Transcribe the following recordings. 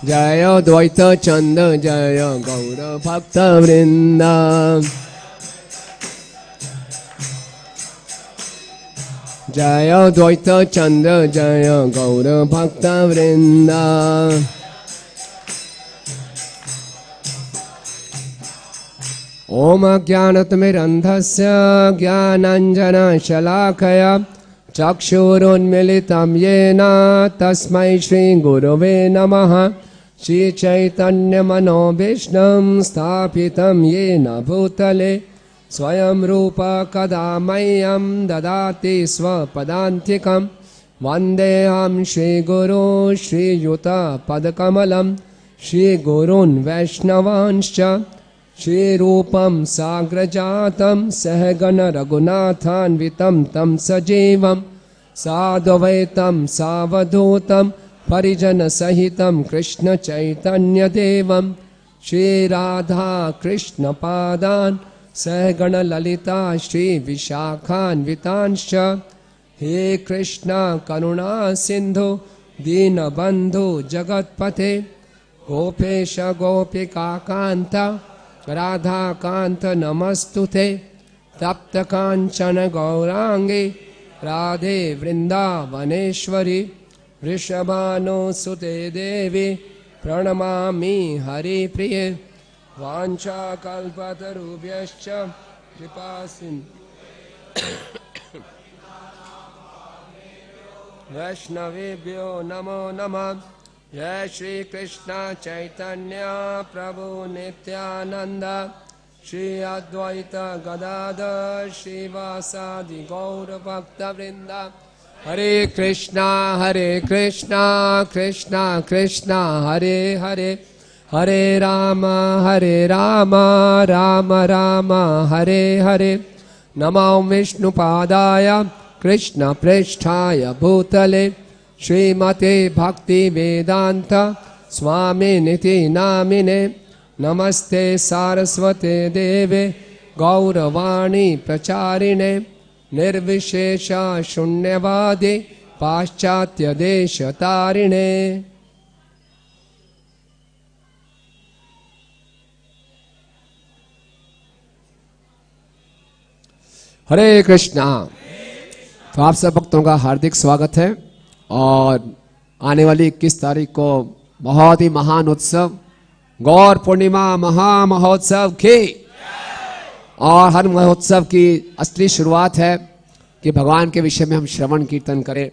जय द्वैत चंद जय गौर भक्त वृंद। जय द्वैत चंद जय गौर भक्त वृंद। ओम ज्ञानतिमिरन्धस्य ज्ञानाञ्जनशलाकया चक्षुरुन्मीलितं येन तस्मै श्रीगुरवे नमः। श्रीचैतन्यमनोभीष्टं स्थापितं येन भूतले स्वयं रूप कदा मह्यं ददाति स्वपदान्तिकं। वन्देऽहं श्रीगुरो श्रीयुतपदकमलं श्रीगुरून् वैष्णवांश्च श्रीरूपं साग्रजातं सहगण रघुनाथान्वितं तं सजीवं साद्वैतं सावधूतं परिजनसहितं कृष्ण चैतन्यदेवं श्रीराधा कृष्णपादान् सहगण ललिता श्रीविशाखान्वितांश्च। हे कृष्ण करुणा सिन्धु दीनबन्धु जगत्पते गोपेश गोपिकान्त राधा कांत नमस्तुते। तप्त कांचन गौरांगी राधे वृंदावनेश्वरी वृषभानुसुते देवी प्रणमामि हरिप्रिये। वाञ्छाकल्पतरुभ्यश्च कृपासिन्धु वैष्णवेभ्यो नमो नमः। जय श्री कृष्ण चैतन्य प्रभु नित्यानंद श्री अद्वैत गदाधर श्रीवासादि गौर भक्त वृंद। हरे कृष्णा कृष्णा कृष्णा हरे हरे हरे राम राम राम हरे हरे। नमो विष्णुपादाय कृष्ण पृष्ठाय भूतले श्रीमते भक्ति वेदांत स्वामी निति नामिने। नमस्ते सारस्वते देवे गौरवाणी प्रचारिणे निर्विशेष शून्यवादी पाश्चात्य देश तारिणे। हरे कृष्णा। तो आप सब भक्तों का हार्दिक स्वागत है। और आने वाली 21 तारीख को बहुत ही महान उत्सव गौर पूर्णिमा महामहोत्सव की। और हर महोत्सव की असली शुरुआत है कि भगवान के विषय में हम श्रवण कीर्तन करें।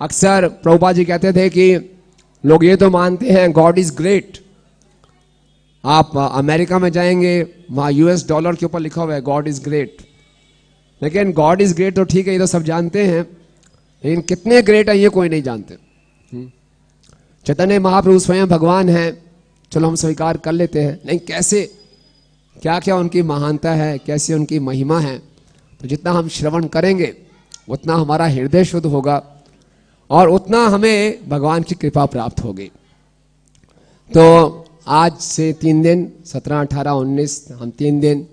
अक्सर प्रभुपाद जी कहते थे कि लोग ये तो मानते हैं गॉड इज ग्रेट। आप अमेरिका में जाएंगे वहाँ US डॉलर के ऊपर लिखा हुआ है गॉड इज ग्रेट। लेकिन गॉड इज ग्रेट तो ठीक है, ये तो सब जानते हैं, लेकिन कितने ग्रेट है ये कोई नहीं जानते। चैतन्य महाप्रभु स्वयं भगवान हैं, चलो हम स्वीकार कर लेते हैं, लेकिन कैसे, क्या क्या उनकी महानता है, कैसे उनकी महिमा है। तो जितना हम श्रवण करेंगे उतना हमारा हृदय शुद्ध होगा और उतना हमें भगवान की कृपा प्राप्त होगी। तो आज से 3 दिन 17, 18, 19 हम 3 दिन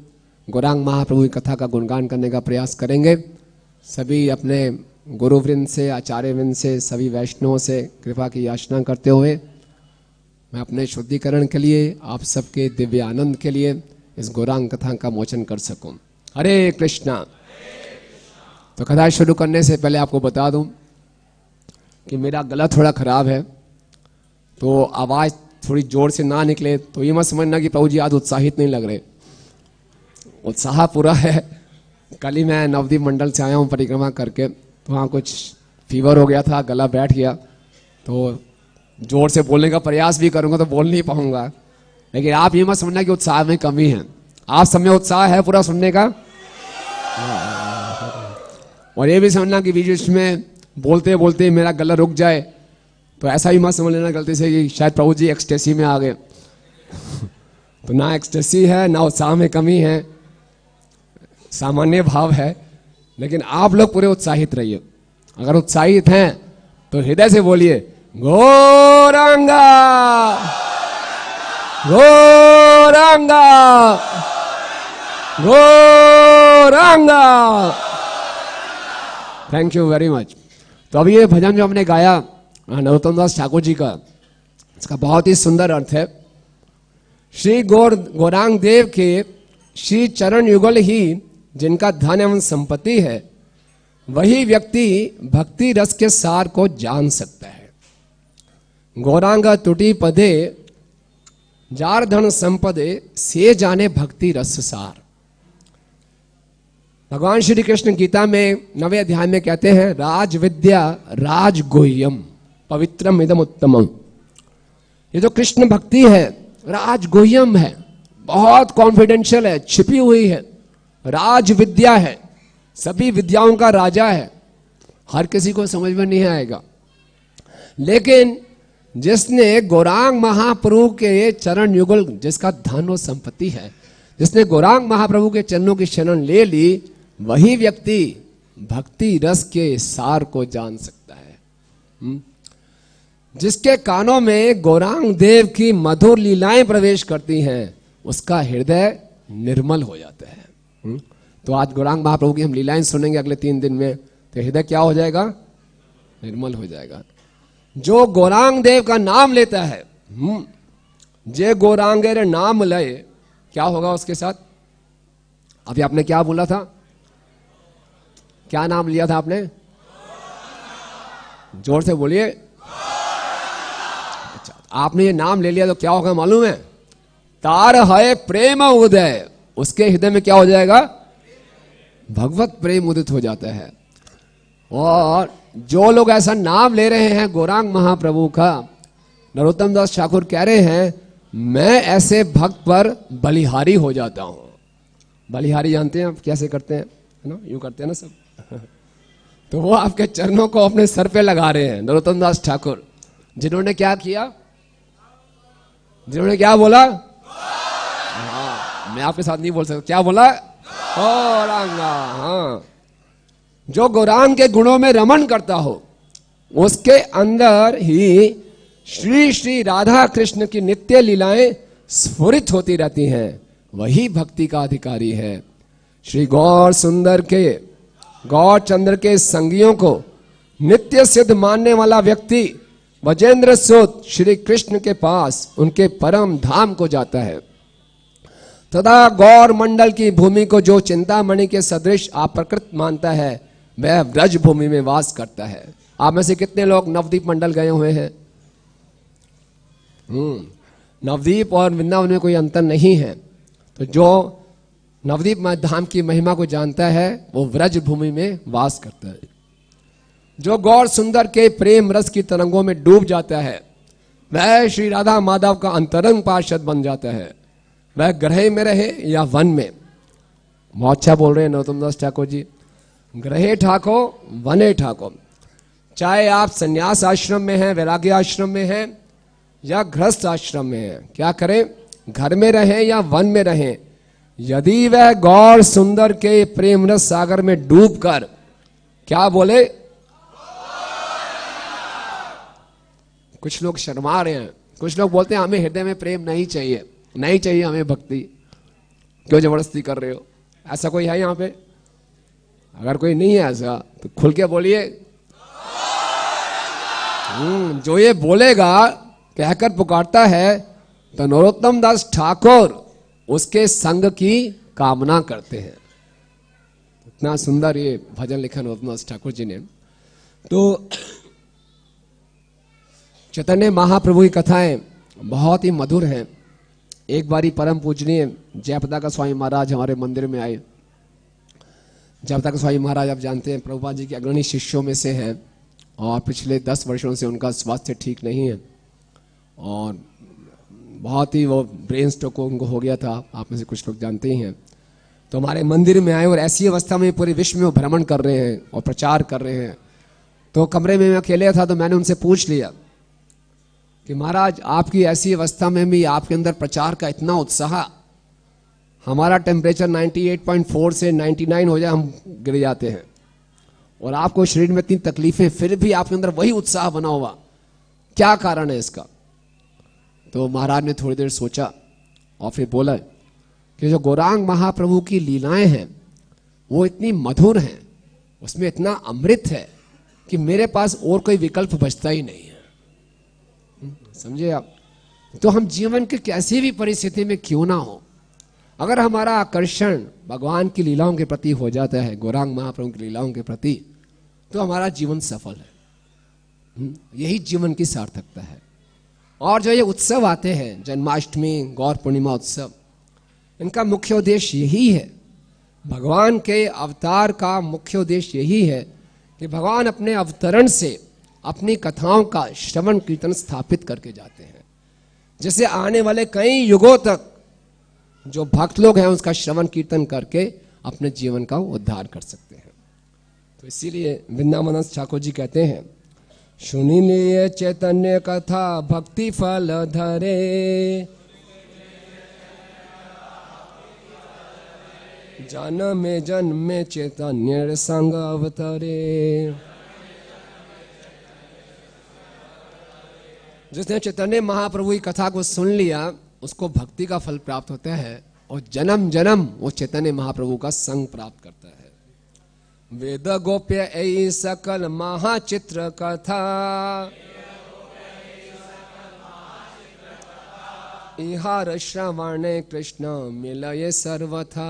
गौरांग महाप्रभु की कथा का गुणगान करने का प्रयास करेंगे। सभी अपने गुरुवृंद से, आचार्यवृंद से, सभी वैष्णवों से कृपा की याचना करते हुए मैं अपने शुद्धिकरण के लिए, आप सबके दिव्य आनंद के लिए इस गौरांग कथा का मोचन कर सकूं। हरे कृष्णा। तो कथा शुरू करने से पहले आपको बता दूं कि मेरा गला थोड़ा खराब है, तो आवाज़ थोड़ी जोर से ना निकले तो ये मत समझना कि प्रभु जी आज उत्साहित नहीं लग रहे। उत्साह पूरा है। कल ही मैं नवदीप मंडल से आया हूँ परिक्रमा करके, तो वहाँ कुछ फीवर हो गया था, गला बैठ गया, तो जोर से बोलने का प्रयास भी करूँगा तो बोल नहीं पाऊँगा। लेकिन आप ये मत समझना कि उत्साह में कमी है, आप सब में उत्साह है पूरा सुनने का। और ये भी समझना कि बीच में बोलते बोलते मेरा गला रुक जाए तो ऐसा ही मत समझ लेना गलती से कि शायद प्रभु जी एक्सटेसी में आ गए। तो ना एक्सटेसी है ना उत्साह में कमी है, सामान्य भाव है। लेकिन आप लोग पूरे उत्साहित रहिए। अगर उत्साहित हैं तो हृदय से बोलिए Gauranga Gauranga Gauranga. Thank you very much. तो अब ये भजन जो हमने गाया नरोत्तम दास ठाकुर जी का, इसका बहुत ही सुंदर अर्थ है। श्री गौरांग देव के श्री चरण युगल ही जिनका धन एवं संपत्ति है, वही व्यक्ति भक्ति रस के सार को जान सकता है। गौरांग तुटी पदे जार धन संपदे से जाने भक्ति रस सार। भगवान श्री कृष्ण गीता में 9वें अध्याय में कहते हैं, राज विद्या राज गुह्यम पवित्रम इदम उत्तमम। ये जो कृष्ण भक्ति है राज गुह्यम है, बहुत कॉन्फिडेंशियल है, छिपी हुई है। राज विद्या है, सभी विद्याओं का राजा है, हर किसी को समझ में नहीं आएगा। लेकिन जिसने गौरांग महाप्रभु के चरण युगल, जिसका धन और संपत्ति है, जिसने गौरांग महाप्रभु के चरणों की शरण ले ली, वही व्यक्ति भक्ति रस के सार को जान सकता है। जिसके कानों में गौरांग देव की मधुर लीलाएं प्रवेश करती हैं, उसका हृदय निर्मल हो जाता है। तो आज गौरांग महाप्रभु की हम लीलाएं सुनेंगे अगले 3 दिन में, तो हृदय क्या हो जाएगा? निर्मल हो जाएगा। जो गौरांग देव का नाम लेता है, जे गौरांगेर नाम लय, क्या होगा उसके साथ? अभी आपने क्या बोला था? क्या नाम लिया था आपने? जोर से बोलिए। अच्छा, आपने ये नाम ले लिया तो क्या होगा मालूम है? तार है प्रेम उदय, उसके हृदय में क्या हो जाएगा? भगवत प्रेम उदित हो जाता है। और जो लोग ऐसा नाम ले रहे हैं गौरांग महाप्रभु का, नरोत्तम दास ठाकुर कह रहे हैं, मैं ऐसे भक्त पर बलिहारी हो जाता हूं। बलिहारी जानते हैं आप कैसे करते हैं? है ना, यूं करते हैं ना सब। तो वो आपके चरणों को अपने सर पे लगा रहे हैं नरोत्तम दास ठाकुर, जिन्होंने क्या किया? जिन्होंने क्या बोला? हाँ, मैं आपके साथ नहीं बोल सकता। क्या बोला? गौरांगा। हाँ, जो गौरांग के गुणों में रमण करता हो, उसके अंदर ही श्री श्री राधा कृष्ण की नित्य लीलाएं स्फुरित होती रहती हैं, वही भक्ति का अधिकारी है। श्री गौर सुंदर के, गौर चंद्र के संगियों को नित्य सिद्ध मानने वाला व्यक्ति वजेंद्र सूत श्री कृष्ण के पास उनके परम धाम को जाता है। तथा गौर मंडल की भूमि को जो चिंतामणि के सदृश अप्रकृत मानता है, वह ब्रज भूमि में वास करता है। आप में से कितने लोग नवदीप मंडल गए हुए हैं? नवदीप और वृंदावन में कोई अंतर नहीं है। तो जो नवदीप धाम की महिमा को जानता है, वो ब्रज भूमि में वास करता है। जो गौर सुंदर के प्रेम रस की तरंगों में डूब जाता है, वह श्री राधा माधव का अंतरंग पार्षद बन जाता है। वह ग्रह में रहे या वन में। बहुत अच्छा बोल रहे हैं नरोत्तम दास ठाकुर जी। ग्रहे ठाको वने ठाको। चाहे आप संन्यास आश्रम में हैं, वैराग्य आश्रम में हैं, या गृहस्थ आश्रम में हैं, क्या करें? घर में रहें या वन में रहें, यदि वह गौर सुंदर के प्रेम रस सागर में डूबकर क्या बोले? कुछ लोग शर्मा रहे हैं, कुछ लोग बोलते हैं हमें हृदय में प्रेम नहीं चाहिए, नहीं चाहिए हमें भक्ति, क्यों जबरदस्ती कर रहे हो? ऐसा कोई है यहाँ पे? अगर कोई नहीं है ऐसा तो खुल के बोलिए। जो ये बोलेगा, कहकर पुकारता है, तो नरोत्तम दास ठाकुर उसके संग की कामना करते हैं। इतना सुंदर ये भजन लिखा नरोत्तम दास ठाकुर जी ने। तो चैतन्य महाप्रभु की कथाएं बहुत ही मधुर हैं। एक बारी परम पूजनीय जयप्रदा स्वामी महाराज हमारे मंदिर में आए। जयप्रदा स्वामी महाराज आप जानते हैं प्रभुपाद जी के अग्रणी शिष्यों में से हैं, और पिछले 10 वर्षों से उनका स्वास्थ्य ठीक नहीं है, और बहुत ही वो ब्रेन स्ट्रोक उनको हो गया था, आप में से कुछ लोग जानते ही हैं। तो हमारे मंदिर में आए, और ऐसी अवस्था में पूरे विश्व में वो भ्रमण कर रहे हैं और प्रचार कर रहे हैं। तो कमरे में मैं अकेले था, तो मैंने उनसे पूछ लिया कि महाराज, आपकी ऐसी अवस्था में भी आपके अंदर प्रचार का इतना उत्साह, हमारा टेम्परेचर 98.4 से 99 हो जाए हम गिर जाते हैं, और आपको शरीर में इतनी तकलीफें, फिर भी आपके अंदर वही उत्साह बना हुआ, क्या कारण है इसका? तो महाराज ने थोड़ी देर सोचा और फिर बोला कि जो गौरांग महाप्रभु की लीलाएं हैं वो इतनी मधुर हैं, उसमें इतना अमृत है कि मेरे पास और कोई विकल्प बचता ही नहीं है। समझे आप? तो हम जीवन के कैसी भी परिस्थिति में क्यों ना हो, अगर हमारा आकर्षण भगवान की लीलाओं के प्रति हो जाता है, गौरांग महाप्रभु की लीलाओं के प्रति, तो हमारा जीवन सफल है। यही जीवन की सार्थकता है। और जो ये उत्सव आते हैं, जन्माष्टमी, गौर पूर्णिमा उत्सव, इनका मुख्य उद्देश्य यही है, भगवान के अवतार का मुख्य उद्देश्य यही है कि भगवान अपने अवतरण से अपनी कथाओं का श्रवण कीर्तन स्थापित करके जाते हैं, जिससे आने वाले कई युगों तक जो भक्त लोग हैं उसका श्रवण कीर्तन करके अपने जीवन का उद्धार कर सकते हैं। तो इसीलिए वृंदावनदास ठाकुर जी कहते हैं, सुनी लिए चैतन्य कथा भक्ति फल धरे, जन्मे जन्मे चैतन्य संग अवतरे। जिसने चैतन्य महाप्रभु की कथा को सुन लिया उसको भक्ति का फल प्राप्त होता है और जन्म जन्म वो चैतन्य महाप्रभु का संग प्राप्त करता है। वेद गोप्य ऐ सकल महाचित्र कथा, इहार श्रवणे कृष्ण मिलये सर्वथा।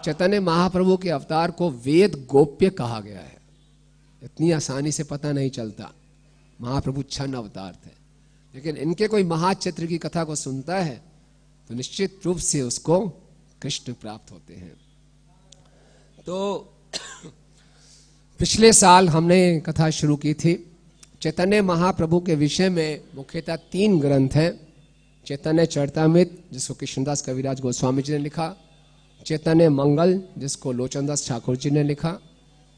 चैतन्य महाप्रभु के अवतार को वेद गोप्य कहा गया है। इतनी आसानी से पता नहीं चलता, महाप्रभु क्षण अवतार थे, लेकिन इनके कोई महाचित्र की कथा को सुनता है तो निश्चित रूप से उसको कृष्ण प्राप्त होते हैं। तो पिछले साल हमने कथा शुरू की थी। चैतन्य महाप्रभु के विषय में मुख्यतः 3 ग्रंथ हैं। चैतन्य चरितामृत, जिसको कृष्णदास कविराज गोस्वामी जी ने लिखा, चैतन्य मंगल, जिसको लोचनदास ठाकुर जी ने लिखा,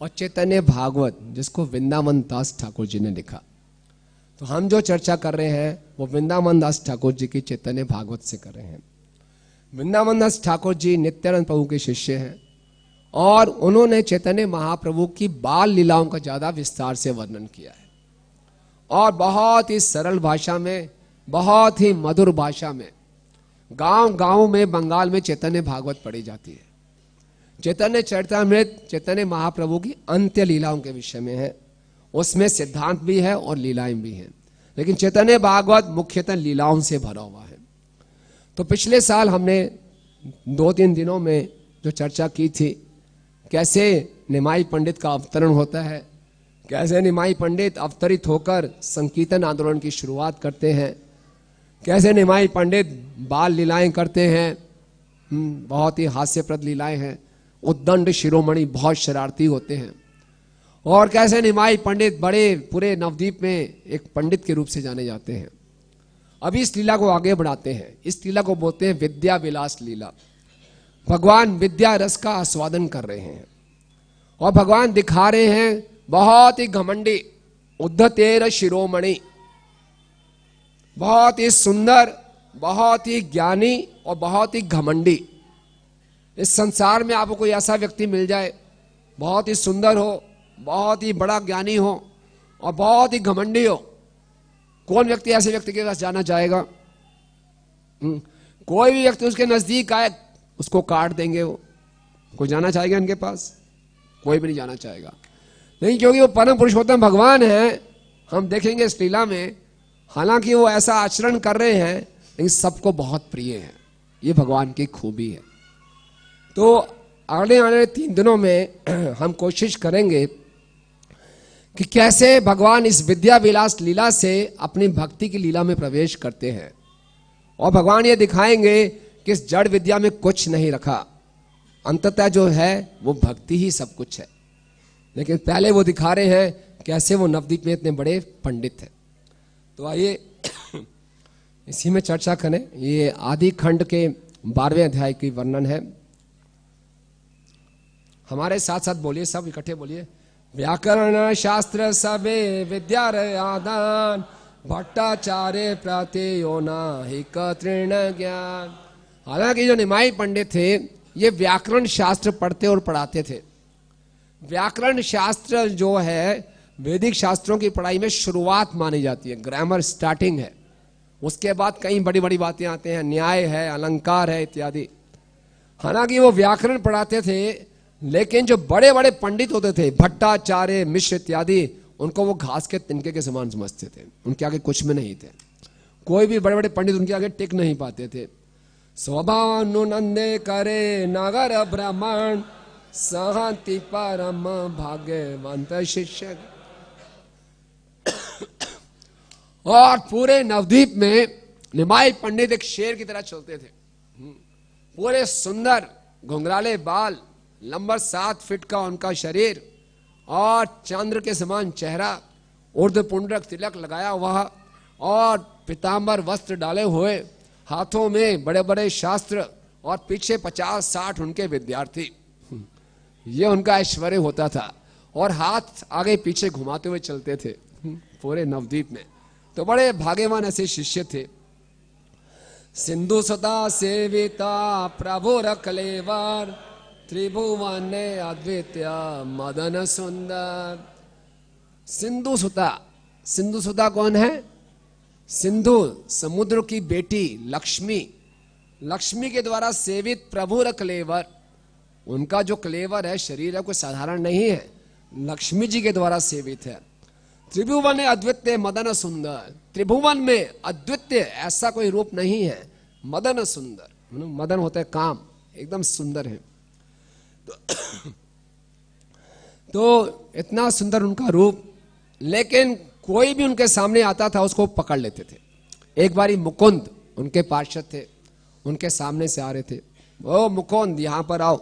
और चैतन्य भागवत, जिसको वृंदावन दास ठाकुर जी ने लिखा। तो हम जो चर्चा कर रहे हैं वो वृंदावन दास ठाकुर जी की चैतन्य भागवत से कर रहे हैं। वृंदावन दास ठाकुर जी नित्यानंद प्रभु के शिष्य हैं और उन्होंने चैतन्य महाप्रभु की बाल लीलाओं का ज्यादा विस्तार से वर्णन किया है और बहुत ही सरल भाषा में, बहुत ही मधुर भाषा में, गांव गांव में बंगाल में चैतन्य भागवत पढ़ी जाती है। चैतन्य चरितामृत चैतन्य महाप्रभु की अंत्य लीलाओं के विषय में है, उसमें सिद्धांत भी है और लीलाएं भी हैं, लेकिन चैतन्य भागवत मुख्यतः लीलाओं से भरा हुआ है। तो पिछले साल हमने 2-3 दिनों में जो चर्चा की थी, कैसे निमाई पंडित का अवतरण होता है, कैसे निमाई पंडित अवतरित होकर संकीर्तन आंदोलन की शुरुआत करते हैं, कैसे निमाई पंडित बाल लीलाएं करते हैं, बहुत ही हास्यप्रद लीलाएं हैं, उद्दंड शिरोमणि बहुत शरारती होते हैं, और कैसे निमाई पंडित बड़े पूरे नवद्वीप में एक पंडित के रूप से जाने जाते हैं। अभी इस लीला को आगे बढ़ाते हैं। इस लीला को बोलते हैं विद्या विलास लीला। भगवान विद्या रस का आस्वादन कर रहे हैं और भगवान दिखा रहे हैं बहुत ही घमंडी, उद्धतेर शिरोमणि, बहुत ही सुंदर, बहुत ही ज्ञानी और बहुत ही घमंडी। इस संसार में आपको कोई ऐसा व्यक्ति मिल जाए, बहुत ही सुंदर हो, बहुत ही बड़ा ज्ञानी हो और बहुत ही घमंडी हो, कौन व्यक्ति ऐसे व्यक्ति के पास जाना चाहेगा? कोई भी व्यक्ति उसके नजदीक आए उसको काट देंगे। वो कोई जाना चाहेगा इनके पास? कोई भी नहीं जाना चाहेगा। नहीं, क्योंकि वो परम पुरुषोत्तम भगवान है। हम देखेंगे इस लीला में, हालांकि वो ऐसा आचरण कर रहे हैं लेकिन सबको बहुत प्रिय है। ये भगवान की खूबी है। तो आने वाले 3 दिनों में हम कोशिश करेंगे कि कैसे भगवान इस विद्या विलास लीला से अपनी भक्ति की लीला में प्रवेश करते हैं, और भगवान ये दिखाएंगे कि इस जड़ विद्या में कुछ नहीं रखा, अंततः जो है वो भक्ति ही सब कुछ है। लेकिन पहले वो दिखा रहे हैं कैसे वो नवद्वीप में इतने बड़े पंडित हैं। तो आइए इसी में चर्चा करें। ये आदि खंड के 12वें अध्याय की वर्णन है। हमारे साथ साथ बोलिए, सब इकट्ठे बोलिए। व्याकरण शास्त्र सबे विद्या आदान, भट्टाचार्य प्रत्ययो नाहिक तृण ज्ञान। हालांकि जो निमाई पंडित थे ये व्याकरण शास्त्र पढ़ते और पढ़ाते थे। व्याकरण शास्त्र जो है वैदिक शास्त्रों की पढ़ाई में शुरुआत मानी जाती है, ग्रामर स्टार्टिंग है। उसके बाद कई बड़ी बड़ी बातें आते हैं, न्याय है, अलंकार है इत्यादि। हालांकि वो व्याकरण पढ़ाते थे, लेकिन जो बड़े बड़े पंडित होते थे, भट्टाचार्य, मिश्र इत्यादि, उनको वो घास के तिनके के समान समझते थे, उनके आगे कुछ में नहीं थे। कोई भी बड़े बड़े पंडित उनके आगे टिक नहीं पाते थे। स्वभानुनंदे करे नागर ब्राह्मण सहंति परम भाग्यवंत शिष्य। और पूरे नवद्वीप में निमाई पंडित एक शेर की तरह चलते थे। पूरे सुंदर घुंघराले बाल, लंबा 7 फीट का उनका शरीर और चंद्र के समान चेहरा, ऊर्ध्व पुंडरक तिलक लगाया हुआ और पीतांबर वस्त्र डाले हुए, हाथों में बड़े बड़े शास्त्र और पीछे 50-60 उनके विद्यार्थी। ये उनका ऐश्वर्य होता था और हाथ आगे पीछे घुमाते हुए चलते थे पूरे नवद्वीप में। तो बड़े भाग्यवान ऐसे शिष्य थे। सिंधु सुता सेविता प्रभु रखलेवर त्रिभुवन अद्वितीय मदन सुंदर। सिंधु सुता, सिंधु सुता कौन है? सिंधु समुद्र की बेटी लक्ष्मी, लक्ष्मी के द्वारा सेवित प्रभु रखलेवर। उनका जो क्लेवर है, शरीर है, कोई साधारण नहीं है, लक्ष्मी जी के द्वारा सेवित है। त्रिभुवन अद्वितीय मदन सुंदर, त्रिभुवन में अद्वितीय ऐसा कोई रूप नहीं है। मदन सुंदर, मदन होता है काम, एकदम सुंदर है। तो इतना सुंदर उनका रूप, लेकिन कोई भी उनके सामने आता था उसको पकड़ लेते थे। एक बारी मुकुंद उनके पार्षद थे, उनके सामने से आ रहे थे। ओ मुकुंद, यहां पर आओ,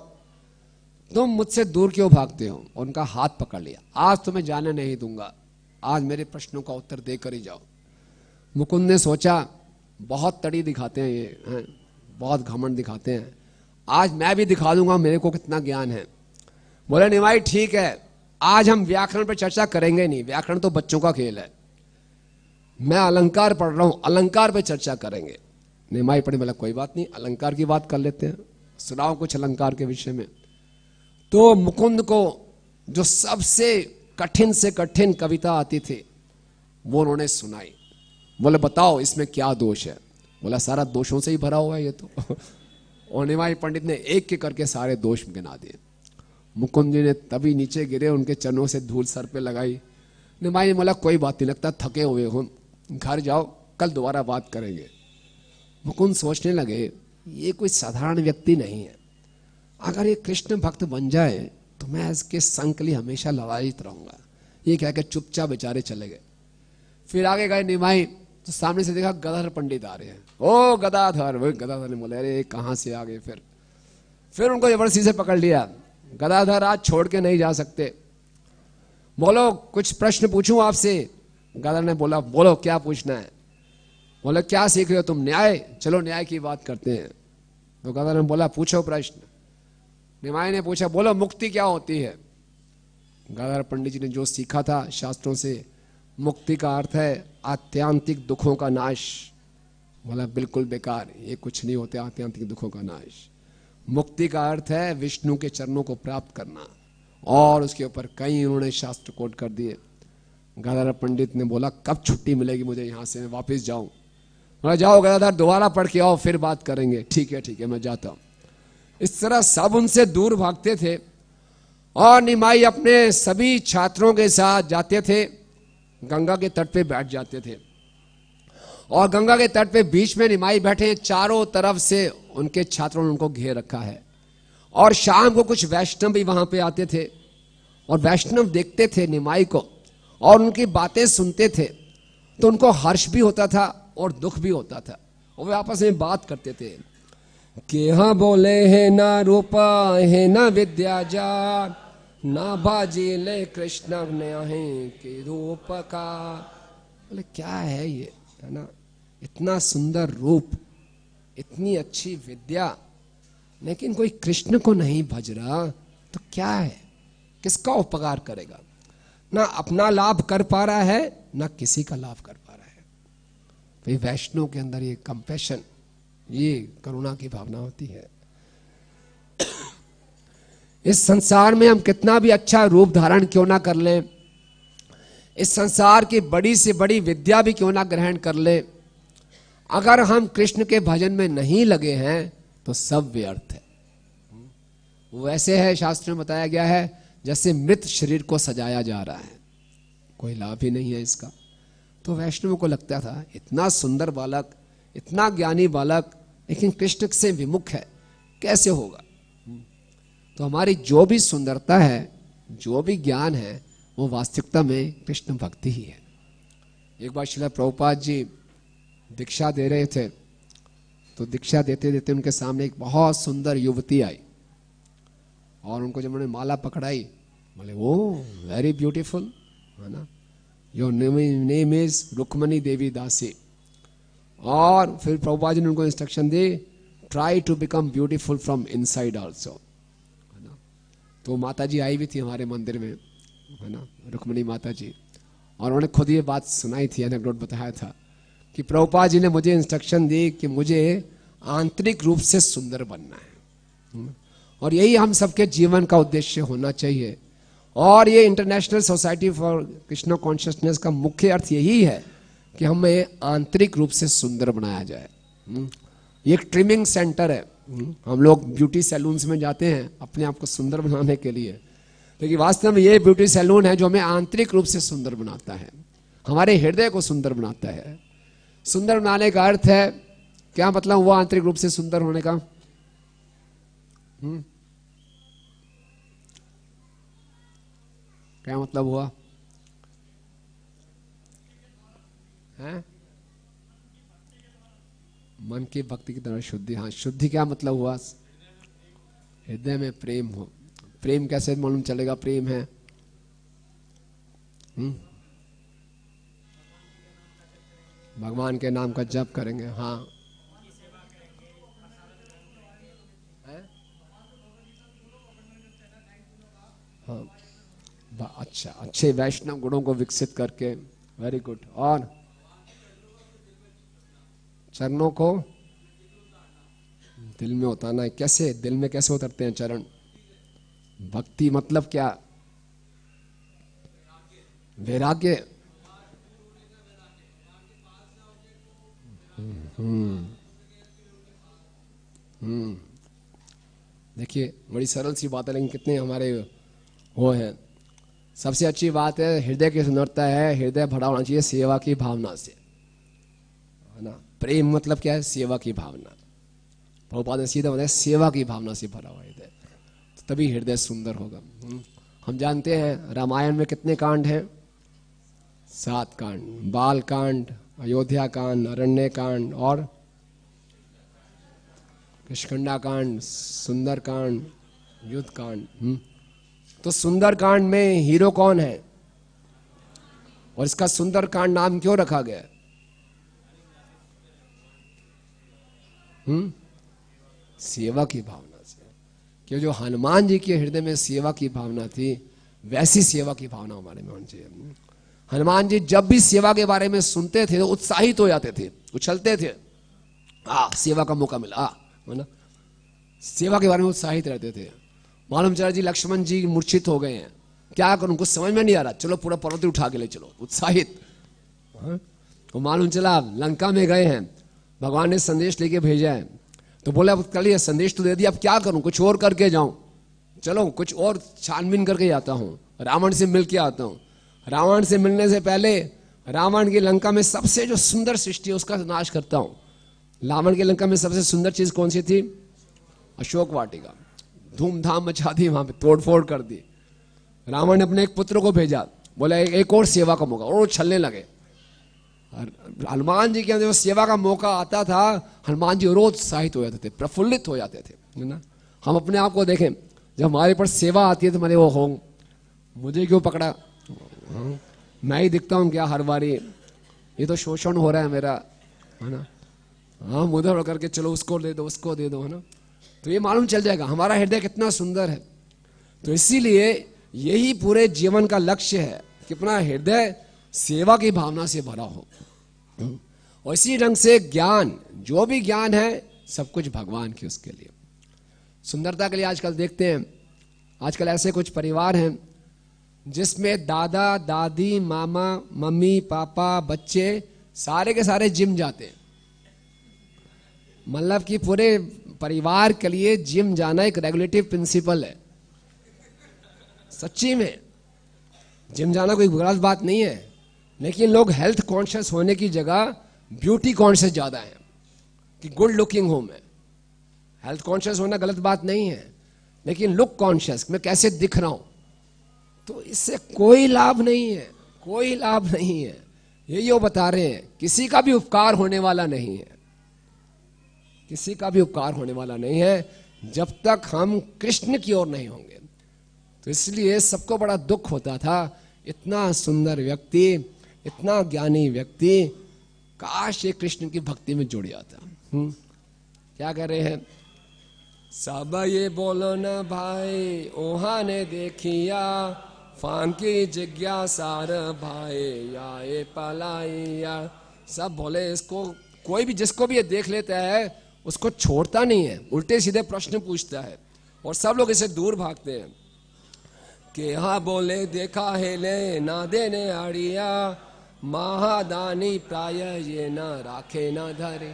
तुम मुझसे दूर क्यों भागते हो? उनका हाथ पकड़ लिया। आज तुम्हें जाने नहीं दूंगा, आज मेरे प्रश्नों का उत्तर देकर ही जाओ। मुकुंद ने सोचा बहुत तड़ी दिखाते हैं ये हैं, बहुत घमंड दिखाते हैं, आज मैं भी दिखा दूंगा मेरे को कितना ज्ञान है। बोले निमाई ठीक है, आज हम व्याकरण पर चर्चा करेंगे नहीं, व्याकरण तो बच्चों का खेल है, मैं अलंकार पढ़ रहा हूं, अलंकार पे चर्चा करेंगे। निमाई पढ़े, बोला कोई बात नहीं, अलंकार की बात कर लेते हैं, सुनाओ कुछ अलंकार के विषय में। तो मुकुंद को जो सबसे कठिन से कठिन कविता आती थी वो उन्होंने सुनाई। बोले बताओ इसमें क्या दोष है? बोला सारा दोषों से ही भरा हुआ है ये तो। और निमाई पंडित ने एक के करके सारे दोष गिना दिए। मुकुंद जी ने तभी नीचे गिरे, उनके चरणों से धूल सर पे लगाई। निमाई ने बोला कोई बात नहीं, लगता थके हुए हो, घर जाओ, कल दोबारा बात करेंगे। मुकुंद सोचने लगे ये कोई साधारण व्यक्ति नहीं है, अगर ये कृष्ण भक्त बन जाए तो मैं इसके संग के लिए हमेशा लड़ाईत रहूंगा। ये कह के चुपचाप बेचारे चले गए। फिर आगे गए निमाई, तो सामने से देखा गदाधर पंडित आ रहे हैं। ओ गदाधर, वो गदाधर ने बोले अरे कहां से आ गए? फिर उनको जबरदस्ती से पकड़ लिया। गदाधर आज छोड़ के नहीं जा सकते, बोलो कुछ प्रश्न पूछूं आपसे? गदाधर ने बोला बोलो क्या पूछना है? बोले क्या सीख रहे हो तुम? न्याय, चलो न्याय की बात करते हैं। तो गदाधर ने बोला पूछो प्रश्न। निमाई ने पूछा बोलो मुक्ति क्या होती है? गदाधर पंडित जी ने जो सीखा था शास्त्रों से, मुक्ति का अर्थ है आत्यांतिक दुखों का नाश। बोला बिल्कुल बेकार, ये कुछ नहीं होते आत्यांतिक दुखों का नाश। मुक्ति का अर्थ है विष्णु के चरणों को प्राप्त करना, और उसके ऊपर कई उन्होंने शास्त्र कोट कर दिए। गदाधर पंडित ने बोला कब छुट्टी मिलेगी मुझे यहाँ से, मैं वापस जाऊं? बोला जाओ गदाधर, दोबारा पढ़ के आओ, फिर बात करेंगे। ठीक है मैं जाता हूं। इस तरह सब उनसे दूर भागते थे और निमाई अपने सभी छात्रों के साथ जाते थे, गंगा के तट पे बैठ जाते थे। और गंगा के तट पे बीच में निमाई बैठे, चारों तरफ से उनके छात्रों ने उनको घेर रखा है। और शाम को कुछ वैष्णव भी वहां पे आते थे और वैष्णव देखते थे निमाई को और उनकी बातें सुनते थे, तो उनको हर्ष भी होता था और दुख भी होता था। और वे आपस में बात करते थे कि हाँ बोले है ना रूपा है ना विद्या जा, ना बाजी ले कृष्ण ने के रूप का। बोले क्या है ये, है ना, इतना सुंदर रूप, इतनी अच्छी विद्या, लेकिन कोई कृष्ण को नहीं भज रहा तो क्या है, किसका उपकार करेगा? ना अपना लाभ कर पा रहा है, ना किसी का लाभ कर पा रहा है। भाई वैष्णव के अंदर ये कंपैशन, ये करुणा की भावना होती है। इस संसार में हम कितना भी अच्छा रूप धारण क्यों ना कर लें, इस संसार की बड़ी से बड़ी विद्या भी क्यों ना ग्रहण कर ले, अगर हम कृष्ण के भजन में नहीं लगे हैं तो सब व्यर्थ है। वो ऐसे है, शास्त्र में बताया गया है, जैसे मृत शरीर को सजाया जा रहा है। कोई लाभ ही नहीं है इसका। तो वैष्णव को लगता था इतना सुंदर बालक, इतना ज्ञानी बालक, लेकिन कृष्ण से विमुख है, कैसे होगा। तो हमारी जो भी सुंदरता है, जो भी ज्ञान है, वो वास्तविकता में कृष्ण भक्ति ही है। एक बार श्रील प्रभुपाद जी दीक्षा दे रहे थे, तो दीक्षा देते देते उनके सामने एक बहुत सुंदर युवती आई और उनको जब उन्होंने माला पकड़ाई, बोले वो वेरी ब्यूटीफुल है ना, your name is Rukmini Devi Dasi. और फिर प्रभुपाद जी ने उनको इंस्ट्रक्शन दी, try to become beautiful from inside also, है ना। तो माता जी आई भी थी हमारे मंदिर में, है ना, रुक्मणी माता जी, और उन्होंने खुद ये बात सुनाई थी, एनेक्डोट बताया था कि प्रभुपाद जी ने मुझे इंस्ट्रक्शन दी कि मुझे आंतरिक रूप से सुंदर बनना है, और यही हम सबके जीवन का उद्देश्य होना चाहिए। और ये international society for Krishna consciousness का मुख्य अर्थ यही है कि हमें आंतरिक रूप से सुंदर बनाया जाए। ये एक ट्रिमिंग सेंटर है। हम लोग ब्यूटी सैलून्स में जाते हैं अपने आप को सुंदर बनाने के लिए, लेकिन वास्तव में ये ब्यूटी सैलून है जो हमें आंतरिक रूप से सुंदर बनाता है, हमारे हृदय को सुंदर बनाता है। सुंदर बनाने का अर्थ है क्या, मतलब हुआ आंतरिक रूप से सुंदर होने का? क्या मतलब हुआ है? मन की भक्ति की तरह शुद्धि। हाँ, शुद्धि क्या मतलब हुआ? हृदय में प्रेम हो। प्रेम कैसे मालूम चलेगा प्रेम है? भगवान के नाम का जप करेंगे। हाँ, हाँ, अच्छा, अच्छे वैष्णव गुणों को विकसित करके, वेरी गुड। और चरणों को दिल में उतारना है। कैसे दिल में कैसे उतरते हैं चरण? भक्ति मतलब क्या? वैराग्य। देखिए बड़ी सरल सी बात है, लेकिन कितने हमारे वो हैं। सबसे अच्छी बात है हृदय की सुंदरता है, हृदय भरा होना चाहिए सेवा की भावना से, है ना। प्रेम मतलब क्या है? सेवा की भावना। प्रभुपाद ने सीधा बताया सेवा की भावना से भरा हुआ हृदय, तो तभी हृदय सुंदर होगा। हम जानते हैं रामायण में कितने कांड हैं? 7 कांड। बाल कांड, अयोध्या कांड, अरण्य कांड और किष्किंधा कांड, सुंदर कांड, युद्ध कांड। तो सुंदर कांड में हीरो कौन है और इसका सुंदर कांड नाम क्यों रखा गया? सेवा की भावना से। कि जो हनुमान जी के हृदय में सेवा की भावना थी, वैसी सेवा की भावना हमारे में होनी चाहिए। हनुमान जी जब भी सेवा के बारे में सुनते थे तो उत्साहित हो जाते थे, उछलते थे, सेवा का मौका मिला, है ना। सेवा के बारे में उत्साहित रहते थे। मालूम चला जी लक्ष्मण जी मूर्छित हो गए हैं, क्या करूं, कुछ समझ में नहीं आ रहा, चलो पूरा पर्वत उठा के ले चलो, उत्साहित। तो मालूम चला लंका में गए हैं, भगवान ने संदेश लेके भेजा है, तो बोले अब कल ये संदेश तो दे दिया, अब क्या करूं, कुछ और करके जाऊं, चलो कुछ और छानबीन करके आता हूं, रावण से मिल के आता हूं। रावण से मिलने से पहले रावण की लंका में सबसे जो सुंदर सृष्टि है उसका नाश करता हूं। रावण की लंका में सबसे सुंदर चीज कौन सी थी? अशोक वाटिका। धूमधाम मचा दी, वहां पे तोड़फोड़ कर दी। रावण ने अपने एक पुत्र को भेजा, बोला एक और सेवा का मौका, और छलने लगे। हनुमान जी के अंदर जो सेवा का मौका आता था, हनुमान जी रोज उत्साहित हो जाते थे, प्रफुल्लित हो जाते थे, है ना। हम अपने आप को देखें, जब हमारे पर सेवा आती है तो मैंने वो हो, मुझे क्यों पकड़ा, मैं ही दिखता हूं क्या हर बारी, ये तो शोषण हो रहा है मेरा, है ना। हाँ, उधर करके चलो उसको दे दो, उसको दे दो, है ना। तो ये मालूम चल जाएगा हमारा हृदय कितना सुंदर है। तो इसीलिए यही पूरे जीवन का लक्ष्य है कि अपना हृदय सेवा की भावना से भरा हो। और इसी ढंग से ज्ञान, जो भी ज्ञान है सब कुछ भगवान की, उसके लिए। सुंदरता के लिए आजकल देखते हैं, आजकल ऐसे कुछ परिवार हैं जिसमें दादा दादी, मामा मम्मी पापा बच्चे सारे के सारे जिम जाते हैं। मतलब कि पूरे परिवार के लिए जिम जाना एक रेगुलेटिव प्रिंसिपल है, सच्ची में। जिम जाना कोई गलत बात नहीं है, लेकिन लोग हेल्थ कॉन्शियस होने की जगह ब्यूटी कॉन्शियस ज्यादा है कि गुड लुकिंग हूं मैं। हेल्थ कॉन्शियस होना गलत बात नहीं है, लेकिन लुक कॉन्शियस, मैं कैसे दिख रहा हूं, तो इससे कोई लाभ नहीं है, कोई लाभ नहीं है। यही वो बता रहे हैं, किसी का भी उपकार होने वाला नहीं है, किसी का भी उपकार होने वाला नहीं है जब तक हम कृष्ण की ओर नहीं होंगे। तो इसलिए सबको बड़ा दुख होता था, इतना सुंदर व्यक्ति, इतना ज्ञानी व्यक्ति, काश ये कृष्ण की भक्ति में जुड़ जाता। क्या कह रहे हैं? सब ये बोलो न भाई ओहा ने देखिया, फांकी जिज्ञासार भाई या ये पलाइया। सब बोले इसको, कोई भी जिसको भी ये देख लेता है उसको छोड़ता नहीं है, उल्टे सीधे प्रश्न पूछता है, और सब लोग इसे दूर भागते हैं कि हाँ बोले देखा है ले ना देने आड़िया, महादानी प्राय ये न राखे न धरे।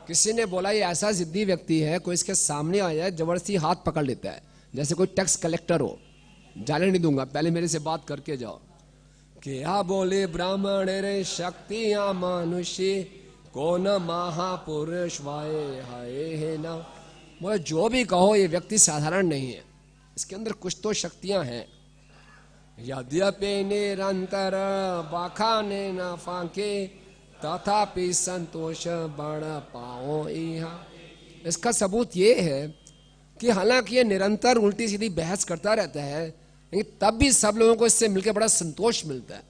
किसी ने बोला ये ऐसा जिद्दी व्यक्ति है, कोई इसके सामने आ जाए जबरदस्ती हाथ पकड़ लेता है, जैसे कोई टैक्स कलेक्टर हो, जाने नहीं दूंगा, पहले मेरे से बात करके जाओ। क्या बोले ब्राह्मण रे शक्तियां मनुष्य, कौन महापुरुष वाये हाय है ना। बोले जो भी कहो ये व्यक्ति साधारण नहीं है, इसके अंदर कुछ तो शक्तियां हैं। यद्यपि निरंतर बाखाने न फांके, तथापि संतोष बढ़ पाओ यहाँ। इसका सबूत ये है कि हालांकि ये निरंतर उल्टी सीधी बहस करता रहता है, लेकिन तब भी सब लोगों को इससे मिलकर बड़ा संतोष मिलता है।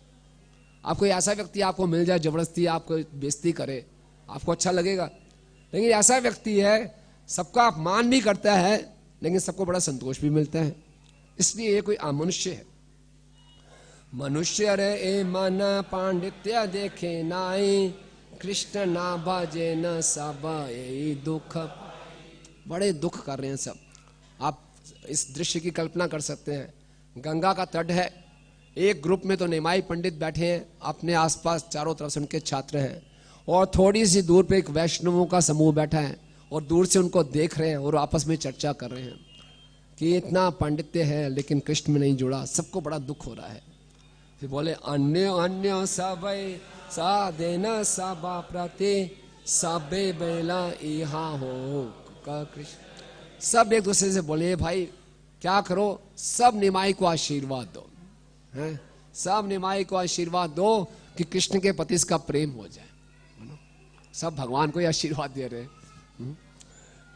आपको ऐसा व्यक्ति आपको मिल जाए जबरदस्ती आपको बेइज्जती करे, आपको अच्छा लगेगा, लेकिन ऐसा व्यक्ति है सबका अपमान भी करता है, लेकिन सबको बड़ा संतोष भी मिलता है। इसलिए ये कोई अमनुष्य है। मनुष्य रे ए मन पांडित्य देखे नाई, कृष्ण ना भजे न सब यही दुख। बड़े दुख कर रहे हैं सब। आप इस दृश्य की कल्पना कर सकते हैं, गंगा का तट है, एक ग्रुप में तो निमाई पंडित बैठे हैं, अपने आसपास चारों तरफ से उनके छात्र हैं, और थोड़ी सी दूर पे एक वैष्णवों का समूह बैठा है, और दूर से उनको देख रहे हैं और आपस में चर्चा कर रहे हैं कि इतना पांडित्य है लेकिन कृष्ण में नहीं जुड़ा। सबको बड़ा दुख हो रहा है। फिर बोले अन्य अन्य सब साधेन सबा प्रति, सबे बेला इहा हो का कृष्ण। सब एक दूसरे से बोले भाई क्या करो, सब निमाई को आशीर्वाद दो, हैं? सब निमाई को आशीर्वाद दो कि कृष्ण के प्रति इसका प्रेम हो जाए। सब भगवान को ही आशीर्वाद दे रहे हैं।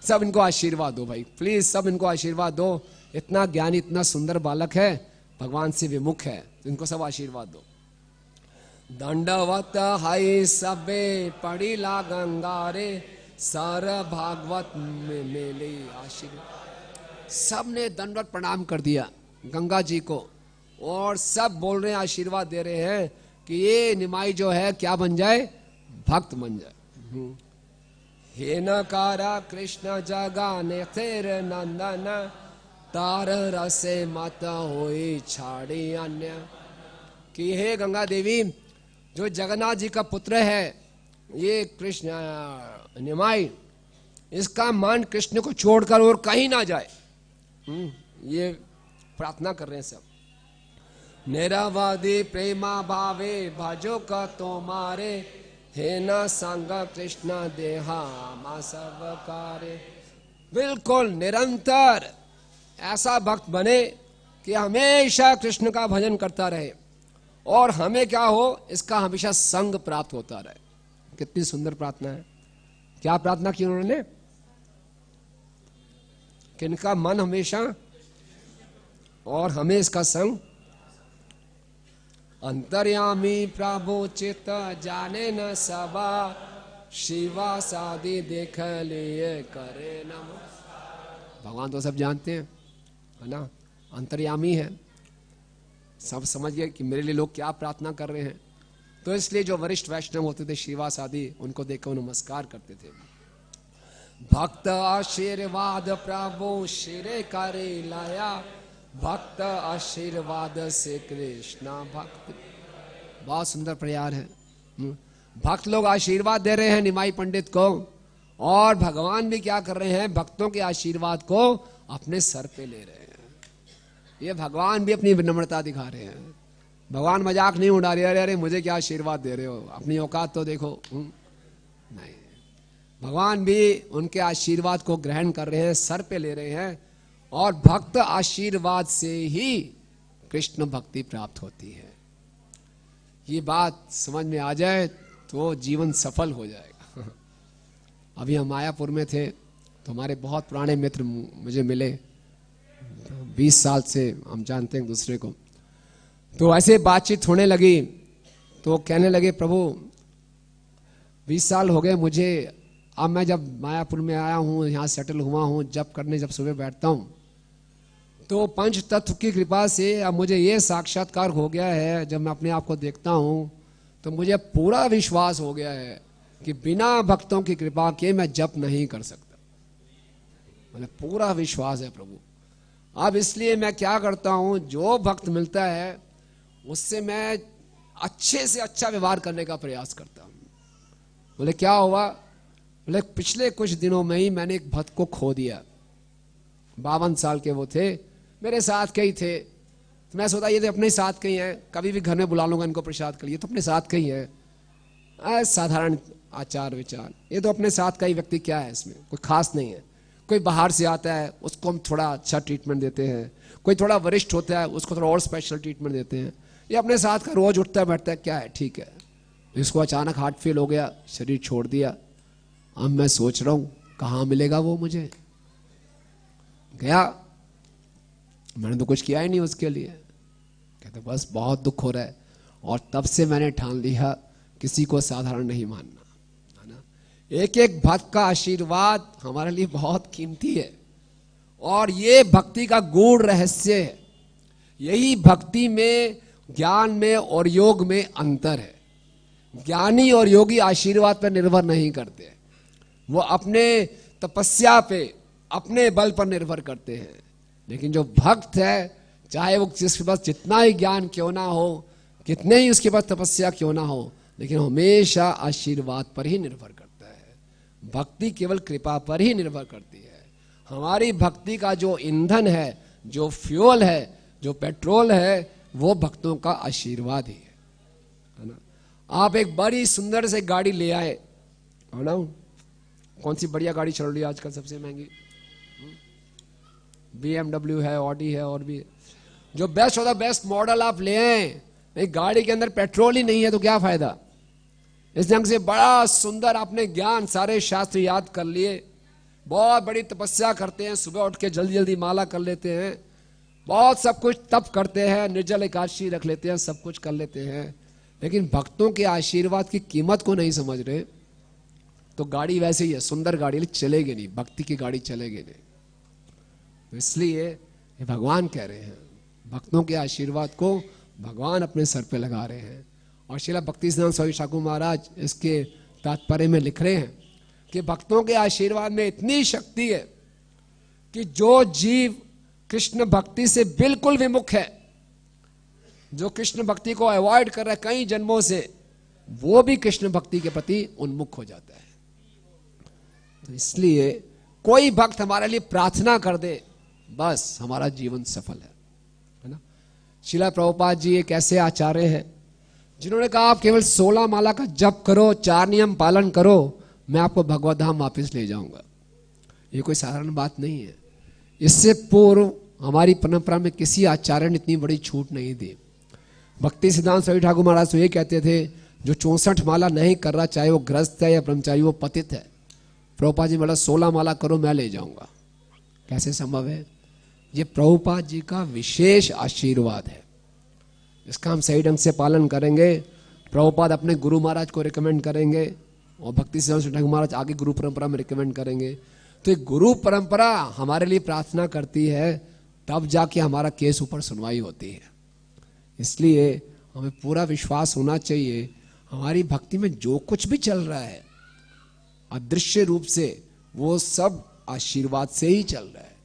सब इनको आशीर्वाद दो भाई, प्लीज सब इनको आशीर्वाद दो। इतना ज्ञानी, इतना सुंदर बालक है, भगवान से विमुख है, तो इनको सब आशीर्वाद दो। दंडवत हाय सबे पड़ी ला गंगारे, सार भागवत में मेले आशीर्वाद। सब ने दंडवत प्रणाम कर दिया गंगा जी को, और सब बोल रहे हैं, आशीर्वाद दे रहे हैं कि ये निमाई जो है क्या बन जाए, भक्त बन जाए। हे नकारा कृष्ण जगाने तेर नंदन, तार रसे मत होई छाड़ी अन्य। कि हे गंगा देवी, जो जगन्नाथ जी का पुत्र है ये कृष्ण निमाई, इसका मन कृष्ण को छोड़कर और कहीं ना जाए, ये प्रार्थना कर रहे हैं सब। निरवधि प्रेमा भावे भजो का तो मारे, हे न संग कृष्ण देहा मा सब कारे। बिल्कुल निरंतर ऐसा भक्त बने कि हमेशा कृष्ण का भजन करता रहे, और हमें क्या हो, इसका हमेशा संग प्राप्त होता रहे। कितनी सुंदर प्रार्थना है। क्या प्रार्थना की उन्होंने? कि इनका मन हमेशा और हमें इसका संग। अंतर्यामी प्रभु चित जाने न सबा, शिवा शादी देख लिए करे नमः। भगवान तो सब जानते हैं, है ना, अंतर्यामी है, सब समझ गए कि मेरे लिए लोग क्या प्रार्थना कर रहे हैं। तो इसलिए जो वरिष्ठ वैष्णव होते थे श्रीवास आदि, उनको देखकर नमस्कार करते थे। भक्त आशीर्वाद प्रभु शिरे करे लाया, भक्त आशीर्वाद से कृष्णा भक्त। बहुत सुंदर प्रयार है। भक्त लोग आशीर्वाद दे रहे हैं निमाई पंडित को, और भगवान भी क्या कर रहे हैं, भक्तों के आशीर्वाद को अपने सर पे ले रहे हैं। ये भगवान भी अपनी विनम्रता दिखा रहे हैं। भगवान मजाक नहीं उड़ा रहे, अरे अरे मुझे क्या आशीर्वाद दे रहे हो, अपनी औकात तो देखो। नहीं, भगवान भी उनके आशीर्वाद को ग्रहण कर रहे हैं, सर पे ले रहे हैं। और भक्त आशीर्वाद से ही कृष्ण भक्ति प्राप्त होती है। ये बात समझ में आ जाए तो जीवन सफल हो जाएगा। अभी हम मायापुर में थे तो हमारे बहुत पुराने मित्र मुझे मिले, 20 साल से हम जानते हैं दूसरे को। तो ऐसे बातचीत होने लगी तो कहने लगे, प्रभु 20 साल हो गए मुझे, अब मैं जब मायापुर में आया हूँ, यहाँ सेटल हुआ हूँ, जब करने जब सुबह बैठता हूँ तो पंच तत्व की कृपा से अब मुझे ये साक्षात्कार हो गया है। जब मैं अपने आप को देखता हूँ तो मुझे पूरा विश्वास हो गया है कि बिना भक्तों की कृपा के मैं जप नहीं कर सकता। मतलब पूरा विश्वास है प्रभु। अब इसलिए मैं क्या करता हूँ, जो भक्त मिलता है उससे मैं अच्छे से अच्छा व्यवहार करने का प्रयास करता हूँ। बोले क्या हुआ? बोले पिछले कुछ दिनों में ही मैंने एक भक्त को खो दिया। 52 साल के वो थे, मेरे साथ के ही थे। तो मैं सोचा ये तो अपने साथ के ही हैं, कभी भी घर में बुला लूंगा इनको प्रसाद के लिए, तो अपने साथ के ही हैं। साधारण आचार विचार, ये तो अपने साथ का ही व्यक्ति, क्या है इसमें, कोई खास नहीं है। कोई बाहर से आता है उसको हम थोड़ा अच्छा ट्रीटमेंट देते हैं, कोई थोड़ा वरिष्ठ होता है उसको थोड़ा और स्पेशल ट्रीटमेंट देते हैं। ये अपने साथ का रोज उठता है बैठता है, क्या है, ठीक है। इसको अचानक हार्ट फेल हो गया, शरीर छोड़ दिया। अब मैं सोच रहा हूं कहाँ मिलेगा वो मुझे। गया, मैंने तो कुछ किया ही नहीं उसके लिए। कहते बस बहुत दुख हो रहा है। और तब से मैंने ठान लिया किसी को साधारण नहीं मानना, है ना। एक एक भक्त का आशीर्वाद हमारे लिए बहुत कीमती है। और ये भक्ति का गूढ़ रहस्य है। यही भक्ति में, ज्ञान में और योग में अंतर है। ज्ञानी और योगी आशीर्वाद पर निर्भर नहीं करते, वो अपने तपस्या पे, अपने बल पर निर्भर करते हैं। लेकिन जो भक्त है, चाहे वो जिसके पास जितना ही ज्ञान क्यों ना हो, कितने ही उसके पास तपस्या क्यों ना हो, लेकिन हमेशा आशीर्वाद पर ही निर्भर करता है। भक्ति केवल कृपा पर ही निर्भर करती है। हमारी भक्ति का जो ईंधन है, जो फ्यूल है, जो पेट्रोल है, वो भक्तों का आशीर्वाद ही है ना। आप एक बड़ी सुंदर से गाड़ी ले आए, है ना। कौन सी बढ़िया गाड़ी चल रही है आजकल सबसे महंगी? BMW है, ऑडी है, और भी जो बेस्ट होता बेस्ट मॉडल आप ले आए, एक गाड़ी के अंदर पेट्रोल ही नहीं है तो क्या फायदा। इस ढंग से बड़ा सुंदर आपने ज्ञान, सारे शास्त्र याद कर लिए, बहुत बड़ी तपस्या करते हैं, सुबह उठ के जल्दी जल्दी माला कर लेते हैं, बहुत सब कुछ तप करते हैं, निर्जल एकादशी रख लेते हैं, सब कुछ कर लेते हैं, लेकिन भक्तों के आशीर्वाद की कीमत को नहीं समझ रहे तो गाड़ी वैसे ही है, सुंदर गाड़ी चलेगी नहीं, भक्ति की गाड़ी चलेगी नहीं। इसलिए ये भगवान कह रहे हैं, भक्तों के आशीर्वाद को भगवान अपने सर पे लगा रहे हैं। और श्रील भक्तिसिद्धांत स्वामी ठाकुर महाराज इसके तात्पर्य में लिख रहे हैं कि भक्तों के आशीर्वाद में इतनी शक्ति है कि जो जीव कृष्ण भक्ति से बिल्कुल विमुख है, जो कृष्ण भक्ति को अवॉइड कर रहा है कई जन्मों से, वो भी कृष्ण भक्ति के प्रति उन्मुख हो जाता है। तो इसलिए कोई भक्त हमारे लिए प्रार्थना कर दे, बस हमारा जीवन सफल है ना। श्रील प्रभुपाद जी एक ऐसे आचार्य हैं जिन्होंने कहा आप केवल 16 माला का जप करो, 4 नियम पालन करो, मैं आपको भगवत धाम वापिस ले जाऊंगा। ये कोई साधारण बात नहीं है। इससे पूर्व हमारी परंपरा में किसी आचार्य ने इतनी बड़ी छूट नहीं दी। भक्ति सिद्धांत स्वामी ठाकुर महाराज तो ये कहते थे, जो 64 माला नहीं कर रहा, चाहे वो गृहस्थ है या ब्रह्मचारी, वो पतित है। प्रभुपाद जी बोला 16 माला करो, मैं ले जाऊंगा। कैसे संभव है? ये प्रभुपाद जी का विशेष आशीर्वाद है। इसका हम सही ढंग से पालन करेंगे, प्रभुपाद अपने गुरु महाराज को रिकमेंड करेंगे और भक्ति सिद्धांत स्वामी ठाकुर महाराज आगे गुरु परंपरा में रिकमेंड करेंगे। तो एक गुरु परंपरा हमारे लिए प्रार्थना करती है, तब जाके हमारा केस ऊपर सुनवाई होती है। इसलिए हमें पूरा विश्वास होना चाहिए, हमारी भक्ति में जो कुछ भी चल रहा है अदृश्य रूप से, वो सब आशीर्वाद से ही चल रहा है।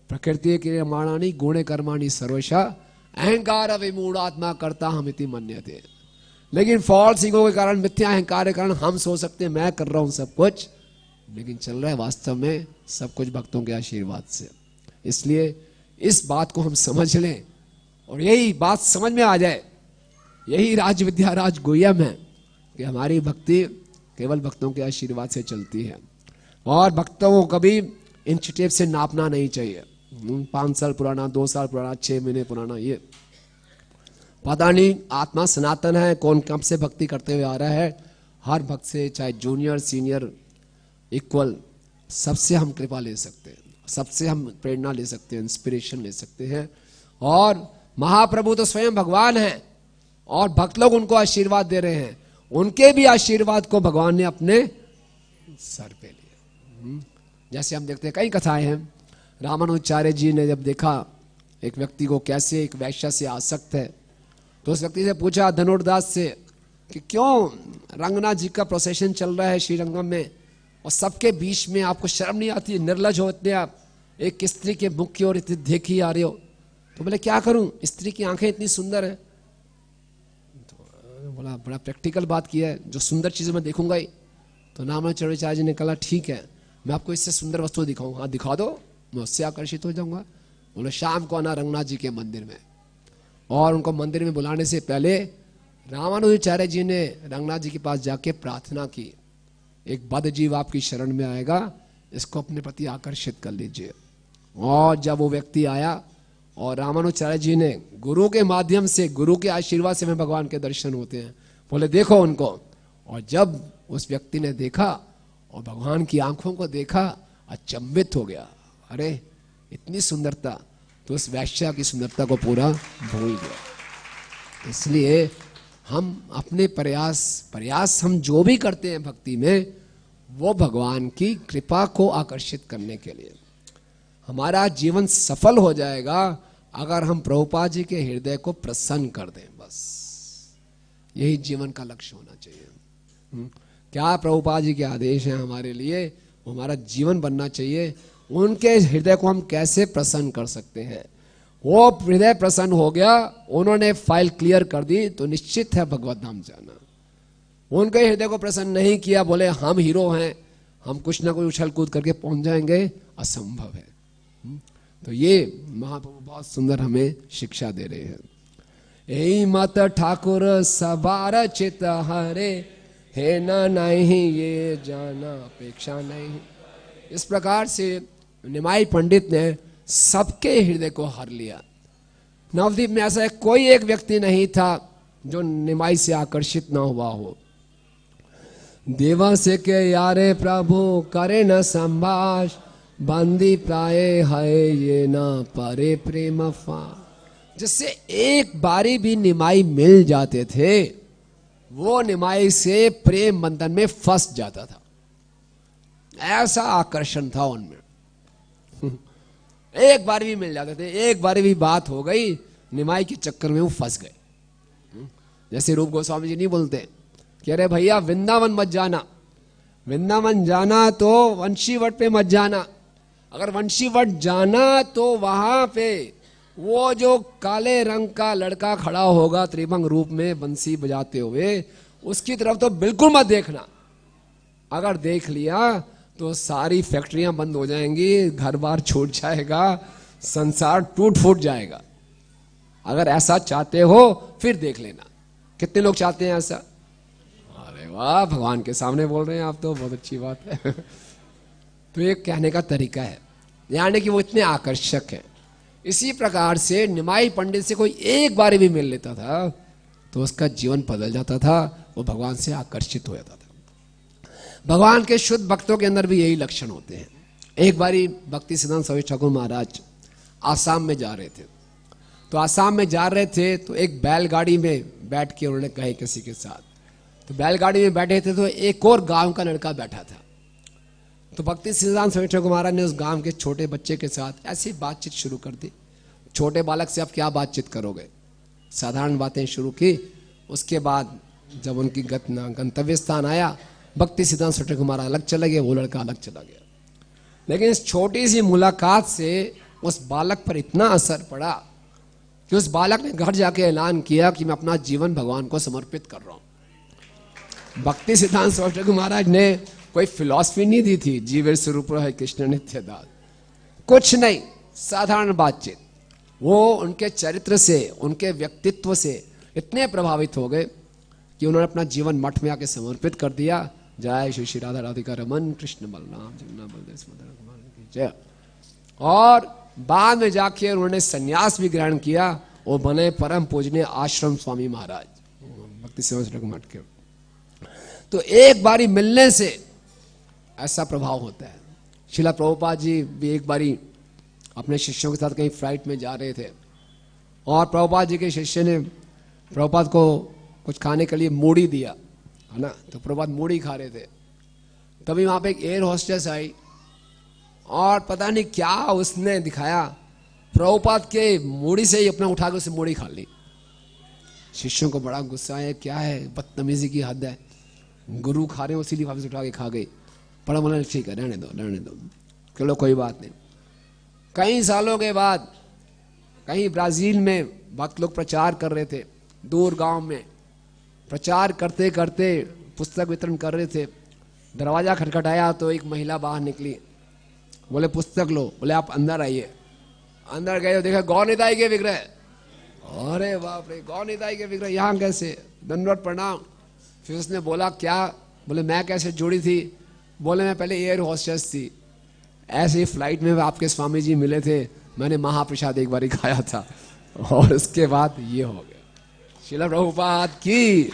प्रकृति क्रियमाणानि गुणे कर्माणि सर्वशा अहंकार विमूढ़ात्मा करता हमिति मन्यते। लेकिन फॉल्स ईगो के कारण, मिथ्या अहंकार के कारण हम सोच सकते हैं मैं कर रहा हूं सब कुछ, लेकिन चल रहा है वास्तव में सब कुछ भक्तों के आशीर्वाद से। इसलिए इस बात को हम समझ लें और यही बात समझ में आ जाए यही राज विद्या राज गुह्यम है कि हमारी भक्ति केवल भक्तों के आशीर्वाद से चलती है और भक्तों को कभी इंच टेप से नापना नहीं चाहिए। 5 साल पुराना, 2 साल पुराना, 6 महीने पुराना, ये पता नहीं। आत्मा सनातन है, कौन कब से भक्ति करते हुए आ रहा है। हर भक्त से, चाहे जूनियर सीनियर इक्वल, सबसे हम कृपा ले सकते हैं, सबसे हम प्रेरणा ले सकते हैं, इंस्पिरेशन ले सकते हैं। और महाप्रभु तो स्वयं भगवान हैं और भक्त लोग उनको आशीर्वाद दे रहे हैं। उनके भी आशीर्वाद को भगवान ने अपने सर पे लिया। जैसे हम देखते हैं कई कथाएं हैं। रामानुजाचार्य जी ने जब देखा एक व्यक्ति को कैसे एक वैश्या से आसक्त है, तो उस व्यक्ति से पूछा धनुर्दास से कि क्यों रंगनाथ जी का प्रोसेशन चल रहा है श्रीरंगम में और सबके बीच में आपको शर्म नहीं आती, निर्लज होते आप, एक स्त्री के मुख की ओर इतनी देखी आ रहे हो। तो बोले क्या करूं, स्त्री की आंखें इतनी सुंदर है। तो बोला बड़ा प्रैक्टिकल बात किया है, जो सुंदर चीजें मैं देखूंगा ही। तो रामानुजाचार्य जी ने कहा ठीक है, मैं आपको इससे सुंदर वस्तु दिखाऊंगा। हाँ दिखा दो, मैं उससे आकर्षित हो जाऊंगा। बोले शाम को आना रंगनाथ जी के मंदिर में। और उनको मंदिर में बुलाने से पहले रामानुजाचार्य जी ने रंगनाथ जी के पास जाके प्रार्थना की, एक बद्ध जीव आपकी शरण में आएगा, इसको अपने प्रति आकर्षित कर लीजिए। और जब वो व्यक्ति आया और रामानुजाचार्य जी ने गुरु के माध्यम से, गुरु के आशीर्वाद से हमें भगवान के दर्शन होते हैं, बोले देखो उनको। और जब उस व्यक्ति ने देखा और भगवान की आंखों को देखा, अचंभित हो गया, अरे इतनी सुंदरता, तो उस वैश्या की सुंदरता को पूरा भूल गया। इसलिए हम अपने प्रयास हम जो भी करते हैं भक्ति में, वो भगवान की कृपा को आकर्षित करने के लिए। हमारा जीवन सफल हो जाएगा अगर हम प्रभुपाद जी के हृदय को प्रसन्न कर दें। बस यही जीवन का लक्ष्य होना चाहिए। क्या प्रभुपाद जी के आदेश हैं हमारे लिए, वो हमारा जीवन बनना चाहिए। उनके हृदय को हम कैसे प्रसन्न कर सकते हैं। वो हृदय प्रसन्न हो गया, उन्होंने फाइल क्लियर कर दी, तो निश्चित है भगवत धाम जाना। उनके हृदय को प्रसन्न नहीं किया, बोले हम हीरो हैं, हम कुछ ना कुछ उछल कूद करके पहुंच जाएंगे, असंभव है। तो ये महाप्रभु बहुत सुंदर हमें शिक्षा दे रहे हैं। यही मत ठाकुर सबार चित हरे, है ना नहीं ये जाना अपेक्षा नहीं। इस प्रकार से निमाई पंडित ने सबके हृदय को हर लिया। नवद्वीप में ऐसा कोई एक व्यक्ति नहीं था जो निमाई से आकर्षित ना हुआ हो। देवा से के यारे प्रभु करे न संभाष, बंदी प्राय है ये ना परे प्रेम फा। जिससे एक बारी भी निमाई मिल जाते थे, वो निमाई से प्रेम बंधन में फंस जाता था। ऐसा आकर्षण था उनमें। एक बार भी मिल जाते थे, एक बार भी बात हो गई, निमाई के चक्कर में वो फंस गए। जैसे रूप गोस्वामी जी नहीं बोलते कि अरे भैया वृंदावन मत जाना, वृंदावन जाना तो वंशीवट पे मत जाना। अगर वंशीवट जाना तो वहां पे वो जो काले रंग का लड़का खड़ा होगा त्रिभंग रूप में बंसी बजाते हुए, उसकी तरफ तो बिल्कुल मत देखना। अगर देख लिया तो सारी फैक्ट्रियां बंद हो जाएंगी, घर बार छूट जाएगा, संसार टूट फूट जाएगा। अगर ऐसा चाहते हो फिर देख लेना। कितने लोग चाहते हैं ऐसा? अरे वाह, भगवान के सामने बोल रहे हैं आप तो, बहुत अच्छी बात है। तो ये कहने का तरीका है, यानी कि वो इतने आकर्षक है। इसी प्रकार से निमाई पंडित से कोई एक बार भी मिल लेता था तो उसका जीवन बदल जाता था, वो भगवान से आकर्षित हो जाता था। भगवान के शुद्ध भक्तों के अंदर भी यही लक्षण होते हैं। एक बारी भक्ति सिद्धांत स्वामी ठाकुर महाराज आसाम में जा रहे थे। तो आसाम में जा रहे थे तो एक बैलगाड़ी में बैठ के उन्होंने कहे किसी के साथ, तो बैलगाड़ी में बैठे थे तो एक और गांव का लड़का बैठा था। तो भक्ति सिद्धांत स्वामी ठाकुर महाराज ने उस गांव के छोटे बच्चे के साथ ऐसी बातचीत शुरू कर दी। छोटे बालक से आप क्या बातचीत करोगे, साधारण बातें शुरू की। उसके बाद जब उनकी गंतव्य स्थान आया, भक्ति सिद्धांत स्वामी ठाकुर महाराज अलग चले गए, वो लड़का अलग चला गया। लेकिन इस छोटी सी मुलाकात से उस बालक पर इतना असर पड़ा कि उस बालक ने घर जाके ऐलान किया कि मैं अपना जीवन भगवान को समर्पित कर रहा हूं। भक्ति सिद्धांत स्वामी ठाकुर महाराज ने कोई फिलॉसफी नहीं दी थी, जीवेर स्वरूप है कृष्ण नित्य दास, कुछ नहीं, साधारण बातचीत। वो उनके चरित्र से, उनके व्यक्तित्व से इतने प्रभावित हो गए कि उन्होंने अपना जीवन मठ में आके समर्पित कर दिया। जय श्री श्री राधा राधिका रमन कृष्ण बलराम जमुना बलदेव सुभद्रा कुमार की जय। और बाद में जाके उन्होंने सन्यास भी ग्रहण किया और बने परम पूजनीय आश्रम स्वामी महाराज भक्ति सेवा मठ के। तो एक बारी मिलने से ऐसा प्रभाव होता है। शिला प्रभुपाद जी भी एक बारी अपने शिष्यों के साथ कहीं फ्लाइट में जा रहे थे और प्रभुपाद जी के शिष्य ने प्रभुपाद को कुछ खाने के लिए मूढ़ी दिया, है ना। तो प्रभुपाद मूढ़ी खा रहे थे, तभी वहां पे एक एयर होस्टेस आई और पता नहीं क्या उसने दिखाया, प्रभुपाद के मूढ़ी से ही अपना उठा के उसे मूढ़ी खा ली। शिष्यों को बड़ा गुस्सा है, क्या है, बदतमीजी की हद है, गुरु खा रहे हो इसीलिए वापस उठा के खा गई। पड़ा बोला ठीक है रहने दो, चलो कोई बात नहीं। कई सालों के बाद कहीं ब्राजील में भक्त लोग प्रचार कर रहे थे, दूर गांव में प्रचार करते करते पुस्तक वितरण कर रहे थे। दरवाजा खटखटाया तो एक महिला बाहर निकली, बोले पुस्तक लो, बोले आप अंदर आइए। अंदर गए, देखा गौ निताई के विग्रह। अरे बाप रे, गौ निताई के विग्रह यहाँ कैसे, दंडवत प्रणाम। फिर उसने बोला क्या, बोले मैं कैसे जुड़ी थी, बोले मैं पहले एयर होस्टेस थी, ऐसे ही फ्लाइट में आपके स्वामी जी मिले थे, मैंने महाप्रसाद एक बार खाया था और उसके बाद ये हो गया। शिला प्रभुपाद की।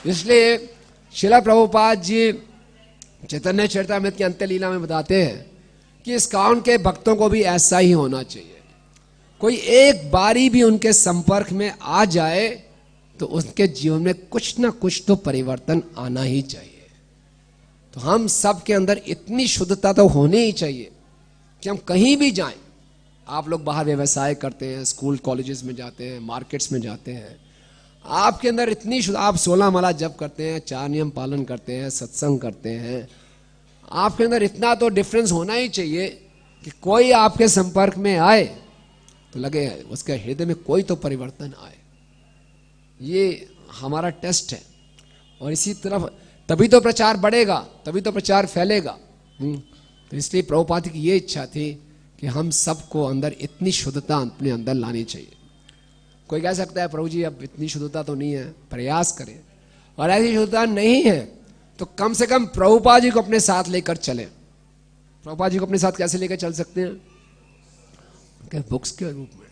इसलिए शिला प्रभुपाद जी चैतन्य चरितामृत की अंत्य लीला में बताते हैं कि इस्कॉन के भक्तों को भी ऐसा ही होना चाहिए। कोई एक बारी भी उनके संपर्क में आ जाए तो उसके जीवन में कुछ ना कुछ तो परिवर्तन आना ही चाहिए। तो हम सब के अंदर इतनी शुद्धता तो होनी ही चाहिए कि हम कहीं भी जाएं। आप लोग बाहर व्यवसाय करते हैं, स्कूल कॉलेजेस में जाते हैं, मार्केट्स में जाते हैं, आपके अंदर इतनी आप 16 माला जप करते हैं, 4 नियम पालन करते हैं, सत्संग करते हैं, आपके अंदर इतना तो डिफरेंस होना ही चाहिए कि कोई आपके संपर्क में आए तो लगे उसके हृदय में कोई तो परिवर्तन आए। ये हमारा टेस्ट है। और इसी तरफ तभी तो प्रचार बढ़ेगा, तभी तो प्रचार फैलेगा। तो इसलिए प्रभुपाद की ये इच्छा थी कि हम सबको अंदर इतनी शुद्धता अपने अंदर लानी चाहिए। कोई कह सकता है प्रभु जी अब इतनी शुद्धता तो नहीं है, प्रयास करें। और ऐसी शुद्धता नहीं है तो कम से कम प्रभुपाद जी को अपने साथ लेकर चले। प्रभुपाद जी को अपने साथ कैसे लेकर चल सकते हैं? उनके बुक्स के रूप में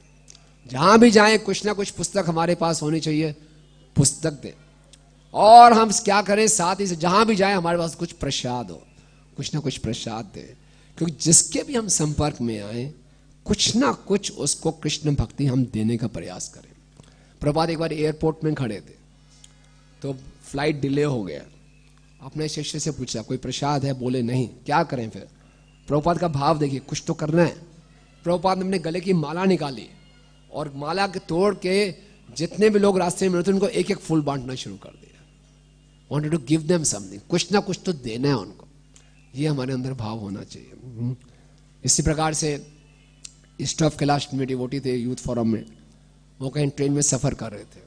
जहां भी जाएं कुछ ना कुछ पुस्तक हमारे पास होनी चाहिए, पुस्तक दे। और हम क्या करें, साथ ही से जहां भी जाएं हमारे पास कुछ प्रसाद हो, कुछ ना कुछ प्रसाद दे। क्योंकि जिसके भी हम संपर्क में आए कुछ ना कुछ उसको कृष्ण भक्ति हम देने का प्रयास करें। प्रभात एक बार एयरपोर्ट में खड़े थे तो फ्लाइट डिले हो गया। अपने शिष्य से पूछा कोई प्रसाद है, बोले नहीं। क्या करें फिर? प्रभुपाद का भाव देखिए, कुछ तो करना है। प्रभुपाद ने अपने गले की माला निकाली और माला के तोड़ के जितने भी लोग रास्ते में मिलते उनको एक एक फूल बांटना शुरू कर दिया। Wanted to give them something, कुछ ना कुछ तो देना है उनको। ये हमारे अंदर भाव होना चाहिए। इसी प्रकार से ईस्ट ऑफ कैलाश में डिवोटी थे यूथ फोरम में, वो कहीं ट्रेन में सफ़र कर रहे थे।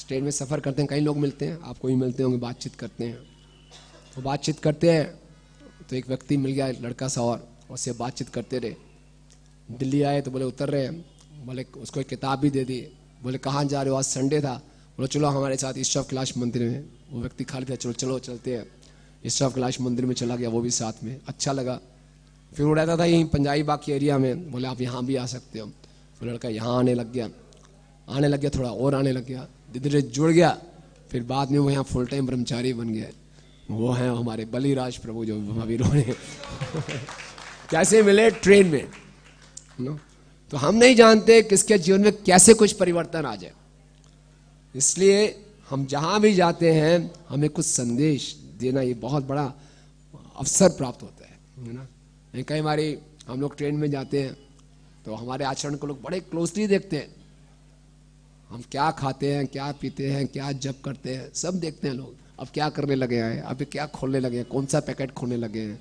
ट्रेन में सफ़र करते हैं, कई लोग मिलते हैं, आपको भी मिलते होंगे, बातचीत करते हैं। तो बातचीत करते हैं तो एक व्यक्ति मिल गया, लड़का सा, और उससे बातचीत करते रहे। दिल्ली आए तो बोले उतर रहे हैं, बोले उसको एक किताब भी दे दी। बोले कहाँ जा रहे हो? आज संडे था। बोले चलो हमारे साथ ईस्ट ऑफ कैलाश मंदिर में। वो व्यक्ति खाली था, चलो चलो चलते हैं। ईस्ट ऑफ कैलाश मंदिर में चला गया, वो भी साथ में, अच्छा लगा। फिर वो रहता था यहीं पंजाबी बाग के एरिया में, बोले आप यहाँ भी आ सकते हो। तो लड़का यहाँ आने लग गया, थोड़ा और आने लग गया, धीरे धीरे जुड़ गया। फिर बाद में वो यहाँ फुल टाइम ब्रह्मचारी बन गया। वो हैं हमारे बलिराज प्रभु जो अभी रो रहे कैसे मिले? ट्रेन में। नो, तो हम नहीं जानते किसके जीवन में कैसे कुछ परिवर्तन आ जाए। इसलिए हम जहां भी जाते हैं हमें कुछ संदेश देना, ये बहुत बड़ा अवसर प्राप्त होता है ना। कई बारी हम लोग ट्रेन में जाते हैं तो हमारे आचरण को लोग बड़े क्लोजली देखते हैं। हम क्या खाते हैं, क्या पीते हैं, क्या जप करते हैं, सब देखते हैं लोग। अब क्या करने लगे हैं, अभी क्या खोलने लगे हैं, कौन सा पैकेट खोलने लगे हैं,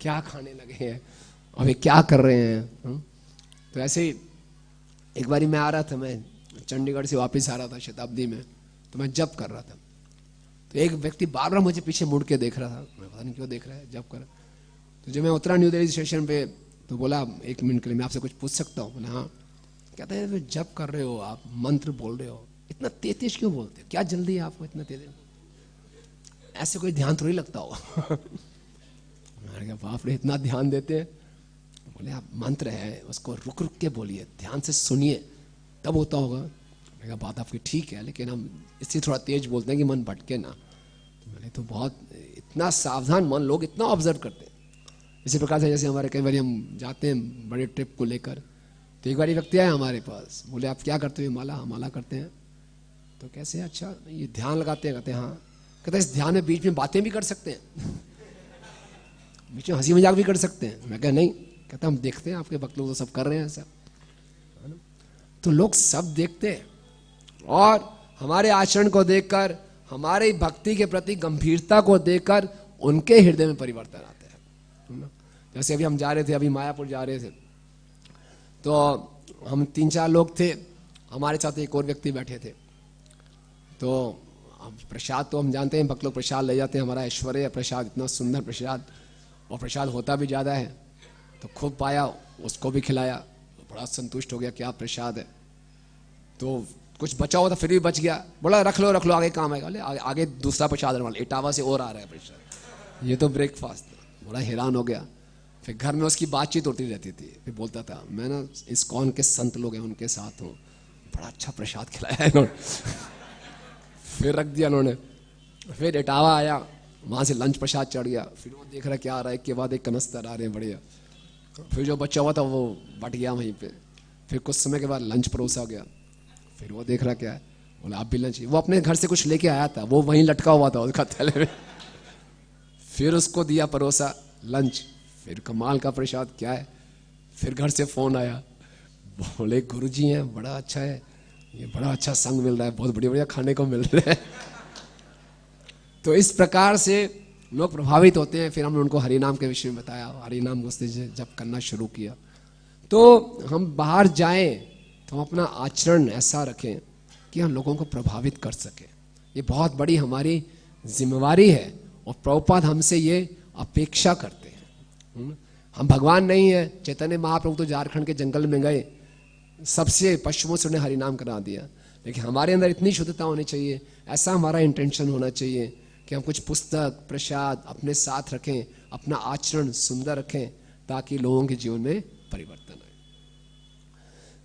क्या खाने लगे हैं, अभी क्या कर रहे हैं। तो ऐसे ही एक बारी मैं आ रहा था, मैं चंडीगढ़ से वापस आ रहा था शताब्दी में, तो मैं जप कर रहा था। तो एक व्यक्ति बार बार मुझे पीछे मुड़ के देख रहा था, मैं पता नहीं क्यों देख रहा है, जप कर। तो जब मैं उतरा न्यू दिल्ली स्टेशन पे तो बोला 1 मिनट के लिए मैं आपसे कुछ पूछ सकता हूँ? बोला हाँ। कहते हैं जप कर रहे हो आप, मंत्र बोल रहे हो, इतना तेज तेज क्यों बोलते हो, क्या जल्दी है आपको इतना तेज? ऐसे कोई ध्यान थोड़ी लगता होगा। मैंने कहा बाप रे, इतना ध्यान देते हैं। बोले आप मंत्र है उसको रुक रुक के बोलिए, ध्यान से सुनिए, तब होता होगा। मैंने कहा बात आपकी ठीक है, लेकिन हम इससे थोड़ा तेज बोलते हैं कि मन भटके ना। मैंने तो बहुत इतना सावधान मन लोग इतना ऑब्जर्व करते हैं। इसी प्रकार से जैसे हमारे कई बार हम जाते हैं बड़े ट्रिप को लेकर, तो एक बार व्यक्ति आया हमारे पास, बोले आप क्या करते हो? माला, हम माला करते हैं। तो कैसे? अच्छा ये ध्यान लगाते हैं? कहते हैं हाँ। कहते हैं इस ध्यान में बीच में बातें भी कर सकते हैं, बीच में हंसी मजाक भी कर सकते हैं? मैं कहा नहीं। कहता हम देखते हैं आपके भक्त लोग तो सब कर रहे हैं सब, है ना? तो लोग सब देखते हैं और हमारे आचरण को देखकर, हमारी भक्ति के प्रति गंभीरता को देखकर उनके हृदय में परिवर्तन आता है। जैसे अभी हम जा रहे थे, अभी मायापुर जा रहे थे, तो हम 3-4 लोग थे, हमारे साथ एक और व्यक्ति बैठे थे। तो अब प्रसाद तो हम जानते हैं, भक्त लोग प्रसाद ले जाते हैं, हमारा ऐश्वर्य है प्रसाद, इतना सुंदर प्रसाद, और प्रसाद होता भी ज़्यादा है। तो खूब पाया, उसको भी खिलाया, बड़ा संतुष्ट हो गया, क्या प्रसाद है। तो कुछ बचा हुआ था, फिर भी बच गया, बोला रख लो रख लो, आगे काम आएगा। आगे दूसरा प्रसाद वाला इटावा से और आ रहा है प्रसाद, ये तो ब्रेकफास्ट था। बड़ा हैरान हो गया। फिर घर में उसकी बातचीत होती रहती थी, फिर बोलता था मैं ना इस्कॉन के संत लोग हैं उनके साथ हूँ, बड़ा अच्छा प्रसाद खिलाया है इन्होंने। फिर रख दिया उन्होंने। फिर इटावा आया, वहाँ से लंच प्रसाद चढ़ गया, फिर वो देख रहा क्या आ रहा है, एक के बाद एक कनस्तर आ रहे हैं बढ़िया। फिर जो बचा हुआ था वो बट गया वहीं पे। फिर कुछ समय के बाद लंच परोसा गया, फिर वो देख रहा क्या है, बोला आप भी लंच। वो अपने घर से कुछ लेके आया था, वो वहीं लटका हुआ था उसका थैले में। फिर उसको दिया परोसा लंच, फिर कमाल का प्रसाद क्या है। फिर घर से फोन आया, बोले गुरुजी हैं, बड़ा अच्छा है, ये बड़ा अच्छा संग मिल रहा है, बहुत बढ़िया बढ़िया खाने को मिल रहा है। तो इस प्रकार से लोग प्रभावित होते हैं। फिर हमने उनको हरि नाम के विषय में बताया, हरि नाम उसने जब करना शुरू किया। तो हम बाहर जाएं तो हम अपना आचरण ऐसा रखें कि हम लोगों को प्रभावित कर सकें, ये बहुत बड़ी हमारी जिम्मेवारी है। और प्रभुपाद हमसे ये अपेक्षा करते हैं। हम भगवान नहीं है। चैतन्य महाप्रभु तो झारखंड के जंगल में गए, सबसे पशुओं से उन्हें हरिनाम करा दिया, लेकिन हमारे अंदर इतनी शुद्धता होनी चाहिए, ऐसा हमारा इंटेंशन होना चाहिए कि हम कुछ पुस्तक प्रसाद अपने साथ रखें, अपना आचरण सुंदर रखें, ताकि लोगों के जीवन में परिवर्तन आए।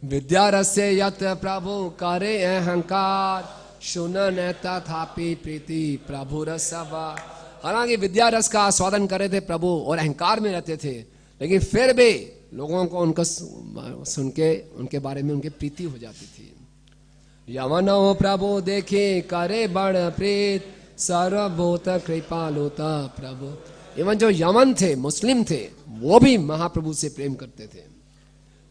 विद्या रस्य यत प्रभु करे अहंकार, सुनन तथापि प्रीति प्रभु रसवा। हालांकि विद्या रस का आस्वादन करे थे प्रभु और अहंकार में रहते थे, लेकिन फिर भी लोगों को उनको सुन के उनके बारे में उनकी प्रीति हो जाती थी। यमनो प्रभु देखे करे बड़ प्रीत, सर्वभूत कृपालुता प्रभु। इवन जो यमन थे, मुस्लिम थे, वो भी महाप्रभु से प्रेम करते थे।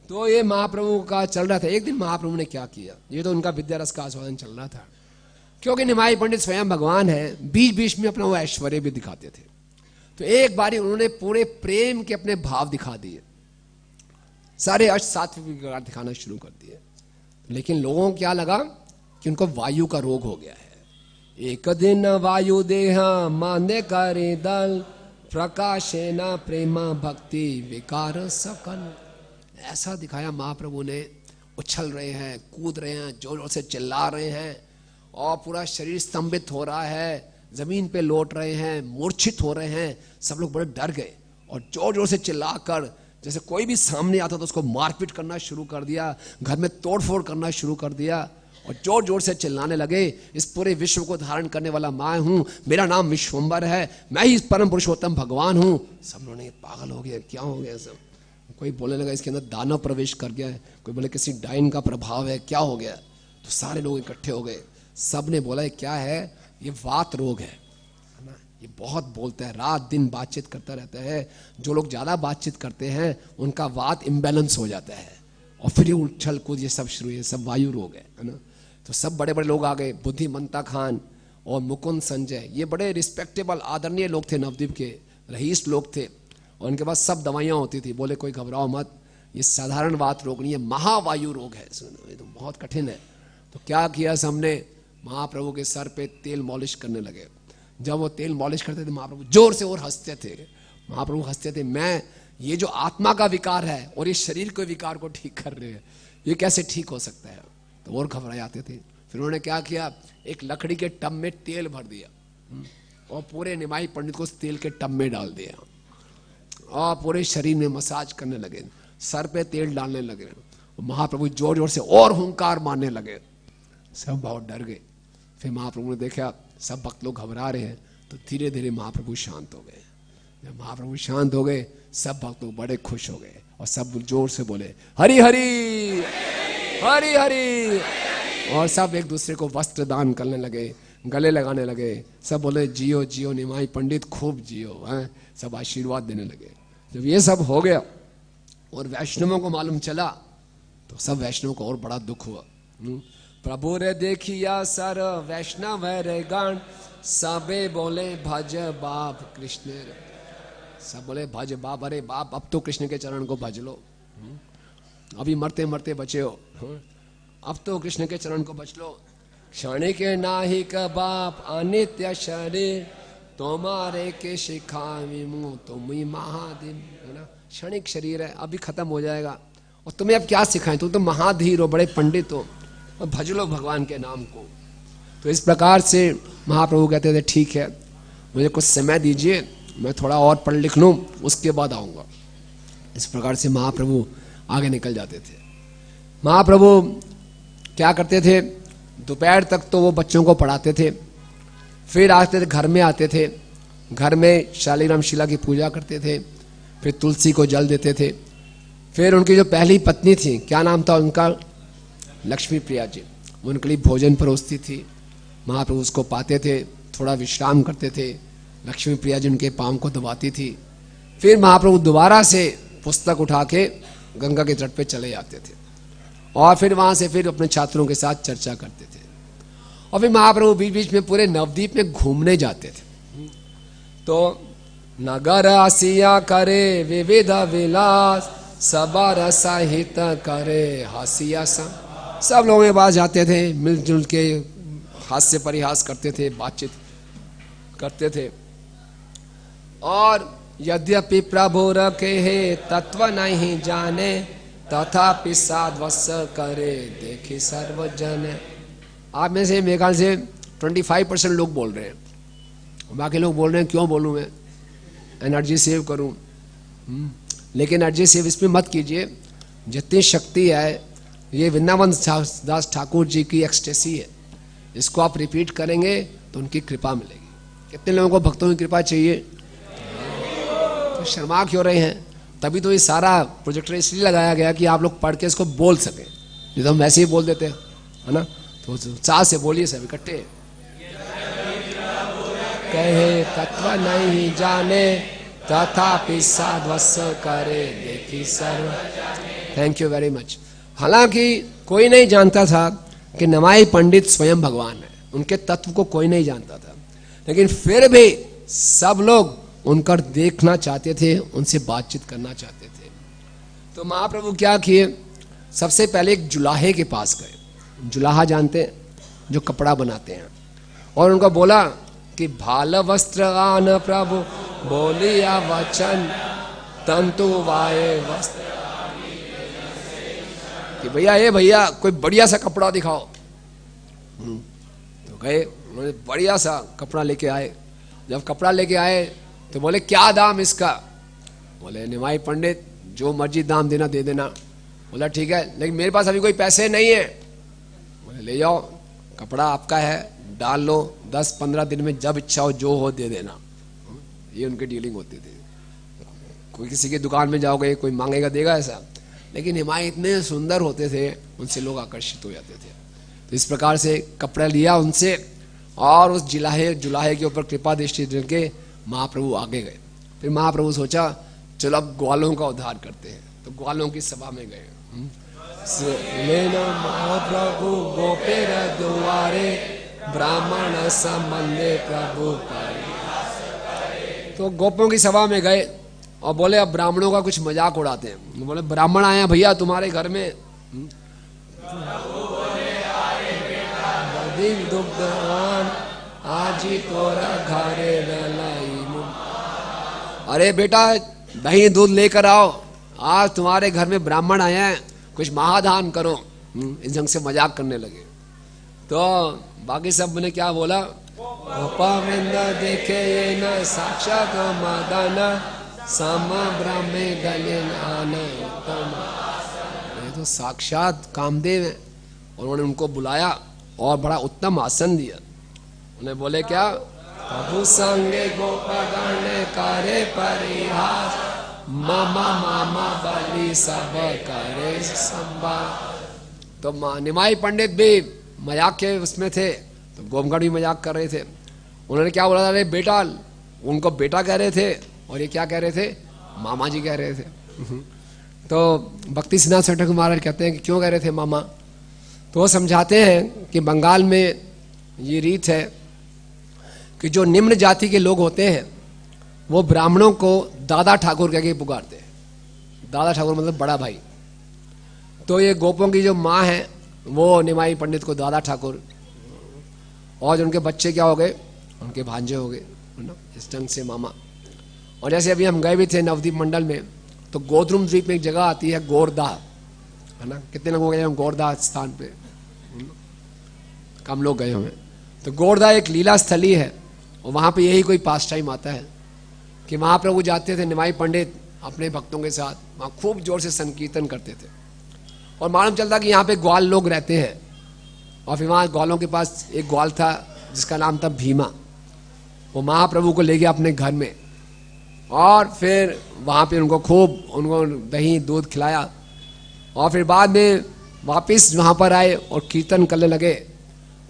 तो ये महाप्रभु का चल रहा था। एक दिन महाप्रभु ने क्या किया, ये तो उनका विद्या रस का आस्वादन चल रहा था, क्योंकि निमाई पंडित स्वयं भगवान है, बीच बीच में अपना वो ऐश्वर्य भी दिखाते थे। तो एक बारी उन्होंने पूरे प्रेम के अपने भाव दिखा दिए, सारे अष्ट सात्विक विकार दिखाना शुरू कर दिए। लेकिन लोगों को क्या लगा कि उनको वायु का रोग हो गया है। एक दिन वायु देह मान्य करे दल, प्रकाशे न प्रेमा भक्ति विकार सकल। ऐसा दिखाया महाप्रभु ने, उछल रहे हैं, कूद रहे हैं, जोर जोर से चिल्ला रहे हैं, और पूरा शरीर स्तंभित हो रहा है, जमीन पे लौट रहे हैं, मूर्छित हो रहे हैं। सब लोग बड़े डर गए और जोर जोर से चिल्लाकर, जैसे कोई भी सामने आता तो उसको मारपीट करना शुरू कर दिया, घर में तोड़फोड़ करना शुरू कर दिया, और जोर जोर से चिल्लाने लगे, इस पूरे विश्व को धारण करने वाला मैं हूं, मेरा नाम विश्वम्बर है, मैं ही परम पुरुषोत्तम भगवान हूं। सब लोगों ने पागल हो गया, क्या हो गया सब। कोई बोलने लगा इसके अंदर दानव प्रवेश कर गया है, कोई बोले किसी डाइन का प्रभाव है, क्या हो गया। तो सारे लोग इकट्ठे हो गए, सब ने बोला क्या है, ये वात रोग है ना, ये बहुत बोलता है, रात दिन बातचीत करता रहता है। जो लोग ज्यादा बातचीत करते हैं उनका वात इम्बैलेंस हो जाता है, और फिर ये उछल कूद ये सब शुरू, ये सब वायु रोग है ना। तो सब बड़े बड़े लोग आ गए, बुद्धिमंता खान और मुकुंद संजय, ये बड़े रिस्पेक्टेबल आदरणीय लोग थे, नवद्वीप के रईस लोग थे, और उनके पास सब दवाइयाँ होती थी। बोले कोई घबराओ मत, ये साधारण वात रोग नहीं है, महावायु रोग है, सुनो ये तो बहुत कठिन है। तो क्या किया सबने, महाप्रभु के सर पे तेल मॉलिश करने लगे। जब वो तेल मॉलिश करते थे महाप्रभु जोर से और हंसते थे। महाप्रभु हंसते थे, मैं ये जो आत्मा का विकार है और ये शरीर के विकार को ठीक कर रहे हैं, ये कैसे ठीक हो सकता है। तो और घबराए आते थे, फिर उन्होंने क्या किया, एक लकड़ी के टब में तेल भर दिया और पूरे निमाई पंडित को उस तेल के टब में डाल दिया और पूरे शरीर में मसाज करने लगे, सर पे तेल डालने लगे। महाप्रभु जोर जोर से और हुंकार मारने लगे, सब बहुत डर गए। फिर महाप्रभु ने देखा सब भक्त लोग घबरा रहे हैं, तो धीरे धीरे महाप्रभु शांत हो गए। जब महाप्रभु शांत हो गए, सब भक्त लोग बड़े खुश हो गए और सब जोर से बोले हरि हरि हरि हरि, और सब एक दूसरे को वस्त्र दान करने लगे, गले लगाने लगे, सब बोले जियो जियो निमाई पंडित खूब जियो हैं, सब आशीर्वाद देने लगे। जब ये सब हो गया और वैष्णवों को मालूम चला तो सब वैष्णवों को और बड़ा दुख हुआ। प्रभु रे देखिया सर वैष्णव रे गण, सबे बोले भज बाप कृष्ण रे, सब बोले भज बाप, अरे बाप अब तो कृष्ण के चरण को भज लो, अभी मरते मरते बचे हो, अब तो कृष्ण के चरण को बच लो। क्षणिक नाहिक बाप अनित्य शरीर, तुम्हारे के शिखामी मुँह तुम ही महाधीर, है ना, क्षणिक शरीर है अभी खत्म हो जाएगा, और तुम्हें अब क्या सिखाएं, तुम तो महाधीर हो, बड़े पंडित हो, और भज लो भगवान के नाम को। तो इस प्रकार से महाप्रभु कहते थे ठीक है मुझे कुछ समय दीजिए, मैं थोड़ा और पढ़ लिख लूँ उसके बाद आऊँगा। इस प्रकार से महाप्रभु आगे निकल जाते थे। महाप्रभु क्या करते थे, दोपहर तक तो वो बच्चों को पढ़ाते थे, फिर आते थे घर में आते थे, घर में शालीग्राम शिला की पूजा करते थे, फिर तुलसी को जल देते थे। फिर उनकी जो पहली पत्नी थी, क्या नाम था उनका, लक्ष्मी प्रिया जी, उनके लिए भोजन परोसती थी। महाप्रभु उसको पाते थे, थोड़ा विश्राम करते थे, लक्ष्मी प्रिया जी उनके पाँव को दबाती थी। फिर महाप्रभु दोबारा से पुस्तक उठा के गंगा के तट पे चले जाते थे और फिर वहाँ से फिर अपने छात्रों के साथ चर्चा करते थे। और फिर महाप्रभु बीच बीच में पूरे नवद्वीप में घूमने जाते थे। तो नगर आसिया करे विविध विलास, सबा रसाहित करे हासिया सा, सब लोगों के पास जाते थे, मिलजुल के हास्य परिहास करते थे, बातचीत करते थे। और यद्यपि प्रभु रखे तत्व नहीं जाने, तथापि साध्वस करे देखी सर्वजन। आप में से मेरे ख्याल से 25% लोग बोल रहे हैं, बाकी लोग बोल रहे हैं क्यों बोलूँ मैं, एनर्जी सेव करूँ। लेकिन एनर्जी सेव इसमें मत कीजिए, जितनी शक्ति है ये वृंदावन दास ठाकुर जी की एक्सटेसी है, इसको आप रिपीट करेंगे तो उनकी कृपा मिलेगी। कितने लोगों को भक्तों की कृपा चाहिए, तो शर्मा क्यों रहे हैं, तभी तो ये सारा प्रोजेक्टर इसलिए लगाया गया कि आप लोग पढ़ के इसको बोल सकें, नहीं तो हम वैसे ही बोल देते हैं, है ना। तो उत्साह से बोलिए सब इकट्ठे, कहे तत्व नहीं जाने, तथापि साध्वस करे देखी सर्व। Thank you very much. हालांकि कोई नहीं जानता था कि निमाई पंडित स्वयं भगवान है, उनके तत्व को कोई नहीं जानता था, लेकिन फिर भी सब लोग उनका देखना चाहते थे, उनसे बातचीत करना चाहते थे। तो महाप्रभु क्या किए, सबसे पहले एक जुलाहे के पास गए, जुलाहा जानते हैं जो कपड़ा बनाते हैं, और उनको बोला कि भाल वस्त्र आन प्रभु बोलिया वचन, तंतु वाये वस्त्र, कि भैया ये भैया कोई बढ़िया सा कपड़ा दिखाओ। तो गए, उन्होंने बढ़िया सा कपड़ा लेके आए। जब कपड़ा लेके आए तो बोले क्या दाम इसका, बोले निमाई पंडित जो मर्जी दाम देना दे देना। बोला ठीक है, लेकिन मेरे पास अभी कोई पैसे नहीं है। बोले ले जाओ, कपड़ा आपका है, डाल लो, 10-15 दिन में जब इच्छा हो जो हो दे देना। ये उनकी डीलिंग होती थी। कोई किसी की दुकान में जाओगे, कोई मांगेगा देगा ऐसा, लेकिन निमाई इतने सुंदर होते थे, उनसे लोग आकर्षित हो जाते थे। तो इस प्रकार से कपड़ा लिया उनसे और उस जुलाहे के ऊपर कृपा दृष्टि के महाप्रभु आगे गए। फिर महाप्रभु सोचा चलो अब ग्वालों का उद्धार करते हैं, तो ग्वालों की सभा में गए। महाप्रभु गोपेर द्वारे ब्राह्मण संबंधे प्रभु पाए। तो गोपों की सभा में गए और बोले अब ब्राह्मणों का कुछ मजाक उड़ाते हैं। बोले ब्राह्मण आए हैं भैया तुम्हारे घर में, आजी तोरा घरे अरे बेटा दही दूध लेकर आओ, आज तुम्हारे घर में ब्राह्मण आए हैं, कुछ महादान करो। इस ढंग से मजाक करने लगे। तो बाकी सब ने क्या बोला, गोपावृंद देखे ये न साक्षात मदन सम ब्रह्मे गलिन आने उत्तम। ये तो साक्षात कामदेव है। और उन्होंने उनको बुलाया और बड़ा उत्तम आसन दिया। उन्हें बोले क्या, प्रभु संगे गोपगण करे परिहास मामा मामा बलि सब करे संभाल। तो निमाई पंडित भी मजाक के उसमें थे, तो गोपगण भी मजाक कर रहे थे। उन्होंने क्या बोला था, अरे बेटा, उनको बेटा कह रहे थे और ये क्या कह रहे थे, मामा जी कह रहे थे। तो भक्ति सिद्धांत सरस्वती महाराज कहते हैं कि क्यों कह रहे थे मामा। तो वो समझाते हैं कि बंगाल में ये रीत है कि जो निम्न जाति के लोग होते हैं वो ब्राह्मणों को दादा ठाकुर कह के पुकारते हैं। दादा ठाकुर मतलब बड़ा भाई। तो ये गोपों की जो माँ है वो निमाई पंडित को दादा ठाकुर, और उनके बच्चे क्या हो गए, उनके भांजे हो गए, इस ढंग से मामा। और जैसे अभी हम गए भी थे नवद्वीप मंडल में, तो गोद्रुम द्वीप में एक जगह आती है गोरदा, है ना। कितने लोग गए हम गोरदा स्थान पे, कम लोग गए हुए। तो गोरदा एक लीला स्थली है और वहाँ पे यही कोई पास टाइम आता है कि वहाँ प्रभु जाते थे निमाई पंडित अपने भक्तों के साथ, वहाँ खूब जोर से संकीर्तन करते थे। और मालूम चलता कि यहाँ पे ग्वाल लोग रहते हैं। और फिर वहाँ ग्वालों के पास एक ग्वाल था जिसका नाम था भीमा। वो महाप्रभु को ले गया अपने घर में और फिर वहाँ पे उनको दही दूध खिलाया। और फिर बाद में वापस वहाँ पर आए और कीर्तन करने लगे।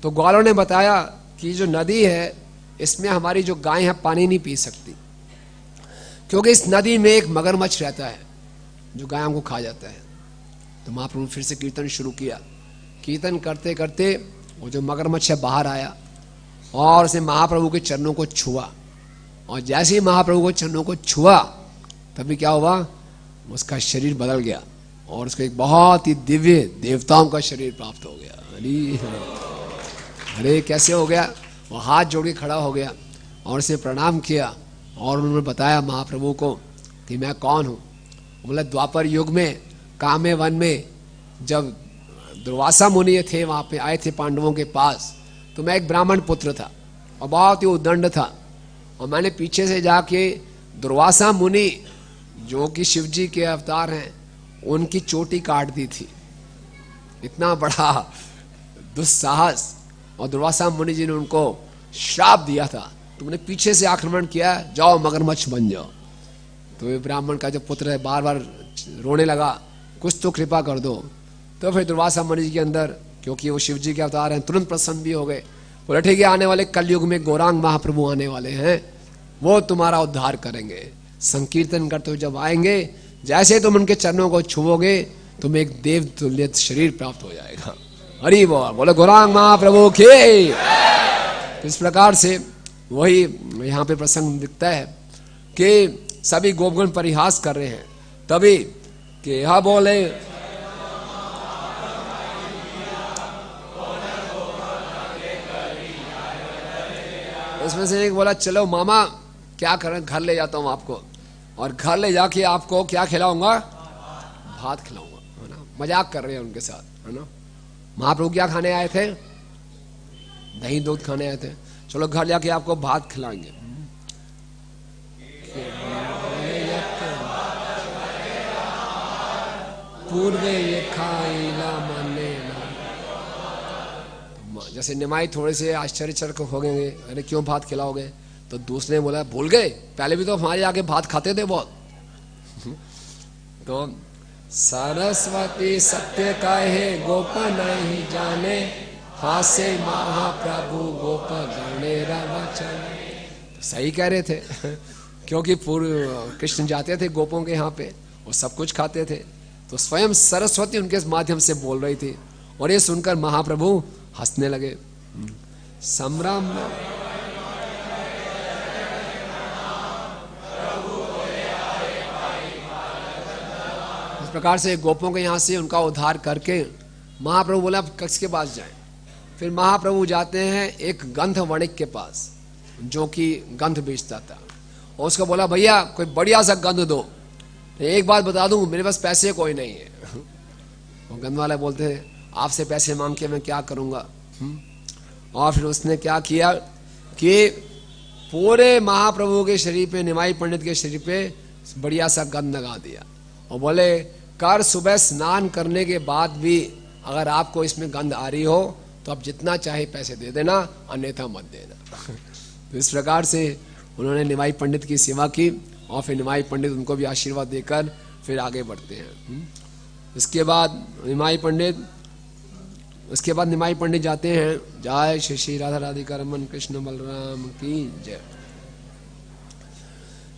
तो ग्वालों ने बताया कि जो नदी है इसमें हमारी जो गाय है पानी नहीं पी सकती, क्योंकि इस नदी में एक मगरमच्छ रहता है जो गायों को खा जाता है। तो महाप्रभु फिर से कीर्तन शुरू किया। कीर्तन करते करते वो जो मगरमच्छ है बाहर आया और उसने महाप्रभु के चरणों को छुआ। और जैसे ही महाप्रभु के चरणों को छुआ तभी क्या हुआ, उसका शरीर बदल गया और उसको एक बहुत ही दिव्य देवताओं का शरीर प्राप्त हो गया। अरे कैसे हो गया, वो हाथ जोड़ के खड़ा हो गया और उसे प्रणाम किया। और उन्होंने बताया महाप्रभु को कि मैं कौन हूँ। बोला द्वापर युग में कामे वन में जब दुर्वासा मुनि थे वहाँ पे आए थे पांडवों के पास, तो मैं एक ब्राह्मण पुत्र था और बहुत ही उद्दंड था। और मैंने पीछे से जाके दुर्वासा मुनि जो कि शिव जी के अवतार हैं उनकी चोटी काट दी थी। इतना बड़ा दुस्साहस। और दुर्वासा मुनि जी ने उनको श्राप दिया था, तुमने पीछे से आक्रमण किया, जाओ मगरमच्छ बन जाओ। तो ये ब्राह्मण का जो पुत्र है बार बार रोने लगा, कुछ तो कृपा कर दो। तो फिर दुर्वासा मुनि जी के अंदर, क्योंकि वो शिव जी के अवतार हैं, तुरंत प्रसन्न भी हो गए। बोले ठीक है, आने वाले कलयुग में गौरांग महाप्रभु आने वाले हैं, वो तुम्हारा उद्धार करेंगे। संकीर्तन करते हुए जब आएंगे, जैसे तुम उनके चरणों को छुओगे तुम्हें एक देव तुल्य शरीर प्राप्त हो जाएगा। हरि बोल, बोले गौरांग महाप्रभु के। इस प्रकार से वही यहाँ पे प्रसंग दिखता है कि सभी गोपगण परिहास कर रहे हैं। तभी कि यह बोले इसमें से एक बोला चलो मामा क्या करें, घर ले जाता हूँ आपको, और घर ले जाके आपको क्या खिलाऊंगा, भात खिलाऊंगा, है ना। मजाक कर रहे हैं उनके साथ, है ना। महाप्रभु क्या खाने आए थे, दही दूध खाने आए थे। चलो घर जाके आपको भात खिलाएंगे। पूर्वे ये खाइला मने ना। जैसे निमाई थोड़े से आश्चर्यचकित हो गए, अरे क्यों भात खिलाओगे। तो दूसरे ने बोला भूल गए, पहले भी तो हमारे आगे भात खाते थे बहुत। तो सरस्वती सत्य कहे गोप नहीं जाने, हासे महाप्रभु गोप गणेरा वचन। सही कह रहे थे क्योंकि पूर्व कृष्ण जाते थे गोपों के यहाँ पे, वो सब कुछ खाते थे। तो स्वयं सरस्वती उनके माध्यम से बोल रही थी और ये सुनकर महाप्रभु हंसने लगे। संभ्रम इस प्रकार से गोपों के यहाँ से उनका उद्धार करके महाप्रभु बोला किसके पास जाएं। फिर महाप्रभु जाते हैं एक गंध वणिक के पास जो कि गंध बेचता था, और उसको बोला भैया कोई बढ़िया सा गंध दो। एक बात बता दूं, मेरे पास पैसे कोई नहीं है। वो गंध वाला बोलते हैं आपसे पैसे मांग के मैं क्या करूंगा, और फिर उसने क्या किया कि पूरे महाप्रभु के शरीर पे, निमाई पंडित के शरीर पे बढ़िया सा गंध लगा दिया और बोले कर सुबह स्नान करने के बाद भी अगर आपको इसमें गंध आ रही हो तो आप जितना चाहे पैसे दे देना, अन्यथा मत देना। तो इस प्रकार से उन्होंने निमाई पंडित की सेवा की और फिर निमाई पंडित उनको भी आशीर्वाद देकर फिर आगे बढ़ते हैं। इसके बाद निमाई पंडित जाते हैं। जय श्री श्री राधा राधिका रमन कृष्ण बलराम की जय।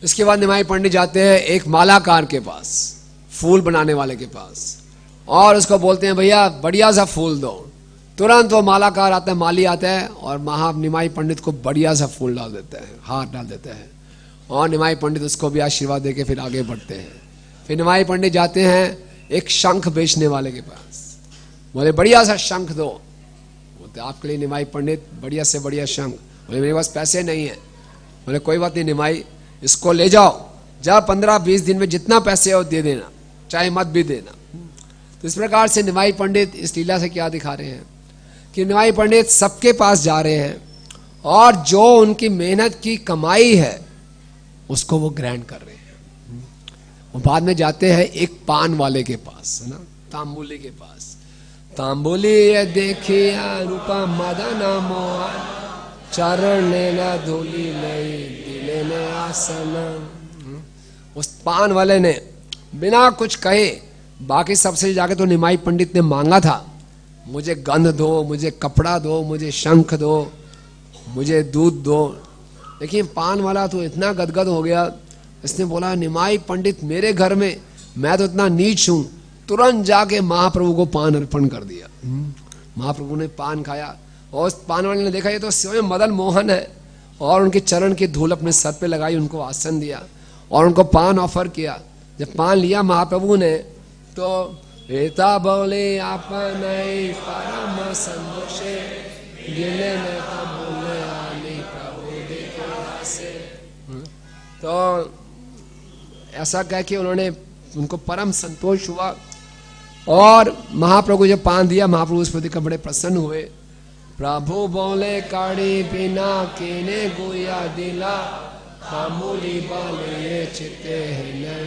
इसके बाद निमाई पंडित जाते हैं एक मालाकार के पास, फूल बनाने वाले के पास, और उसको बोलते हैं भैया बढ़िया सा फूल दो। तुरंत वो मालाकार आता है, माली आता है और निमाई पंडित को बढ़िया सा फूल डाल देता है, हार डाल देता है, और निमाई पंडित उसको भी आशीर्वाद देके फिर आगे बढ़ते हैं। फिर निमाई पंडित जाते हैं एक शंख बेचने वाले के पास, बोले बढ़िया सा शंख दो। बोलते आपके लिए निमाई पंडित बढ़िया से बढ़िया शंख। बोले मेरे पास पैसे नहीं है। बोले कोई बात नहीं निमाई, इसको ले जाओ, जब 15-20 दिन में जितना पैसे हो दे देना, चाहे मत भी देना। तो इस प्रकार से निमाई पंडित इस लीला से क्या दिखा रहे हैं कि निमाई पंडित सबके पास जा रहे हैं और जो उनकी मेहनत की कमाई है उसको वो ग्रैंड कर रहे हैं। वो बाद में जाते हैं एक पान वाले के पास, है ना, तांबुली के पास। तांबुली ये देखिया रूपा मदन मोहन, चरण लेना धूली नहीं दिले ने आसन। उस पान वाले ने बिना कुछ कहे, बाकी सबसे जाके तो निमाई पंडित ने मांगा था, मुझे गंध दो, मुझे कपड़ा दो, मुझे शंख दो, मुझे दूध दो। लेकिन पान वाला तो इतना गदगद हो गया, इसने बोला निमाई पंडित मेरे घर में, मैं तो इतना नीच हूं। तुरंत जाके महाप्रभु को पान अर्पण कर दिया। महाप्रभु ने पान खाया और उस पान वाले ने देखा ये तो स्वयं मदन मोहन है, और उनके चरण की धूल अपने सर पे लगाई, उनको आसन दिया और उनको पान ऑफर किया। जब पान लिया महाप्रभु ने तो एता बोले आपन परम संतोषे गिले ने बोले आली प्रभु देखे आसे। तो ऐसा कह के उन्होंने, उनको परम संतोष हुआ और महाप्रभु जब पान दिया, महाप्रभु उस प्रति बड़े प्रसन्न हुए। प्रभु बोले काड़ी बिना केने गोया दिला, मामूली बाले चित्ते है।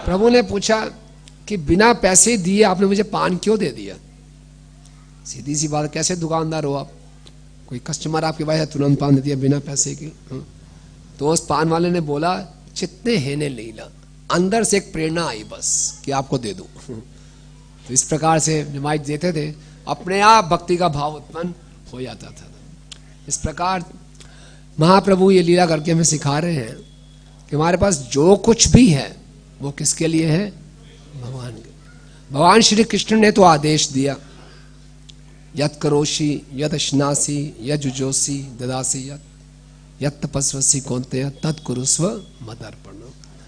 प्रभु ने पूछा कि बिना पैसे दिए आपने मुझे पान क्यों दे दिया? सीधी सी बात, कैसे दुकानदार हो आप? कोई कस्टमर आपके पास तुरंत पान दे दिया बिना पैसे के। तो उस पान वाले ने बोला चित्ते हेने लीला, अंदर से एक प्रेरणा आई बस कि आपको दे दूं। तो इस प्रकार से निमाई देते थे, अपने आप भक्ति का भाव उत्पन्न हो जाता था। इस प्रकार महाप्रभु ये लीला करके हमें सिखा रहे हैं कि हमारे पास जो कुछ भी है वो किसके लिए है? भगवान के। भगवान श्री कृष्ण ने तो आदेश दिया, यत करोषि यत स्नासी यत जुजोसी ददासी यत तपस्वसी कौन्तेय तत् कुरुस्व मदर्पण।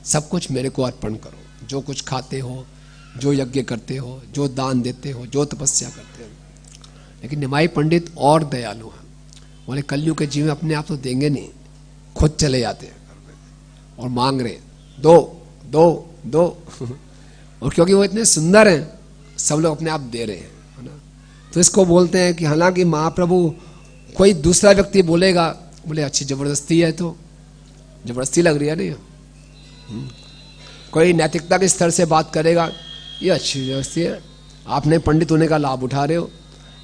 सब कुछ मेरे को अर्पण करो, जो कुछ खाते हो, जो यज्ञ करते हो, जो दान देते हो, जो तपस्या करते हो। लेकिन निमाई पंडित और दयालु हैं, बोले कलयुग के जीव अपने आप तो देंगे नहीं, खुद चले जाते हैं और मांग रहे दो दो दो। और क्योंकि वो इतने सुंदर हैं, सब लोग अपने आप दे रहे हैं, है ना। तो इसको बोलते हैं कि हालांकि महाप्रभु, कोई दूसरा व्यक्ति बोलेगा, बोले अच्छी जबरदस्ती है, तो जबरदस्ती लग रही है नहीं। कोई नैतिकता के स्तर से बात करेगा, ये अच्छी जबरदस्ती है, आपने पंडित होने का लाभ उठा रहे हो।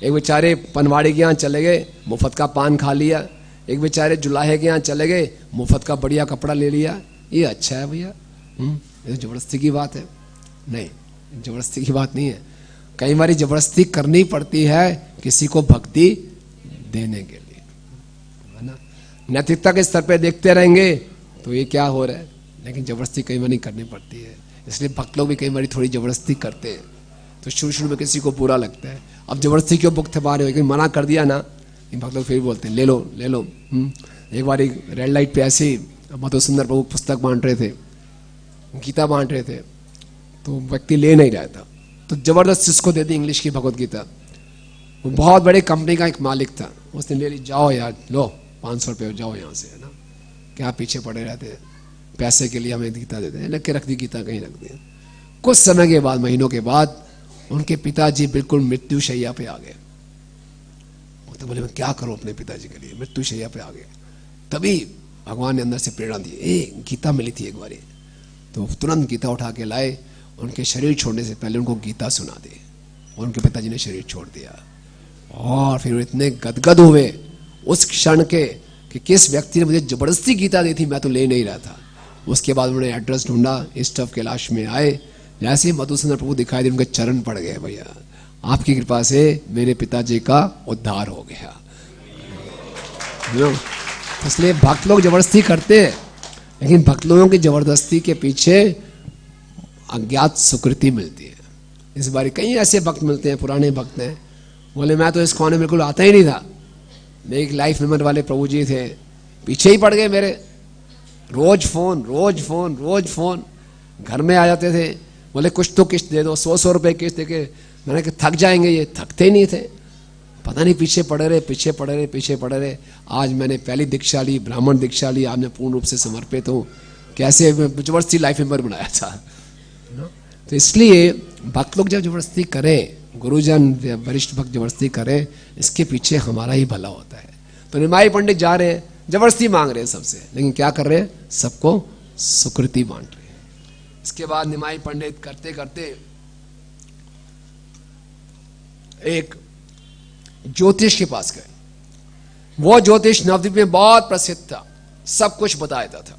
एक बेचारे पनवाड़ी के यहाँ चले गए, मुफ्त का पान खा लिया। एक बेचारे जुलाहे के यहाँ चले गए, मुफ्त का बढ़िया कपड़ा ले लिया। ये अच्छा है भैया? ये जबरदस्ती की बात है? नहीं, जबरदस्ती की बात नहीं है। कई बार जबरदस्ती करनी पड़ती है किसी को भक्ति देने के लिए, है ना। नैतिकता के स्तर पे देखते रहेंगे तो ये क्या हो रहा है, लेकिन जबरदस्ती कई बार नहीं करनी पड़ती है। इसलिए भक्त लोग भी कई बार थोड़ी जबरदस्ती करते हैं, तो शुरू में किसी को बुरा लगता है, अब जबरदस्ती क्यों भुगत पा रहे हो, लेकिन मना कर दिया ना, भक्त लोग फिर बोलते हैं ले लो ले लो। एक बार रेड लाइट पे ऐसे ही मधुसुंदर प्रभु पुस्तक बांट रहे थे, गीता बांट रहे थे, तो व्यक्ति ले नहीं रहा था, तो जबरदस्त इसको दे दी इंग्लिश की भगवत गीता। वो बहुत बड़ी कंपनी का एक मालिक था, उसने ले ली, जाओ यार लो 500 रुपये, जाओ यहाँ से, है ना, क्या पीछे पड़े रहते हैं, पैसे के लिए हमें गीता देते हैं, लग के रख दी गीता, कहीं रख दी। कुछ समय के बाद, महीनों के बाद, उनके पिताजी बिल्कुल मृत्युशैया पे आ गए। तो बोले मैं क्या करूं अपने पिताजी के लिए, मैं तू शैया पे आ गया। तभी भगवान ने अंदर से प्रेरणा दी, गीता मिली थी एक बार, तो तुरंत गीता उठा के लाए, उनके शरीर छोड़ने से पहले उनको गीता सुना दी, और उनके पिताजी ने शरीर छोड़ दिया। और फिर इतने गदगद हुए उस क्षण के कि किस व्यक्ति ने मुझे जबरदस्ती गीता दी थी, मैं तो ले नहीं रहा था। उसके बाद उन्होंने एड्रेस ढूंढा, ईस्ट ऑफ कैलाश में आए, जैसे ही मधुसूदन प्रभु दिखाई दिए उनके चरण पड़ गए, भैया आपकी कृपा से मेरे पिताजी का उद्धार हो गया। इसलिए भक्त लोग जबरदस्ती करते हैं, लेकिन भक्त लोगों की जबरदस्ती के पीछे अज्ञात सुकृति मिलती है। इस बार कई ऐसे भक्त मिलते हैं, पुराने भक्त हैं, बोले मैं तो इस कोने में बिल्कुल आता ही नहीं था, मेरे एक लाइफ मेंबर वाले प्रभु जी थे, पीछे ही पड़ गए मेरे, रोज फोन रोज फोन रोज फोन, घर में आ जाते थे, बोले कुछ तो किस्त दे दो, 100 रुपए किस्त देके, मैंने कहा थक जाएंगे, ये थकते ही नहीं थे, पता नहीं पीछे पड़े रहे पीछे पड़े रहे पीछे पड़े रहे। आज मैंने पहली दीक्षा ली, ब्राह्मण दीक्षा ली, आज मैं पूर्ण रूप से समर्पित हूँ। कैसे जबरदस्ती लाइफ मेंबर बनाया था। तो इसलिए भक्त लोग जब जबरदस्ती करें, गुरुजन वरिष्ठ भक्त जबरदस्ती करें, इसके पीछे हमारा ही भला होता है। तो निमाई पंडित जा रहे हैं, जबरदस्ती मांग रहे हैं सबसे, लेकिन क्या कर रहे हैं, सबको सुकृति बांट रहे हैं। इसके बाद निमाई पंडित करते करते एक ज्योतिष के पास गए। वो ज्योतिष नवद्वीप में बहुत प्रसिद्ध था, सब कुछ बता देता था।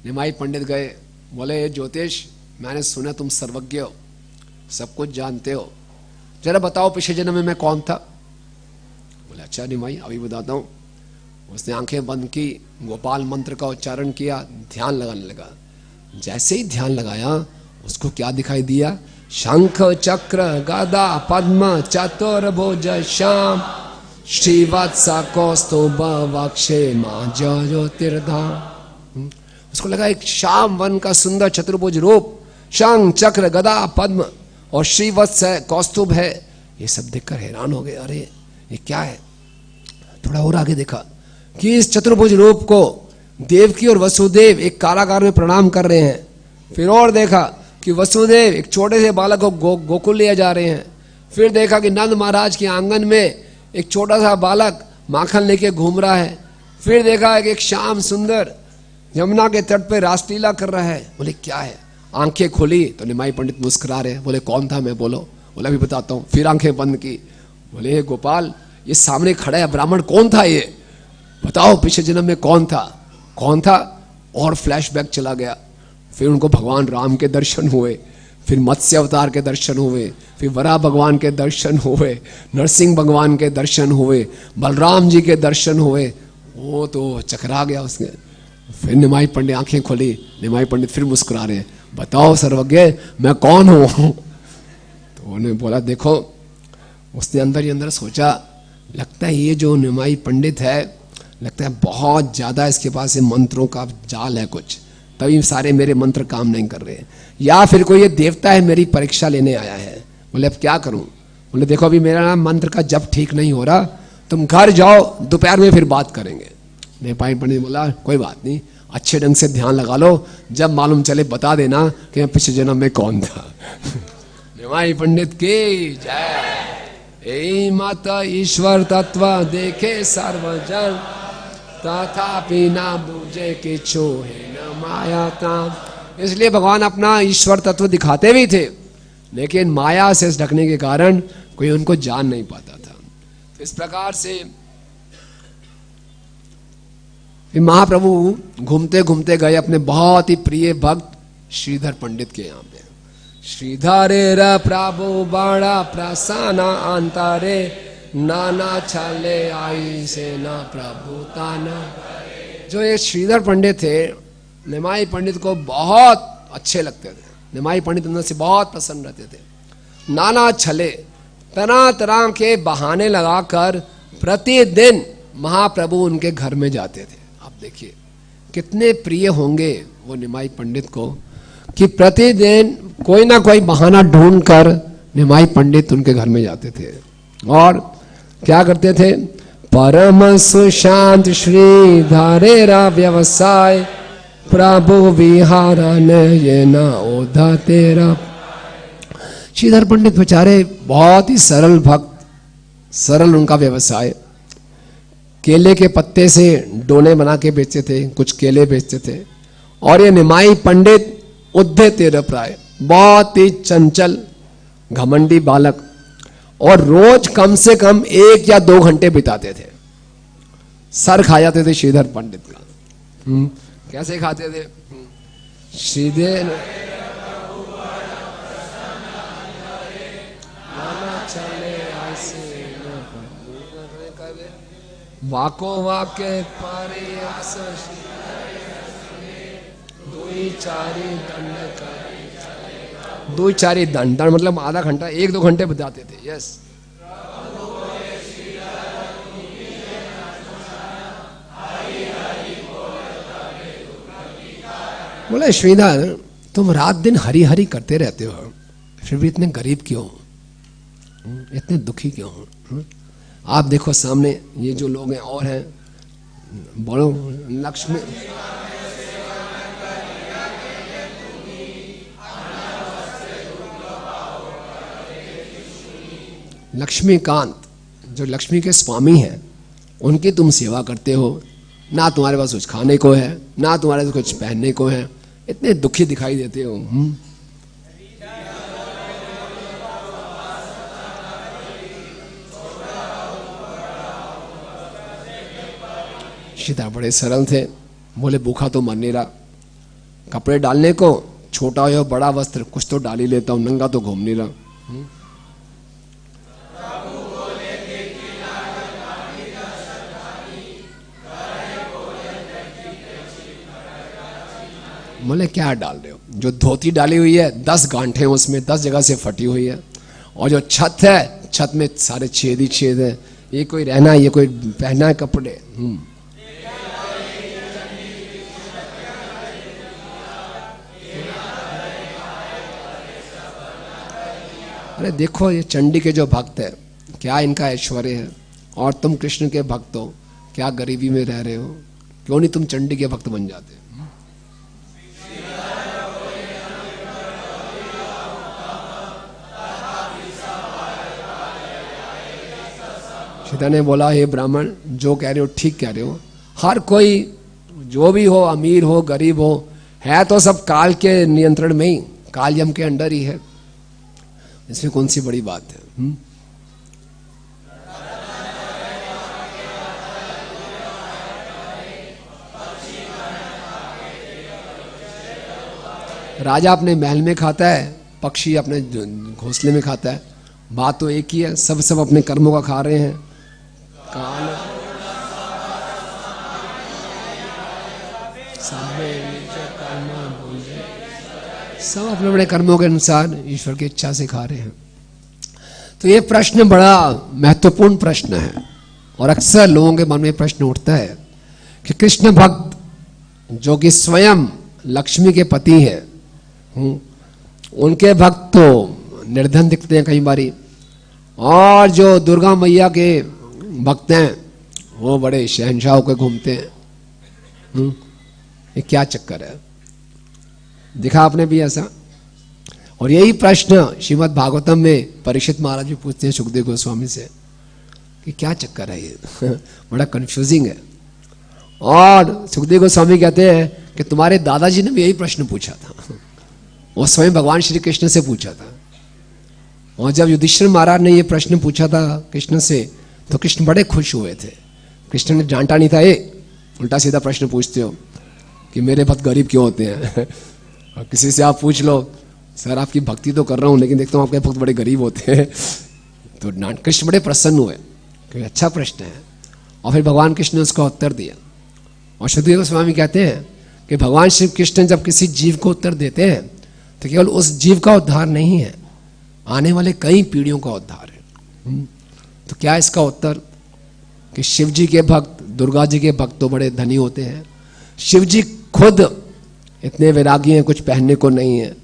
निमाई पंडित गए, बोले ज्योतिष मैंने सुना तुम सर्वज्ञ हो, सब कुछ जानते हो, जरा बताओ पिछले जन्म में मैं कौन था। बोले अच्छा निमाई अभी बताता हूं। उसने आंखें बंद की, गोपाल मंत्र का उच्चारण किया, ध्यान लगाने लगा। जैसे ही ध्यान लगाया उसको क्या दिखाई दिया, शंख चक्र गदा पद्म चतुर्भुज श्याम श्रीवत्स कौस्तुभ वक्षे मां ज्योतिर्धाम। उसको लगा एक श्याम वन का सुंदर चतुर्भुज रूप, शंख चक्र गदा पद्म और श्रीवत्स है, कौस्तुभ है। ये सब देखकर हैरान हो गए, अरे ये क्या है। थोड़ा और आगे देखा कि इस चतुर्भुज रूप को देवकी और वसुदेव एक कारागार में प्रणाम कर रहे हैं। फिर और देखा कि वसुदेव एक छोटे से बालक को गोकुल ले जा रहे हैं। फिर देखा कि नंद महाराज के आंगन में एक छोटा सा बालक माखन लेके घूम रहा है। फिर देखा कि एक श्याम सुंदर यमुना के तट पे रासलीला कर रहा है। बोले क्या है, आंखें खोली तो निमाई पंडित मुस्कुरा रहे। बोले कौन था मैं, बोलो। बोले अभी बताता हूँ। फिर आंखें बंद की, बोले गोपाल ये सामने खड़ा है ब्राह्मण, कौन था ये, बताओ पिछले जन्म में कौन था, कौन था। और फ्लैशबैक चला गया। फिर उनको भगवान राम के दर्शन हुए, फिर मत्स्य अवतार के दर्शन हुए, फिर वराह भगवान के दर्शन हुए, नरसिंह भगवान के दर्शन हुए, बलराम जी के दर्शन हुए। वो तो चकरा गया उसने। फिर निमाई पंडित आंखें खोली, निमाई पंडित फिर मुस्कुरा रहे, बताओ सर्वज्ञ मैं कौन हूं। तो उन्होंने बोला देखो, उसने अंदर ही अंदर सोचा, लगता है ये जो निमाई पंडित है, लगता है बहुत ज्यादा इसके पास मंत्रों का जाल है कुछ, तभी सारे मेरे मंत्र काम नहीं कर रहे, या फिर कोई ये देवता है मेरी परीक्षा लेने आया है। बोले अब क्या करूं। बोले देखो अभी मेरा नाम मंत्र का जप ठीक नहीं हो रहा, तुम घर जाओ, दोपहर में फिर बात करेंगे। निमाई पंडित बोला कोई बात नहीं, अच्छे ढंग से ध्यान लगा लो, जब मालूम चले बता देना कि मैं पिछले जन्म में कौन था। निमाई पंडित की जय। ए माता ईश्वर तत्व देखे सर्वजन, तथापि ना बूझे कि छोहे न माया ताम। इसलिए भगवान अपना ईश्वर तत्व दिखाते भी थे, लेकिन माया से ढकने के कारण कोई उनको जान नहीं पाता था। तो इस प्रकार से महाप्रभु घूमते घूमते गए अपने बहुत ही प्रिय भक्त श्रीधर पंडित के यहाँ पे। श्रीधरे र प्रभु बड़ा प्रसन्न अंतरे, नाना छले आई से ना प्रभु ताना। जो ये श्रीधर पंडित थे, निमाई पंडित को बहुत अच्छे लगते थे। निमाई पंडित अंदर से बहुत प्रसन्न रहते थे। नाना छले, तरह तरह के बहाने लगाकर प्रतिदिन महाप्रभु उनके घर में जाते थे। आप देखिए कितने प्रिय होंगे वो निमाई पंडित को, कि प्रतिदिन कोई ना कोई बहाना ढूंढकर निमाई पंडित उनके घर में जाते थे। और क्या करते थे, परम सुशांत श्रीधरेरा व्यवसाय, प्रभु विहारन ये न ओधा तेरा। श्रीधर पंडित बेचारे बहुत ही सरल भक्त, सरल उनका व्यवसाय, केले के पत्ते से डोने बना के बेचते थे, कुछ केले बेचते थे। और ये निमाई पंडित उद्धे तेरह प्राय, बहुत ही चंचल घमंडी बालक, और रोज कम से कम 1 या 2 घंटे बिताते थे। सर खा जाते थे श्रीधर पंडित का। कैसे खाते थे? श्रीधर वाको वाके पारे दो चारी दंड मतलब आधा घंटा 1-2 घंटे बिताते थे। यस, बोले श्रीधर तुम रात दिन हरी हरी करते रहते हो, फिर भी इतने गरीब क्यों हो, इतने दुखी क्यों हो? आप देखो सामने ये जो लोग हैं और हैं, बोलो लक्ष्मी लक्ष्मीकांत जो लक्ष्मी के स्वामी हैं, उनकी तुम सेवा करते हो, ना तुम्हारे पास कुछ खाने को है, ना तुम्हारे पास कुछ पहनने को है, इतने दुखी दिखाई देते हो। सीता बड़े सरल थे, बोले भूखा तो मर नहीं रहा, कपड़े डालने को छोटा हो या बड़ा वस्त्र कुछ तो डाल ही लेता हूं, नंगा तो घूम नहीं रहा। बोले क्या डाल रहे हो? जो धोती डाली हुई है 10 गांठें हैं उसमें, 10 जगह से फटी हुई है, और जो छत है छत में सारे छेद ही छेद है, ये कोई रहना है, ये कोई पहना है कपड़े? अरे देखो ये चंडी के जो भक्त है, क्या इनका ऐश्वर्य है, और तुम कृष्ण के भक्त हो, क्या गरीबी में रह रहे हो? क्यों नहीं तुम चंडी के भक्त बन जाते? सीता ने बोला हे ब्राह्मण, जो कह रहे हो ठीक कह रहे हो, हर कोई जो भी हो, अमीर हो गरीब हो, है तो सब काल के नियंत्रण में ही, काल यम के अंडर ही है, इसमें कौन सी बड़ी बात है? राजा अपने महल में खाता है, पक्षी अपने घोंसले में खाता है, बात तो एक ही है, सब अपने कर्मों का खा रहे हैं। काल सब अपने बड़े कर्मों के अनुसार ईश्वर की इच्छा से खा रहे हैं। तो ये प्रश्न बड़ा महत्वपूर्ण प्रश्न है, और अक्सर लोगों के मन में प्रश्न उठता है कि कृष्ण भक्त जो कि स्वयं लक्ष्मी के पति है, उनके भक्त तो निर्धन दिखते हैं कई बारी, और जो दुर्गा मैया के भक्त हैं वो बड़े शहंशाह होकर घूमते हैं। ये क्या चक्कर है? दिखा आपने भी ऐसा? और यही प्रश्न श्रीमद् भागवतम में परीक्षित महाराज भी पूछते हैं सुखदेव गोस्वामी से कि क्या चक्कर है ये बड़ा कंफ्यूजिंग है। और सुखदेव गोस्वामी कहते हैं कि तुम्हारे दादाजी ने भी यही प्रश्न पूछा था, वो स्वयं भगवान श्री कृष्ण से पूछा था। और जब युधिष्ठिर महाराज ने ये प्रश्न पूछा था कृष्ण से, तो कृष्ण बड़े खुश हुए थे। कृष्ण ने डांटा नहीं था, उल्टा सीधा प्रश्न पूछते हो कि मेरे भक्त गरीब क्यों होते हैं? और किसी से आप पूछ लो, सर आपकी भक्ति तो कर रहा हूं लेकिन देखता हूं आपके भक्त बड़े गरीब होते हैं। तो कृष्ण बड़े प्रसन्न हुए कि अच्छा प्रश्न है, और फिर भगवान कृष्ण ने उसका उत्तर दिया। और सुखदेव गोस्वामी कहते हैं कि भगवान श्री कृष्ण जब किसी जीव को उत्तर देते हैं तो केवल उस जीव का उद्धार नहीं है, आने वाले कई पीढ़ियों का उद्धार है। तो क्या इसका उत्तर कि शिव जी के भक्त, दुर्गा जी के भक्त तो बड़े धनी होते हैं, शिव जी खुद इतने वैरागी हैं, कुछ पहनने को नहीं है,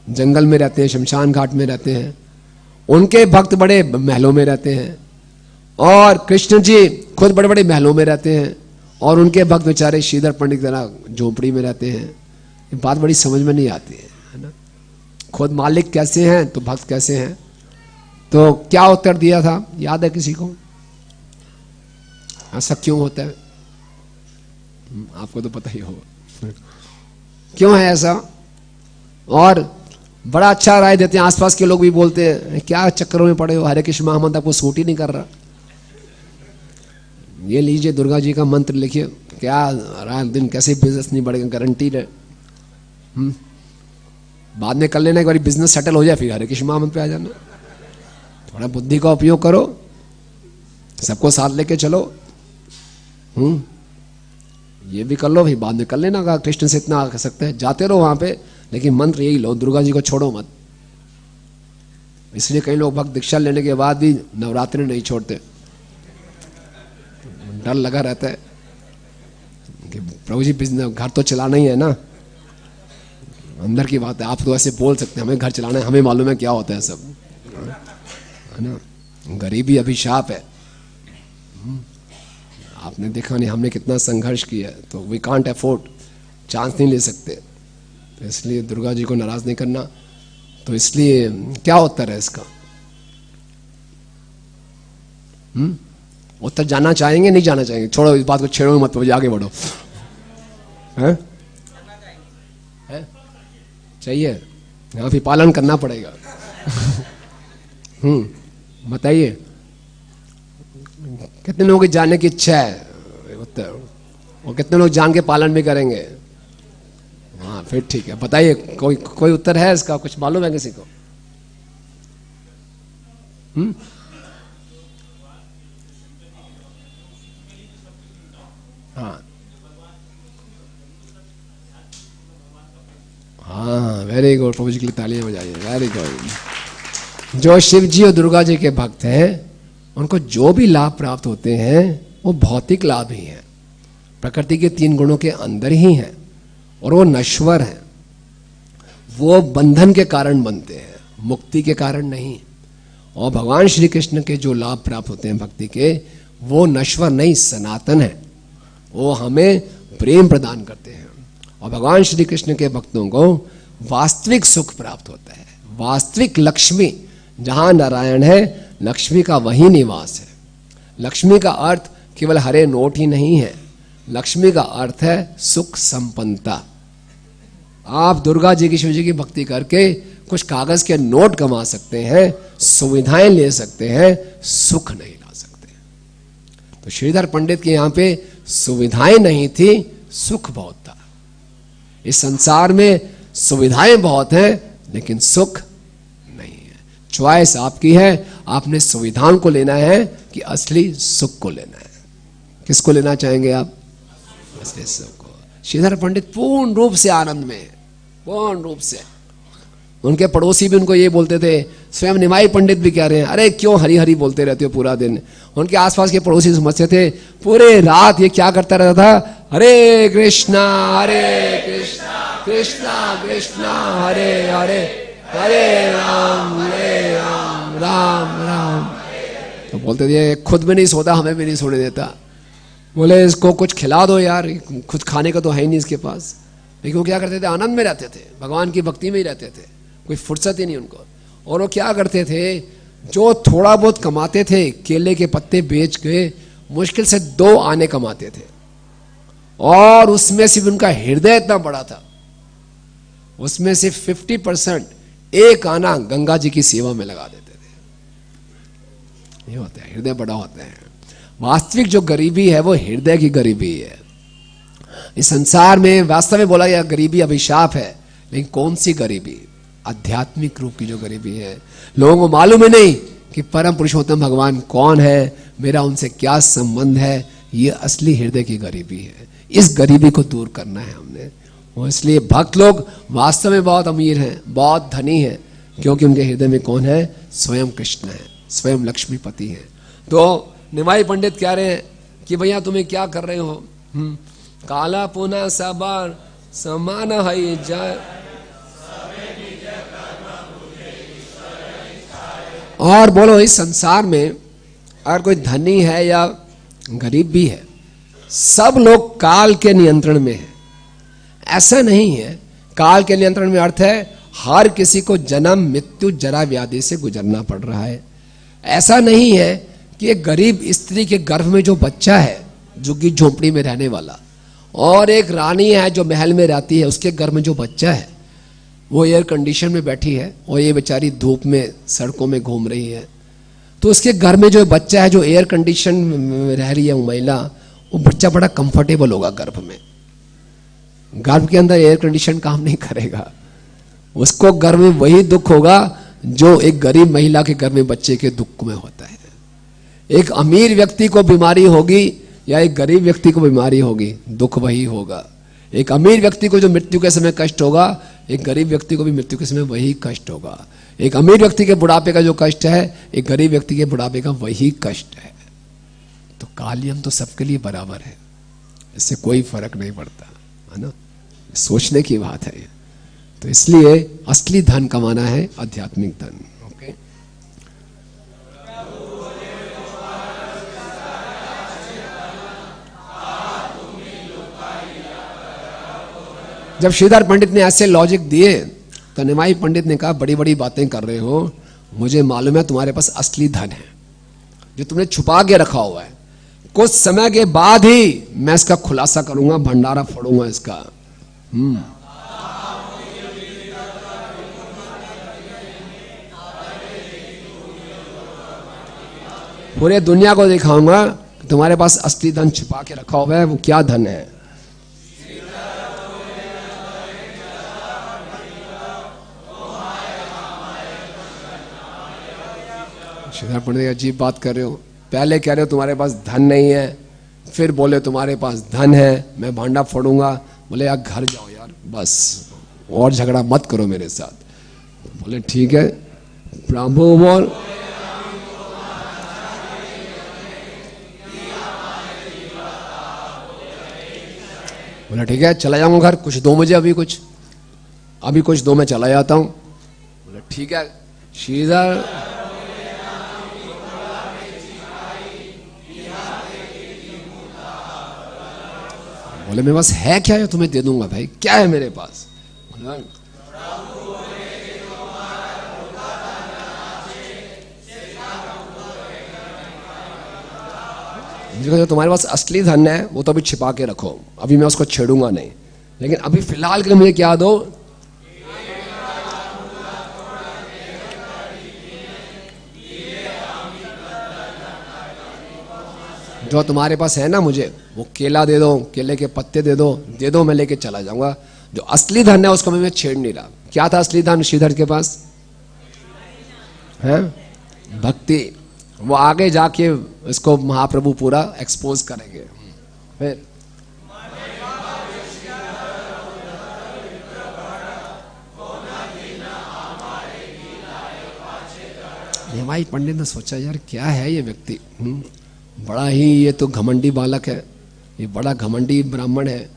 जंगल में रहते हैं, शमशान घाट में रहते हैं, उनके भक्त बड़े महलों में रहते हैं, और कृष्ण जी खुद बड़े बड़े महलों में रहते हैं, और उनके भक्त बेचारे श्रीधर पंडित की तरह झोपड़ी में रहते हैं। ये बात बड़ी समझ में नहीं आती है ना? खुद मालिक कैसे हैं तो भक्त कैसे हैं? तो क्या उत्तर दिया था, याद है किसी को? ऐसा क्यों होता है? आपको तो पता ही होगा क्यों है ऐसा। और बड़ा अच्छा राय देते हैं, आसपास के लोग भी बोलते हैं क्या चक्करों में पड़े हो, हरे कृष्ण महामंत्र आपको सूट ही नहीं कर रहा। ये लीजिए दुर्गा जी का मंत्र लिखिए, क्या रात दिन कैसे बिजनेस नहीं बढ़ेगा, गारंटीड है। बाद में कर लेना, एक बार बिजनेस सेटल हो जाए फिर हरे कृष्ण महामंत्र पे आ जाना। थोड़ा बुद्धि का उपयोग करो, सबको साथ लेके चलो। ये भी कर लो भाई, बाद में कर लेना। अगर कृष्ण से इतना कर सकते हैं जाते रहो वहां पे, लेकिन मंत्र यही लो, दुर्गा जी को छोड़ो मत। इसलिए कई लोग भक्त दीक्षा लेने के बाद भी नवरात्रि नहीं छोड़ते, डर लगा रहता है कि प्रभु जी बिजनेस घर तो चलाना ही है ना। अंदर की बात है, आप तो ऐसे बोल सकते हैं हमें घर चलाना है, हमें मालूम है क्या होता है सब, है ना। गरीबी अभिशाप है। आपने देखा नहीं हमने कितना संघर्ष किया है, तो वी कांट अफोर्ड, चांस नहीं ले सकते। तो इसलिए दुर्गा जी को नाराज नहीं करना। तो इसलिए क्या उत्तर है इसका? उत्तर जाना चाहेंगे नहीं जाना चाहेंगे? छोड़ो इस बात को, छेड़ो मत, आगे बढ़ो। हैं? चाहिए हाँ, फिर पालन करना पड़ेगा। बताइए कितने लोगों की जानने की इच्छा है उत्तर, और कितने लोग जान के पालन भी करेंगे? हाँ फिर ठीक है, बताइए कोई उत्तर है इसका, कुछ मालूम है किसी को? हाँ हाँ, वेरी गुड, प्रभु जी के लिए तालियां बजाइए, वेरी गुड। जो शिव जी और दुर्गा जी के भक्त हैं उनको जो भी लाभ प्राप्त होते हैं वो भौतिक लाभ ही हैं, प्रकृति के 3 गुणों के अंदर ही हैं, और वो नश्वर हैं। वो बंधन के कारण बनते हैं, मुक्ति के कारण नहीं। और भगवान श्री कृष्ण के जो लाभ प्राप्त होते हैं भक्ति के, वो नश्वर नहीं, सनातन है। वो हमें प्रेम प्रदान करते हैं। और भगवान श्री कृष्ण के भक्तों को वास्तविक सुख प्राप्त होता है, वास्तविक लक्ष्मी। जहां नारायण है लक्ष्मी का वही निवास है। लक्ष्मी का अर्थ केवल हरे नोट ही नहीं है, लक्ष्मी का अर्थ है सुख संपन्नता। आप दुर्गा जी की, शिव जी की भक्ति करके कुछ कागज के नोट कमा सकते हैं, सुविधाएं ले सकते हैं, सुख नहीं ला सकते। तो श्रीधर पंडित के यहां पे सुविधाएं नहीं थी, सुख बहुत था। इस संसार में सुविधाएं बहुत हैं लेकिन सुख नहीं है। चॉइस आपकी है, आपने सुविधाओं को लेना है कि असली सुख को लेना है। किसको लेना चाहेंगे आप? असली सुख को। श्रीधर पंडित पूर्ण रूप से आनंद में, पूर्ण रूप से। उनके पड़ोसी भी उनको ये बोलते थे, स्वयं निमाई पंडित भी कह रहे हैं, अरे क्यों हरी हरी बोलते रहते हो पूरा दिन। उनके आसपास के पड़ोसी समझते थे पूरे रात ये क्या करता रहता था, हरे कृष्णा कृष्णा कृष्णा हरे हरे, हरे राम राम राम। तो बोलते थे खुद में नहीं सोता, हमें भी नहीं सोने देता। बोले इसको कुछ खिला दो यार, कुछ खाने का तो है ही नहीं इसके पास। लेकिन वो क्या करते थे, आनंद में रहते थे, भगवान की भक्ति में ही रहते थे, कोई फुर्सत ही नहीं उनको। और वो क्या करते थे, जो थोड़ा बहुत कमाते थे केले के पत्ते बेच के मुश्किल से 2 आने कमाते थे, और उसमें सिर्फ उनका हृदय इतना बड़ा था, उसमें से 50% 1 आना गंगा जी की सेवा में लगा देते थे। ये होता है, हृदय बड़ा होता है। वास्तविक जो गरीबी है वो हृदय की गरीबी है। इस संसार में वास्तव में बोला गया गरीबी अभिशाप है, लेकिन कौन सी गरीबी? आध्यात्मिक रूप की जो गरीबी है। लोगों को मालूम है नहीं कि परम पुरुषोत्तम भगवान कौन है, मेरा उनसे क्या संबंध है। ये असली हृदय की गरीबी है। इस गरीबी को दूर करना है हमने। और इसलिए भक्त लोग वास्तव में बहुत अमीर हैं, बहुत धनी हैं, क्योंकि उनके हृदय में कौन है? स्वयं कृष्ण है, स्वयं लक्ष्मीपति है। तो निमाई पंडित कह रहे हैं कि भैया तुम्हें क्या कर रहे हो, काला पुना सबार समान है जय। और बोलो इस संसार में अगर कोई धनी है या गरीब भी है, सब लोग काल के नियंत्रण में है। ऐसा नहीं है, काल के नियंत्रण में अर्थ है हर किसी को जन्म मृत्यु जरा व्याधि से गुजरना पड़ रहा है। ऐसा नहीं है कि एक गरीब स्त्री के गर्भ में जो बच्चा है, जो कि झोपड़ी में रहने वाला, और एक रानी है जो महल में रहती है, उसके गर्भ में जो बच्चा है वो एयर कंडीशन में बैठी है और ये बेचारी धूप में सड़कों में घूम रही है। तो उसके घर में जो बच्चा है, जो एयर कंडीशन में रह रही है वो महिला, वो बच्चा बड़ा कंफर्टेबल होगा गर्भ में। गर्भ के अंदर एयर कंडीशन काम नहीं करेगा, उसको गर्भ में वही दुख होगा जो एक गरीब महिला के घर में बच्चे के दुख में होता है। एक अमीर व्यक्ति को बीमारी होगी या एक गरीब व्यक्ति को बीमारी होगी, दुख वही होगा। एक अमीर व्यक्ति को जो मृत्यु के समय कष्ट होगा, एक गरीब व्यक्ति को भी मृत्यु के समय वही कष्ट होगा। एक अमीर व्यक्ति के बुढ़ापे का जो कष्ट है, एक गरीब व्यक्ति के बुढ़ापे का वही कष्ट है। तो कालियम तो सबके लिए बराबर है, इससे कोई फर्क नहीं पड़ता, है ना। सोचने की बात है। तो इसलिए असली धन कमाना है आध्यात्मिक धन। ओके, जब श्रीधर पंडित ने ऐसे लॉजिक दिए तो निमाई पंडित ने कहा, बड़ी बड़ी बातें कर रहे हो, मुझे मालूम है तुम्हारे पास असली धन है जो तुमने छुपा के रखा हुआ है। कुछ समय के बाद ही मैं इसका खुलासा करूंगा, भंडारा फोड़ूंगा इसका। पूरे दुनिया को दिखाऊंगा कि तुम्हारे पास असली धन छुपा के रखा हुआ है, वो क्या धन है। श्रीधर पंडित अजीब बात कर रहे हो, पहले कह रहे हो तुम्हारे पास धन नहीं है, फिर बोले तुम्हारे पास धन है, मैं भांडा फोड़ूंगा। बोले यार घर जाओ यार, बस और झगड़ा मत करो मेरे साथ। बोले ठीक है, प्रभु बोल। बोले ठीक है, चला जाऊंगा घर, कुछ दो मुझे, अभी कुछ दो, मैं चला जाता हूं। बोले ठीक है। श्रीधर बोले मेरे पास है क्या है तुम्हें दे दूंगा भाई, क्या है मेरे पास। जो तुम्हारे पास असली धन है वो तो अभी छिपा के रखो, अभी मैं उसको छेड़ूंगा नहीं, लेकिन अभी फिलहाल के लिए मुझे क्या दो। जो तुम्हारे पास है ना, मुझे वो केला दे दो, केले के पत्ते दे दो, मैं लेके चला जाऊंगा। जो असली धन है उसको मैं छेड़ नहीं रहा। क्या था असली धन श्रीधर के पास? है भक्ति। वो आगे जाके इसको महाप्रभु पूरा एक्सपोज करेंगे। फिर निमाई पंडित ने सोचा यार क्या है ये व्यक्ति, बड़ा ही ये तो घमंडी बालक है, ये बड़ा घमंडी ब्राह्मण है,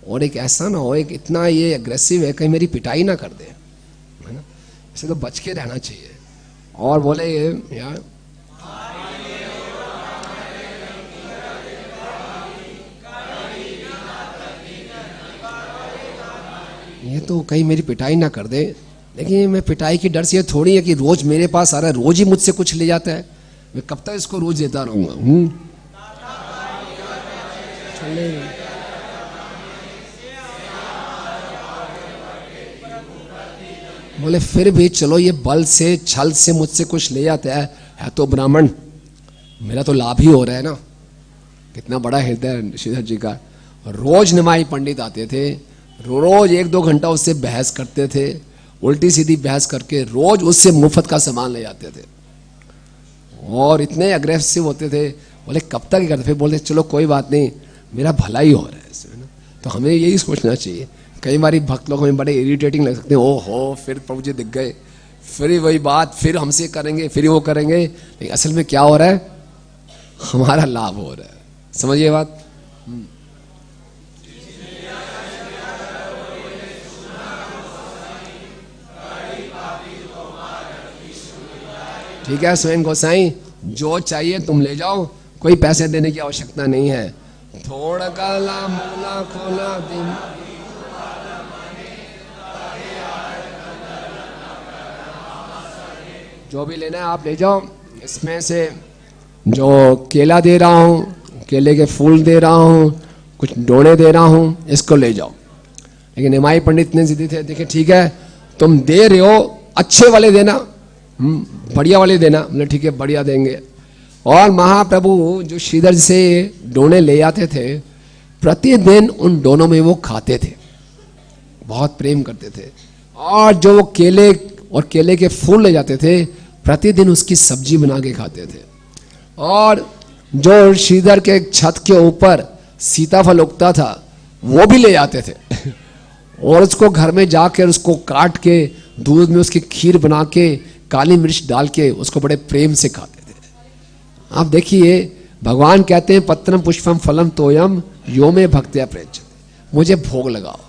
और एक ऐसा ना हो, एक इतना ये एग्रेसिव है, कहीं मेरी पिटाई ना कर दे, है ना, इसे तो बच के रहना चाहिए। और बोले यार ये तो कहीं मेरी पिटाई ना कर दे, लेकिन मैं पिटाई की डर से थोड़ी है कि रोज मेरे पास आ रहा है, रोज ही मुझसे कुछ ले जाता है, मैं कब तक इसको रोज देता रहूंगा। बोले फिर भी चलो, ये बल से छल से मुझसे कुछ ले जाता है तो ब्राह्मण, मेरा तो लाभ ही हो रहा है ना। कितना बड़ा हृदय श्रीधर जी का। रोज निमाई पंडित आते थे, रोज 1-2 घंटा उससे बहस करते थे, उल्टी सीधी बहस करके रोज उससे मुफ्त का सामान ले जाते थे, और इतने अग्रेसिव होते थे। बोले कब तक ही करते, फिर बोलते चलो कोई बात नहीं, मेरा भला ही हो रहा है इसमें ना। तो हमें यही सोचना चाहिए। कई बार भक्त लोग हमें बड़े इरिटेटिंग लग सकते हैं, ओ हो फिर प्रभु जी दिख गए, फिर वही बात, फिर हमसे करेंगे, फिर वो करेंगे, लेकिन असल में क्या हो रहा है, हमारा लाभ हो रहा है। समझिए बात। ठीक है स्वयं गोसाई, जो चाहिए तुम ले जाओ, कोई पैसे देने की आवश्यकता नहीं है। थोड़ा काला मूला खोला दिन, जो भी लेना है आप ले जाओ। इसमें से जो केला दे रहा हूं, केले के फूल दे रहा हूं, कुछ डोने दे रहा हूं, इसको ले जाओ। लेकिन निमाई पंडित इतने जिद्दी थे, देखिए ठीक है तुम दे रहे हो, अच्छे वाले देना, बढ़िया वाले देना। बोले ठीक है बढ़िया देंगे। और महाप्रभु जो श्रीधर से डोने ले आते थे, प्रतिदिन उन डोनों में वो खाते थे, बहुत प्रेम करते थे। और जो वो केले और केले के फूल ले जाते थे, प्रतिदिन उसकी सब्जी बना के खाते थे। और जो श्रीधर के छत के ऊपर सीताफल उगता था, वो भी ले जाते थे और उसको घर में जाकर उसको काट के दूध में उसकी खीर बना के काली मिर्च डाल के उसको बड़े प्रेम से खाते थे। आप देखिए भगवान कहते हैं पत्रम पुष्पम फलम तोयम यो में भक्त्या प्रयच्छति, मुझे भोग लगाओ।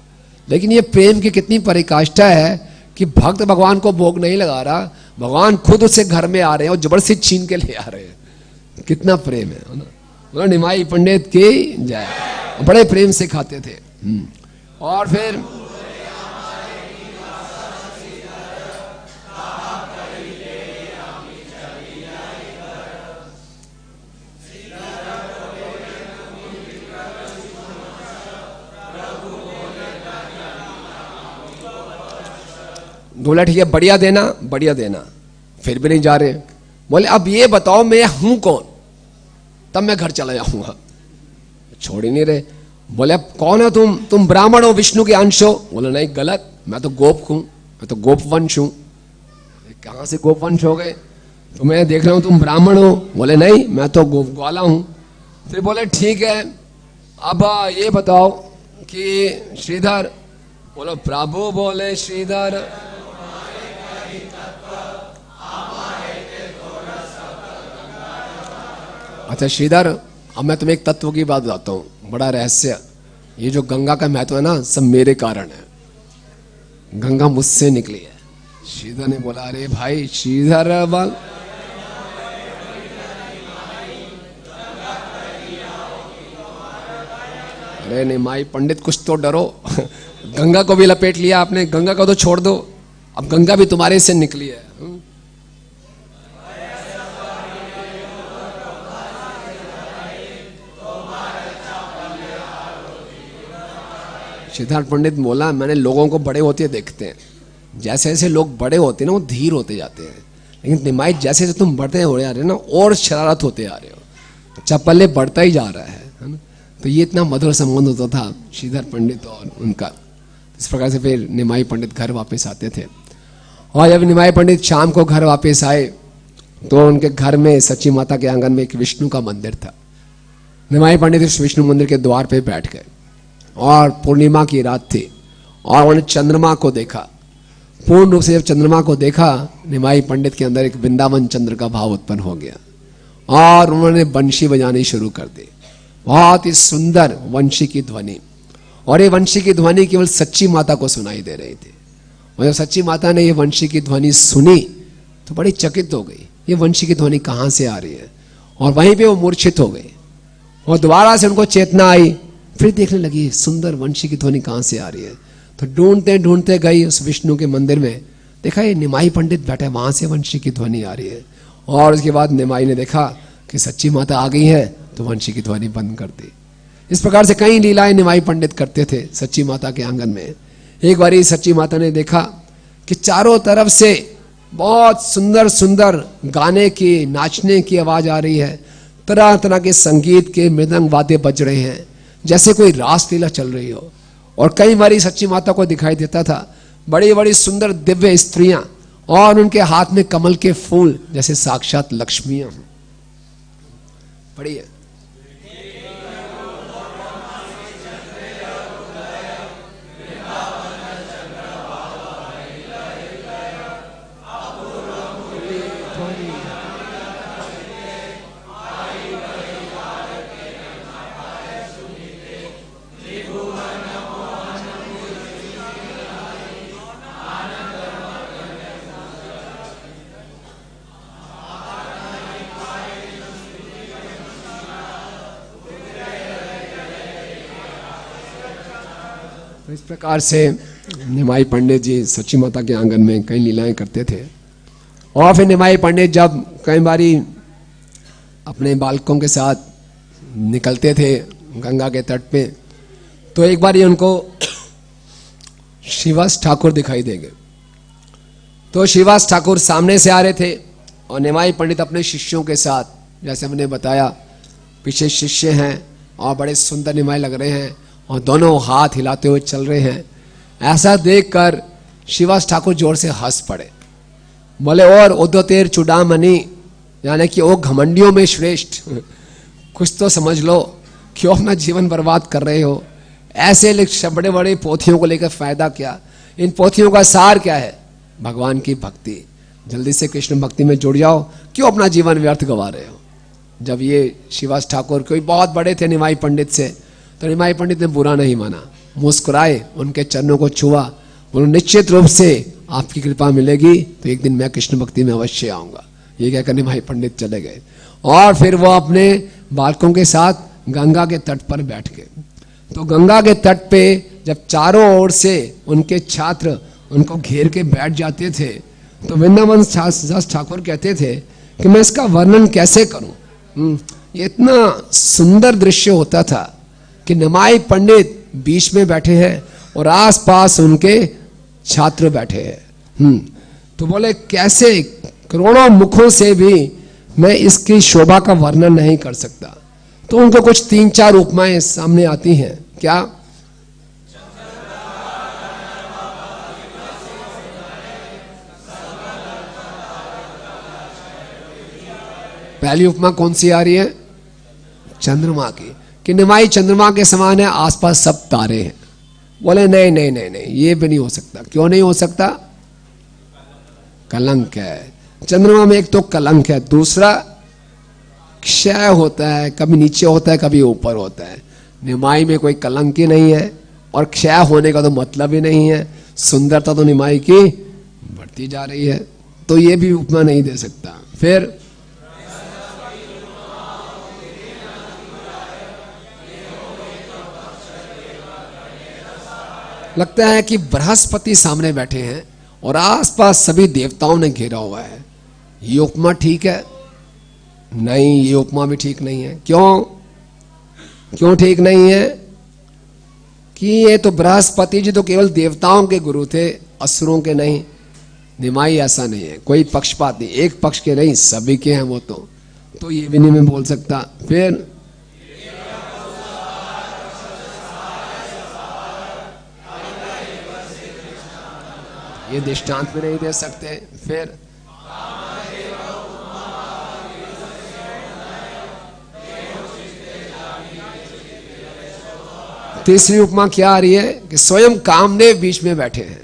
लेकिन ये प्रेम की कितनी परिकाष्ठा है कि भक्त भगवान को भोग नहीं लगा रहा, भगवान खुद उसे घर में आ रहे हैं और जबरदस्ती छीन के ले आ रहे हैं। कितना प्रेम है ना। निमाई पंडित की जय, बड़े प्रेम से खाते थे। और फिर बोला ठीक है बढ़िया देना, बढ़िया देना, फिर भी नहीं जा रहे। बोले अब ये बताओ मैं हूं कौन, तब मैं घर चला जाऊंगा। छोड़ ही नहीं रहे। बोले अब कौन हो तुम ब्राह्मण हो, विष्णु के अंश हो? बोले नहीं गलत, मैं तो गोप हूं, मैं तो गोप वंश हूं। कहां से गोप वंश हो गए? तो मैं देख रहा हूं तुम ब्राह्मण हो। बोले नहीं मैं तो गोप ग्वाला हूं। फिर बोले ठीक है अब ये बताओ कि श्रीधर, बोलो प्रभु। बोले श्रीधर अच्छा श्रीधर, अब मैं तुम्हें एक तत्व की बात बताता हूं, बड़ा रहस्य। ये जो गंगा का महत्व है ना, सब मेरे कारण है, गंगा मुझसे निकली है। श्रीधर ने बोला अरे भाई श्रीधर बोल, अरे निमाई पंडित कुछ तो डरो गंगा को भी लपेट लिया आपने, गंगा को तो छोड़ दो, अब गंगा भी तुम्हारे से निकली है। सिद्धार्थ पंडित बोला मैंने लोगों को बड़े होते देखते हैं, जैसे जैसे लोग बड़े होते हैं ना वो धीर होते जाते हैं, लेकिन निमाई जैसे जैसे तुम बढ़ते हो रहे हो ना और शरारत होते आ रहे हो, चप्पले बढ़ता ही जा रहा है ना। तो ये इतना मधुर संबंध होता था श्रीधर पंडित और उनका। इस प्रकार से फिर निमाई पंडित घर वापस आते थे। और जब निमाई पंडित शाम को घर वापस आए तो उनके घर में सच्ची माता के आंगन में एक विष्णु का मंदिर था। निमाई पंडित उस विष्णु मंदिर के द्वार पे बैठ गए और पूर्णिमा की रात थी और उन्होंने चंद्रमा को देखा। पूर्ण रूप से जब चंद्रमा को देखा, निमाई पंडित के अंदर एक वृंदावन चंद्र का भाव उत्पन्न हो गया और उन्होंने बंशी बजानी शुरू कर दी। बहुत ही सुंदर वंशी की ध्वनि, और ये वंशी की ध्वनि केवल सच्ची माता को सुनाई दे रही थी। और जब सच्ची माता ने ये वंशी की ध्वनि सुनी तो बड़ी चकित हो गई, ये वंशी की ध्वनि कहाँ से आ रही है। और वहीं पे वो मूर्छित हो गई और दोबारा से उनको चेतना आई, फिर देखने लगी सुंदर वंशी की ध्वनि कहाँ से आ रही है। तो ढूंढते ढूंढते गई उस विष्णु के मंदिर में, देखा ये निमाई पंडित बैठे, वहां से वंशी की ध्वनि आ रही है। और उसके बाद निमाई ने देखा कि सच्ची माता आ गई है तो वंशी की ध्वनि बंद कर दी। इस प्रकार से कई लीलाएं निमाई पंडित करते थे सच्ची माता के आंगन में। एक बारी सच्ची माता ने देखा कि चारों तरफ से बहुत सुंदर सुंदर गाने की, नाचने की आवाज आ रही है, तरह तरह के संगीत के मृदंग वाद्य बज रहे हैं, जैसे कोई रासलीला चल रही हो। और कई बारी सच्ची माता को दिखाई देता था बड़ी बड़ी सुंदर दिव्य स्त्रियां और उनके हाथ में कमल के फूल जैसे साक्षात लक्ष्मियां। पढ़िए तो इस प्रकार से निमाई पंडित जी सच्ची माता के आंगन में कई लीलाएं करते थे। और फिर निमाई पंडित जब कई बारी अपने बालकों के साथ निकलते थे गंगा के तट पे, तो एक बार ये उनको श्रीवास ठाकुर दिखाई देंगे। तो श्रीवास ठाकुर सामने से आ रहे थे और निमाई पंडित अपने शिष्यों के साथ, जैसे हमने बताया पीछे शिष्य हैं और बड़े सुंदर निमाई लग रहे हैं और दोनों हाथ हिलाते हुए चल रहे हैं। ऐसा देखकर श्रीवास ठाकुर जोर से हंस पड़े, बोले और उद्योतेर चुड़ामणि, यानी कि ओ घमंडियों में श्रेष्ठ, कुछ तो समझ लो, क्यों अपना जीवन बर्बाद कर रहे हो? ऐसे बड़े बड़े पोथियों को लेकर फायदा क्या? इन पोथियों का सार क्या है? भगवान की भक्ति। जल्दी से कृष्ण भक्ति में जुड़ जाओ, क्यों अपना जीवन व्यर्थ गवा रहे हो? जब ये श्रीवास ठाकुर कोई बहुत बड़े थे निमाई पंडित से, तो निमाई पंडित ने बुरा नहीं माना, मुस्कुराए, उनके चरणों को छुआ, बोलो निश्चित रूप से आपकी कृपा मिलेगी तो एक दिन मैं कृष्ण भक्ति में अवश्य आऊंगा। ये कहकर निमाई पंडित चले गए और फिर वो अपने बालकों के साथ गंगा के तट पर बैठ गए। तो गंगा के तट पे जब चारों ओर से उनके छात्र उनको घेर के बैठ जाते थे, तो वृंदावन दास ठाकुर कहते थे कि मैं इसका वर्णन कैसे करूं। ये इतना सुंदर दृश्य होता था कि निमाई पंडित बीच में बैठे हैं और आसपास उनके छात्र बैठे हैं। तो बोले कैसे, करोड़ों मुखों से भी मैं इसकी शोभा का वर्णन नहीं कर सकता। तो उनको कुछ 3-4 उपमाएं सामने आती हैं। क्या? पहली उपमा कौन सी आ रही है? चंद्रमा की, कि निमाई चंद्रमा के समान है, आसपास सब तारे हैं। बोले नहीं नहीं नहीं नहीं, ये भी नहीं हो सकता। क्यों नहीं हो सकता? कलंक है चंद्रमा में। एक तो कलंक है, दूसरा क्षय होता है, कभी नीचे होता है कभी ऊपर होता है। निमाई में कोई कलंक ही नहीं है और क्षय होने का तो मतलब ही नहीं है। सुंदरता तो निमाई की बढ़ती जा रही है, तो ये भी उपमा नहीं दे सकता। फिर लगता है कि बृहस्पति सामने बैठे हैं और आसपास सभी देवताओं ने घेरा हुआ है। ये उपमा ठीक है? नहीं, ये उपमा भी ठीक नहीं है। क्यों ठीक नहीं है? कि ये तो बृहस्पति जी तो केवल देवताओं के गुरु थे, असुरों के नहीं। निमाई ऐसा नहीं है, कोई पक्षपात नहीं, एक पक्ष के नहीं, सभी के हैं वो। तो ये भी नहीं मैं बोल सकता। फिर ये दृष्टांत भी नहीं दे सकते। फिर तीसरी उपमा क्या आ रही है कि स्वयं कामदेव बीच में बैठे हैं।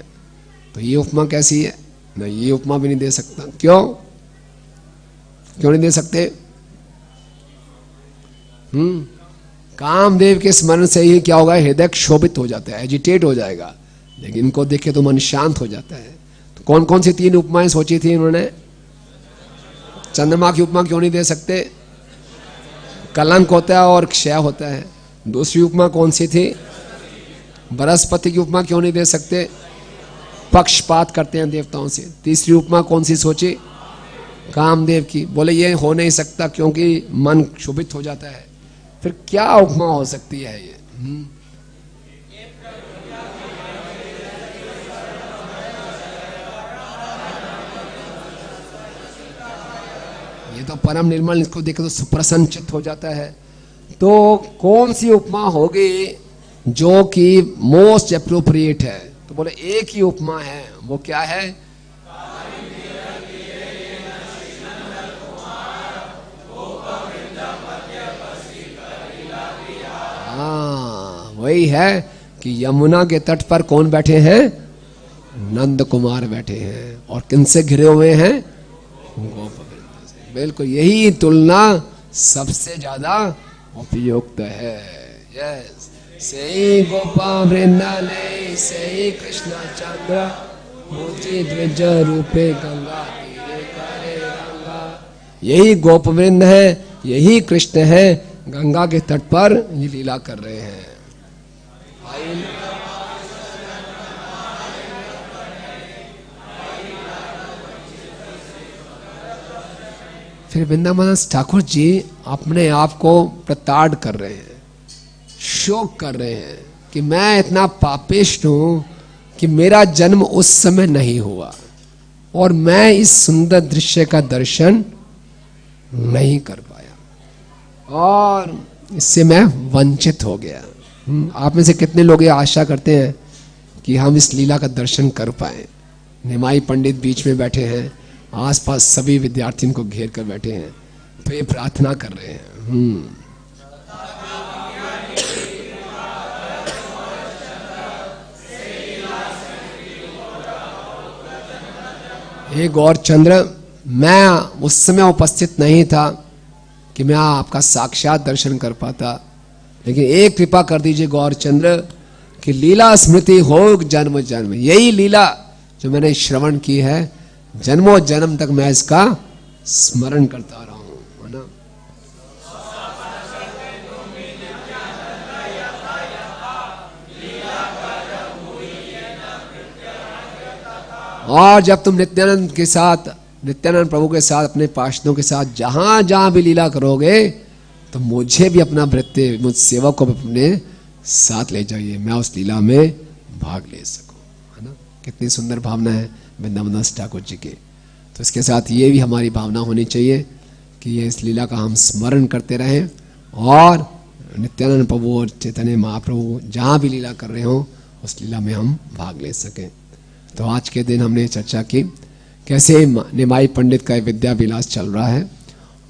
तो ये उपमा कैसी है? नहीं, ये उपमा भी नहीं दे सकता। क्यों नहीं दे सकते? कामदेव के स्मरण से ही क्या होगा? हृदय क्षोभित हो जाता है, एजिटेट हो जाएगा, लेकिन इनको देखे तो मन शांत हो जाता है। तो कौन कौन सी 3 उपमाएं सोची थी इन्होंने? चंद्रमा की उपमा क्यों नहीं दे सकते? कलंक होता है और क्षय होता है। दूसरी उपमा कौन सी थी? बृहस्पति की उपमा क्यों नहीं दे सकते? पक्षपात करते हैं देवताओं से। तीसरी उपमा कौन सी सोची? कामदेव की। बोले ये हो नहीं सकता क्योंकि मन क्षोभित हो जाता है। फिर क्या उपमा हो सकती है ये? ये तो परम निर्मल, इसको देखे तो सुप्रसन्नचित्त हो जाता है। तो कौन सी उपमा होगी जो कि मोस्ट अप्रोप्रिएट है? तो बोले एक ही उपमा है, वो क्या है? हाँ, वही है कि यमुना के तट पर कौन बैठे हैं? नंद कुमार बैठे हैं और किनसे घिरे हुए हैं? गोपवृंद से। बिल्कुल यही तुलना सबसे ज्यादा उपयुक्त है। यस, से गोपा वृंदाले से कृष्ण चंद्र मूर्ति द्विज रूपे गंगा तीरे करे रंगा। यही गोपवृंद है, यही कृष्ण है, गंगा के तट पर ये लीला कर रहे हैं। फिर वृंदावन ठाकुर जी अपने आप को प्रताड़ कर रहे हैं, शोक कर रहे हैं कि मैं इतना पापिष्ट हूं कि मेरा जन्म उस समय नहीं हुआ और मैं इस सुंदर दृश्य का दर्शन नहीं कर पाया और इससे मैं वंचित हो गया। आप में से कितने लोग ये आशा करते हैं कि हम इस लीला का दर्शन कर पाए? निमाई पंडित बीच में बैठे हैं, आसपास सभी विद्यार्थियों को घेर कर बैठे हैं, तो ये प्रार्थना कर रहे हैं। हे गौरचंद्र, मैं उस समय उपस्थित नहीं था कि मैं आपका साक्षात दर्शन कर पाता, लेकिन एक कृपा कर दीजिए गौरचंद्र कि लीला स्मृति हो जन्म जन्म। यही लीला जो मैंने श्रवण की है, जन्मों जन्म तक मैं इसका स्मरण करता रहा हूं, है ना। और जब तुम नित्यानंद के साथ, नित्यानंद प्रभु के साथ, अपने पार्षदों के साथ जहां जहां भी लीला करोगे, तो मुझे भी अपना भृत्य, मुझ सेवक को अपने साथ ले जाइए, मैं उस लीला में भाग ले सकूं, है ना। कितनी सुंदर भावना है वृंदावन ठाकुर जी के। तो इसके साथ ये भी हमारी भावना होनी चाहिए कि ये इस लीला का हम स्मरण करते रहें और नित्यानंद प्रभु और चैतन्य महाप्रभु जहाँ भी लीला कर रहे हो उस लीला में हम भाग ले सकें। तो आज के दिन हमने चर्चा की कैसे निमाई पंडित का विद्या विलास चल रहा है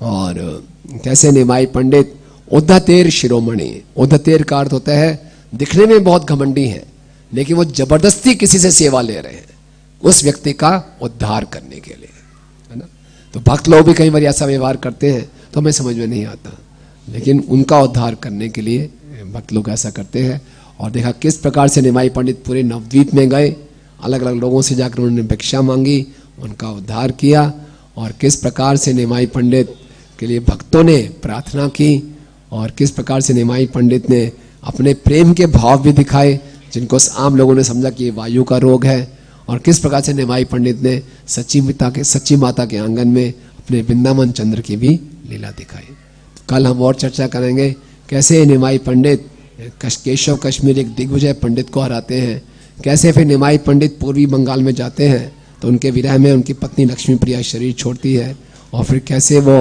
और कैसे निमाई पंडित उद्धतेर शिरोमणि, उद्धतेर का अर्थ होता है दिखने में बहुत घमंडी है, लेकिन वो जबरदस्ती किसी से सेवा ले रहे हैं उस व्यक्ति का उद्धार करने के लिए, है ना। तो भक्त लोग भी कई बार ऐसा व्यवहार करते हैं तो हमें समझ में नहीं आता, लेकिन उनका उद्धार करने के लिए भक्त लोग ऐसा करते हैं। और देखा किस प्रकार से निमाई पंडित पूरे नवद्वीप में गए, अलग अलग लोगों से जाकर उन्होंने भिक्षा मांगी, उनका उद्धार किया, और किस प्रकार से निमाई पंडित के लिए भक्तों ने प्रार्थना की, और किस प्रकार से निमाई पंडित ने अपने प्रेम के भाव भी दिखाए जिनको आम लोगों ने समझा कि ये वायु का रोग है, और किस प्रकार से निमाई पंडित ने सच्ची माता के आंगन में अपने वृंदावन चंद्र की भी लीला दिखाई। कल हम और चर्चा करेंगे कैसे निमाई पंडित केशव कश्मीर एक दिग्विजय पंडित को हराते हैं, कैसे फिर निमाई पंडित पूर्वी बंगाल में जाते हैं तो उनके विरह में उनकी पत्नी लक्ष्मी प्रिया शरीर छोड़ती है, और फिर कैसे वो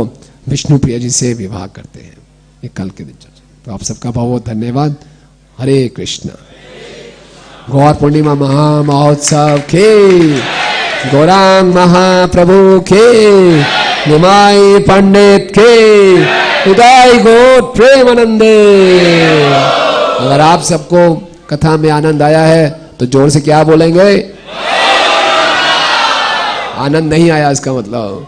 विष्णु प्रिया जी से विवाह करते हैं। ये कल के दिन चर्चा। तो आप सबका बहुत बहुत धन्यवाद। हरे कृष्णा। गौर पूर्णिमा महा महोत्सव के, गौरांग महाप्रभु के, निमाई पंडित के, उदय गोट प्रेमानंदे। अगर आप सबको कथा में आनंद आया है तो जोर से क्या बोलेंगे? आनंद नहीं आया इसका मतलब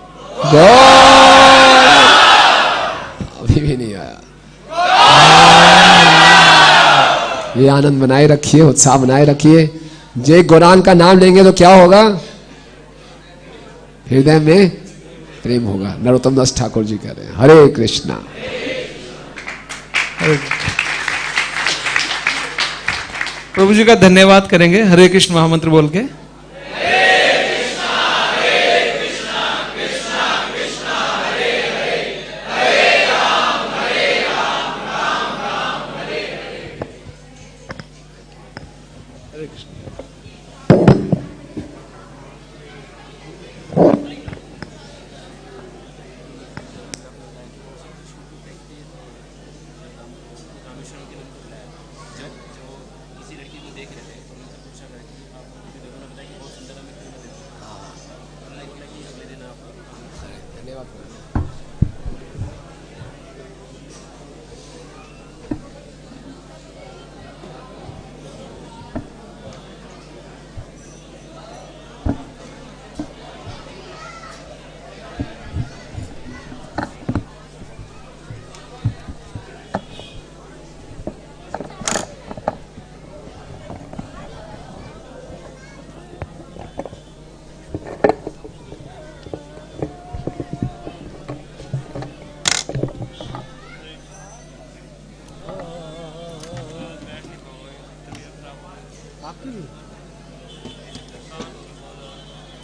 अभी भी नहीं आया। ये आनंद बनाए रखिए, उत्साह बनाए रखिए। जय गौरांग का नाम लेंगे तो क्या होगा? हृदय में प्रेम होगा। नरोत्तम दास ठाकुर जी कह रहे हैं हरे कृष्णा। प्रभु जी का धन्यवाद करेंगे हरे कृष्ण महामंत्र बोल के।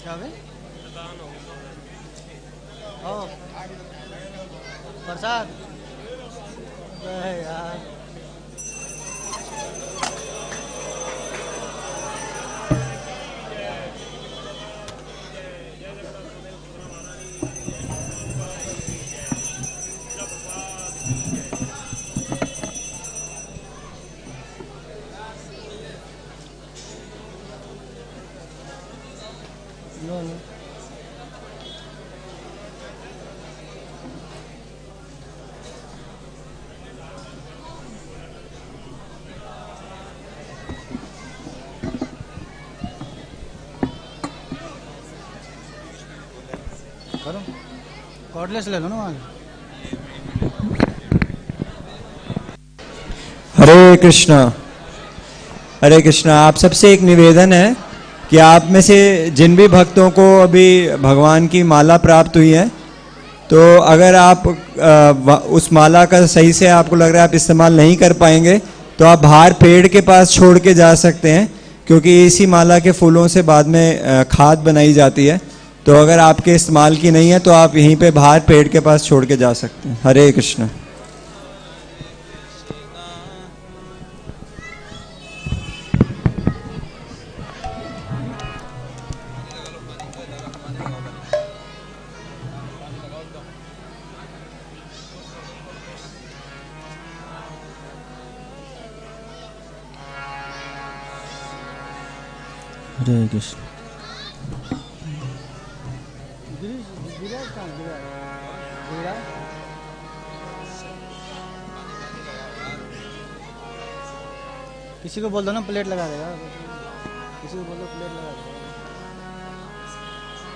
क्या है? प्रसाद अरे यार नो नो करो कॉर्डलेस ले लो ना वहाँ हरे कृष्णा। हरे कृष्णा। आप सबसे एक निवेदन है कि आप में से जिन भी भक्तों को अभी भगवान की माला प्राप्त हुई है, तो अगर आप उस माला का सही से आपको लग रहा है आप इस्तेमाल नहीं कर पाएंगे, तो आप बाहर पेड़ के पास छोड़ के जा सकते हैं, क्योंकि इसी माला के फूलों से बाद में खाद बनाई जाती है। तो अगर आपके इस्तेमाल की नहीं है तो आप यहीं पे बाहर पेड़ के पास छोड़ के जा सकते हैं। हरे कृष्णा। हरे कृष्ण। किसी को बोल दो ना प्लेट लगा देगा किसी को बोल दो प्लेट लगा देगा